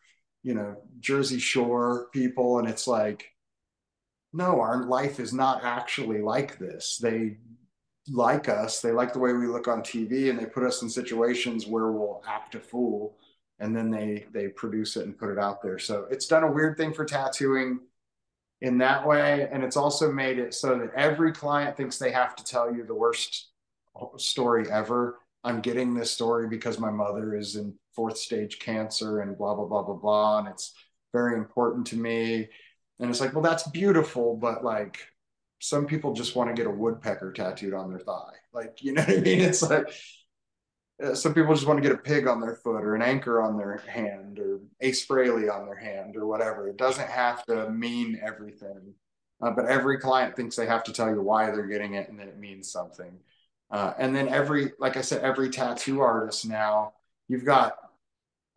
Jersey Shore people, and it's like, no, our life is not actually like this. They like us, they like the way we look on TV, and they put us in situations where we'll act a fool, and then they produce it and put it out there. So it's done a weird thing for tattooing in that way, and it's also made it so that every client thinks they have to tell you the worst story ever. I'm getting this story because my mother is in fourth stage cancer and blah blah blah blah blah, and it's very important to me. And it's like, well, that's beautiful, but like some people just want to get a woodpecker tattooed on their thigh. Like, you know what I mean? It's like some people just want to get a pig on their foot or an anchor on their hand or Ace Frehley on their hand or whatever. It doesn't have to mean everything. But every client thinks they have to tell you why they're getting it and then it means something. And then like I said, every tattoo artist now, you've got,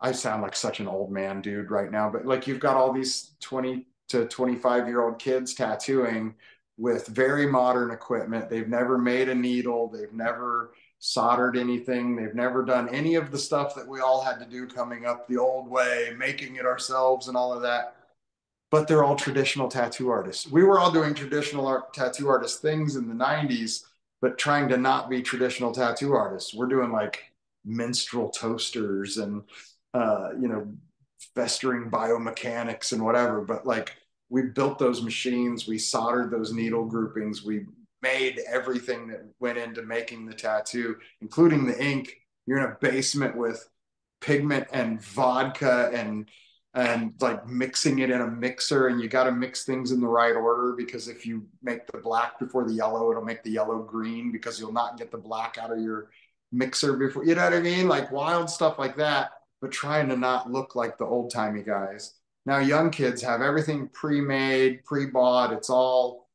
I sound like such an old man dude right now, but like you've got all these 20 to 25-year-old kids tattooing with very modern equipment. They've never made a needle. They've never soldered anything. They've never done any of the stuff that we all had to do coming up the old way, making it ourselves and all of that. But they're all traditional tattoo artists. We were all doing traditional tattoo artist things in the 90s, but trying to not be traditional tattoo artists. We're doing like menstrual toasters and, festering biomechanics and whatever. But like we built those machines, we soldered those needle groupings, we made everything that went into making the tattoo, including the ink. You're in a basement with pigment and vodka and like mixing it in a mixer, and you got to mix things in the right order, because if you make the black before the yellow, it'll make the yellow green, because you'll not get the black out of your mixer before, you know what I mean? Like wild stuff like that, but trying to not look like the old timey guys. Now young kids have everything pre-made, pre-bought. It's all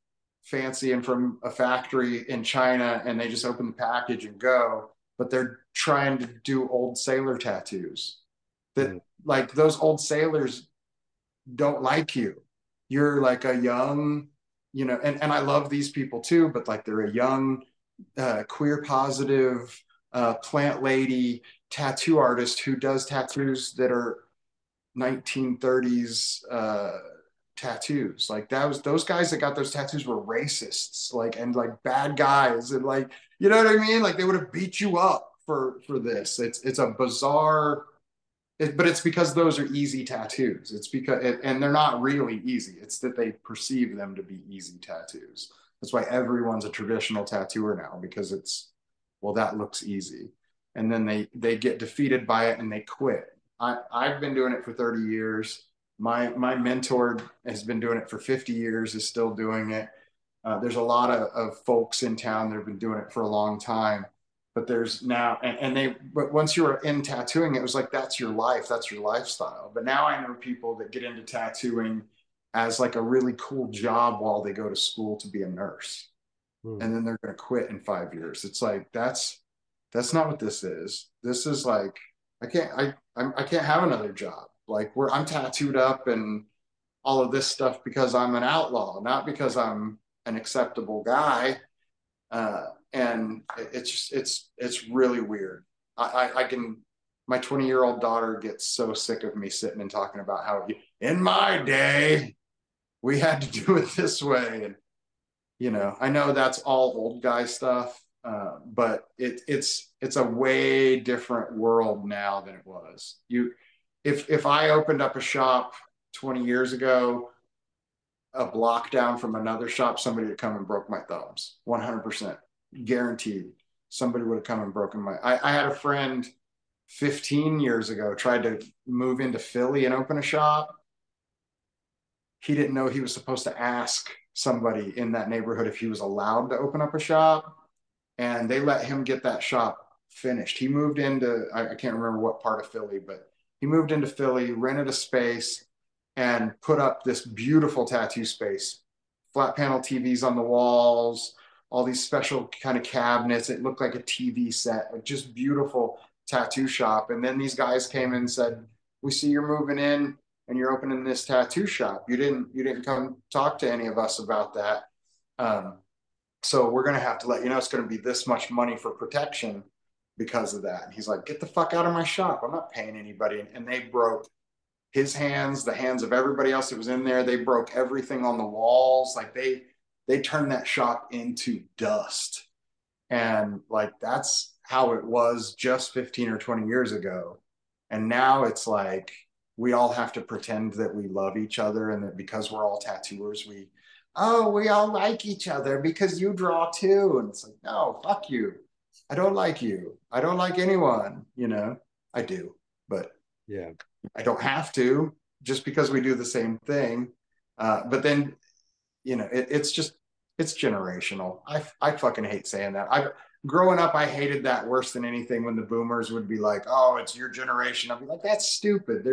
fancy and from a factory in China, and they just open the package and go. But they're trying to do old sailor tattoos that, Mm. like, those old sailors don't like you. You're like a young, and I love these people too, but like they're a young, queer positive, plant lady tattoo artist who does tattoos that are 1930s tattoos. Like that was, those guys that got those tattoos were racists, like, and like bad guys, and like, you know what I mean? Like they would have beat you up for this. It's a bizarre, but it's because those are easy tattoos. It's because, and they're not really easy. It's that they perceive them to be easy tattoos. That's why everyone's a traditional tattooer now, because it's, well, that looks easy. And then they get defeated by it and they quit. I've been doing it for 30 years. My mentor has been doing it for 50 years, is still doing it. There's a lot of folks in town that have been doing it for a long time. But there's now, but once you were in tattooing, it was like, that's your life, that's your lifestyle. But now I know people that get into tattooing as like a really cool job while they go to school to be a nurse. Mm. And then they're going to quit in 5 years. It's like, that's not what this is. This is like, I can't have another job. Like I'm tattooed up and all of this stuff because I'm an outlaw, not because I'm an acceptable guy. And it's really weird. I can, my 20-year-old daughter gets so sick of me sitting and talking about how in my day we had to do it this way. And I know that's all old guy stuff, but it's a way different world now than it was. If I opened up a shop 20 years ago, a block down from another shop, somebody would come and broke my thumbs. 100% guaranteed. Somebody would have come and broken my. I had a friend 15 years ago tried to move into Philly and open a shop. He didn't know he was supposed to ask somebody in that neighborhood if he was allowed to open up a shop, and they let him get that shop finished. He moved into, I can't remember what part of Philly, but he moved into Philly, rented a space, and put up this beautiful tattoo space, flat panel TVs on the walls, all these special kind of cabinets. It looked like a TV set, like just beautiful tattoo shop. And then these guys came in and said, "We see you're moving in and you're opening this tattoo shop. You didn't come talk to any of us about that. Um, so we're going to have to let you know it's going to be this much money for protection because of that." And he's like, "Get the fuck out of my shop. I'm not paying anybody." And they broke his hands, the hands of everybody else that was in there. They broke everything on the walls. Like they turned that shop into dust. And like that's how it was just 15 or 20 years ago. And now it's like we all have to pretend that we love each other, and that because we're all tattooers, we all like each other because you draw too. And it's like, no, fuck you. I don't like you. I don't like anyone, you know. I do, but Yeah. I don't have to just because we do the same thing. But then, it's just, it's generational. I fucking hate saying that. I've growing up, I hated that worse than anything when the boomers would be like, "Oh, it's your generation." I'd be like, "That's stupid.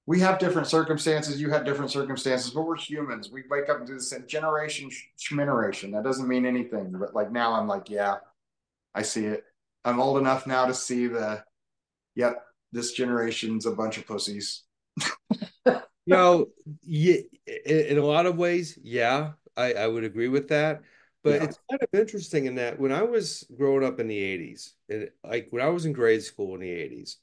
We have different circumstances. You had different circumstances, but we're humans. We wake up and do the same generation, schmineration. That doesn't mean anything." But like now I'm like, yeah, I see it. I'm old enough now to see yep, this generation's a bunch of pussies. You know, yeah, in a lot of ways, yeah, I would agree with that. But Yeah, it's kind of interesting in that when I was growing up in the 80s, and like when I was in grade school in the 80s,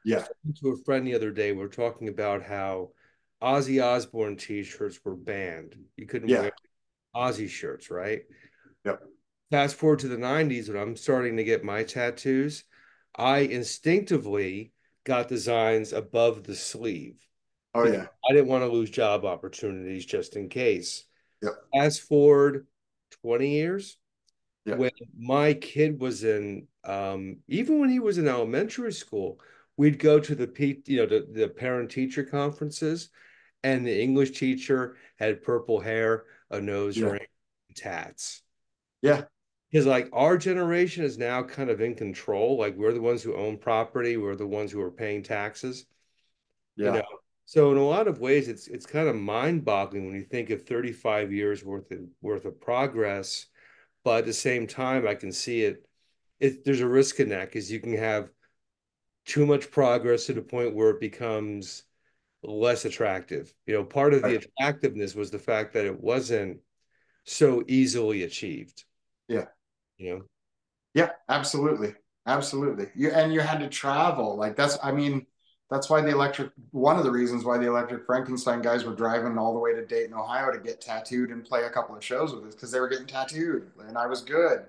I was yeah, talking to a friend the other day, we were talking about how Ozzy Osbourne t-shirts were banned. You couldn't yeah, wear Ozzy shirts, right? yep. Fast forward to the 90s when I'm starting to get my tattoos, I instinctively got designs above the sleeve Oh because yeah, I didn't want to lose job opportunities just in case. yep, Fast forward 20 years, yep. when my kid was in, even when he was in elementary school, we'd go to the parent teacher conferences, and the English teacher had purple hair, a nose Yeah, ring, tats. yeah, Because like our generation is now kind of in control. Like we're the ones who own property, we're the ones who are paying taxes, you know. yeah, So in a lot of ways, it's kind of mind-boggling when you think of 35 years worth of progress. But at the same time, I can see there's a risk in that because you can have too much progress to the point where it becomes less attractive. Part of the right. attractiveness was the fact that it wasn't so easily achieved, Yeah. you know. Yeah, absolutely. Absolutely. You had to travel. Like I mean, that's why one of the reasons why the Electric Frankenstein guys were driving all the way to Dayton, Ohio to get tattooed and play a couple of shows with us because they were getting tattooed and I was good.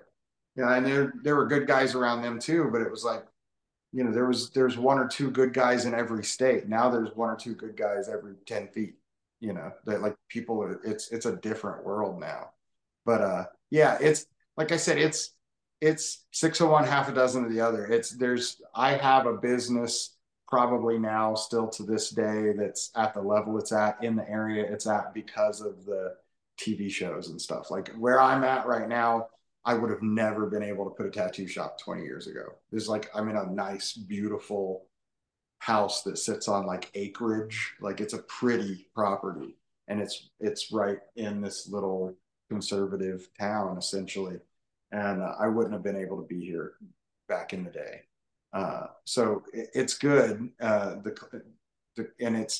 And there were good guys around them too, but it was like, there's one or two good guys in every state. Now there's one or two good guys every 10 feet. That like it's a different world now. But yeah, it's like I said, it's six of one, half a dozen of the other. I have a business probably now still to this day that's at the level it's at in the area it's at because of the TV shows and stuff. Like where I'm at right now, I would have never been able to put a tattoo shop 20 years ago. There's like I'm in a nice, beautiful house that sits on like acreage. Like it's a pretty property. And it's right in this little conservative town essentially. And I wouldn't have been able to be here back in the day. So it's good. And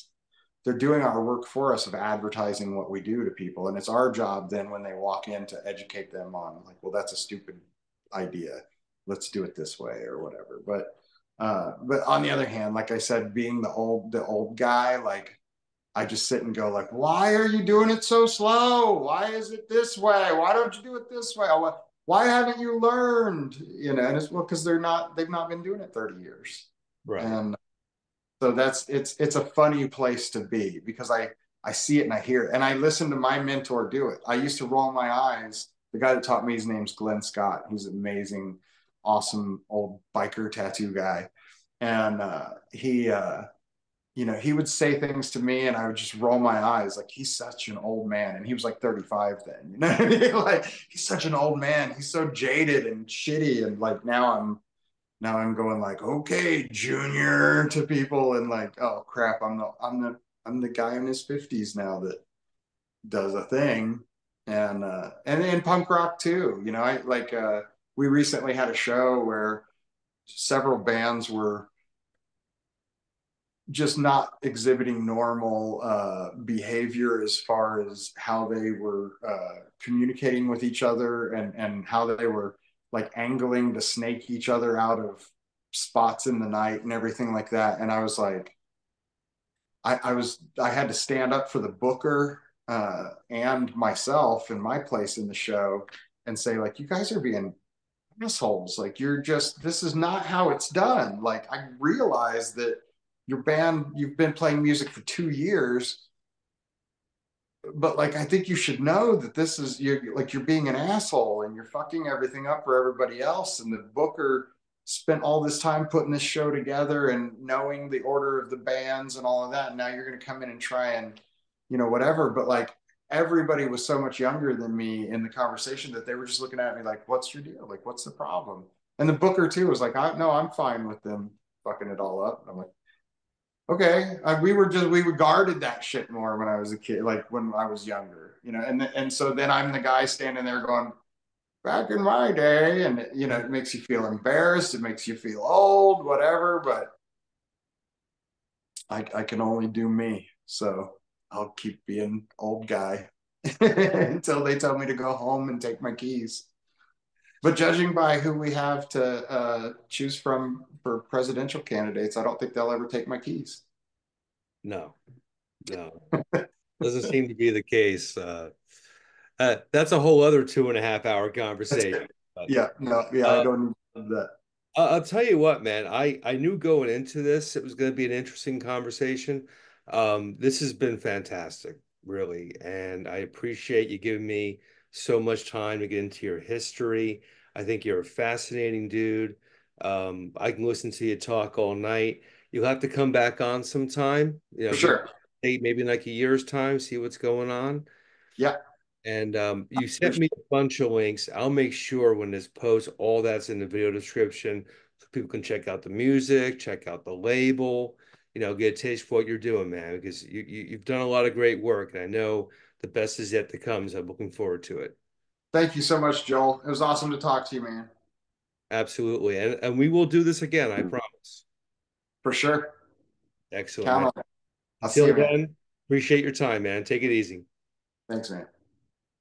they're doing our work for us of advertising what we do to people. And it's our job then when they walk in to educate them on like, well, that's a stupid idea. Let's do it this way or whatever. But on the other hand, like I said, being the old guy, like I just sit and go like, why are you doing it so slow? Why is it this way? Why don't you do it this way? Why haven't you learned? And it's well, because they've not been doing it 30 years. Right. And so it's a funny place to be because I see it and I hear it. And I listen to my mentor do it. I used to roll my eyes. The guy that taught me, his name's Glenn Scott. He's an amazing, awesome old biker tattoo guy. And he would say things to me and I would just roll my eyes like he's such an old man. And he was like 35 then, you know what I mean? Like he's such an old man. He's so jaded and shitty. And like now I'm going like, okay, junior to people and like, oh crap, I'm the guy in his 50s now that does a thing. And in punk rock too. I like we recently had a show where several bands were just not exhibiting normal behavior as far as how they were communicating with each other and how they were like angling to snake each other out of spots in the night and everything like that. And I was like, I had to stand up for the booker and myself and my place in the show and say like, you guys are being assholes. Like this is not how it's done. Like I realize that your band, you've been playing music for 2 years, but like I think you should know that this is you're being an asshole and you're fucking everything up for everybody else. And the booker spent all this time putting this show together and knowing the order of the bands and all of that. And now you're going to come in and try and whatever. But like everybody was so much younger than me in the conversation that they were just looking at me like, "What's your deal? Like, what's the problem?" And the booker too was like, "No, I'm fine with them fucking it all up." And I'm like, okay, we regarded that shit more when I was a kid, like when I was younger, and so then I'm the guy standing there going, back in my day, and it makes you feel embarrassed, it makes you feel old, whatever, but I can only do me, so I'll keep being old guy until they tell me to go home and take my keys. But judging by who we have to choose from for presidential candidates, I don't think they'll ever take my keys. No, no, doesn't seem to be the case. That's a whole other 2.5 hour That's conversation. it. But Yeah, no, yeah, I uh, don't need that. I'll tell you what, man. I knew going into this it was going to be an interesting conversation. This has been fantastic, really, and I appreciate you giving me so much time to get into your history. I think you're a fascinating dude. I can listen to you talk all night. You'll have to come back on sometime. For Give sure. maybe in like a year's time, see what's going on. Yeah, And you for sent sure. me a bunch of links. I'll make sure when this post, all that's in the video description so people can check out the music, check out the label, get a taste for what you're doing, man, because you've done a lot of great work. And I know the best is yet to come. So I'm looking forward to it. Thank you so much, Joel. It was awesome to talk to you, man. Absolutely. And we will do this again, I promise. For sure. Excellent, Count man. on it. I'll see Until you, man. then, appreciate your time, man. Take it easy. Thanks, man.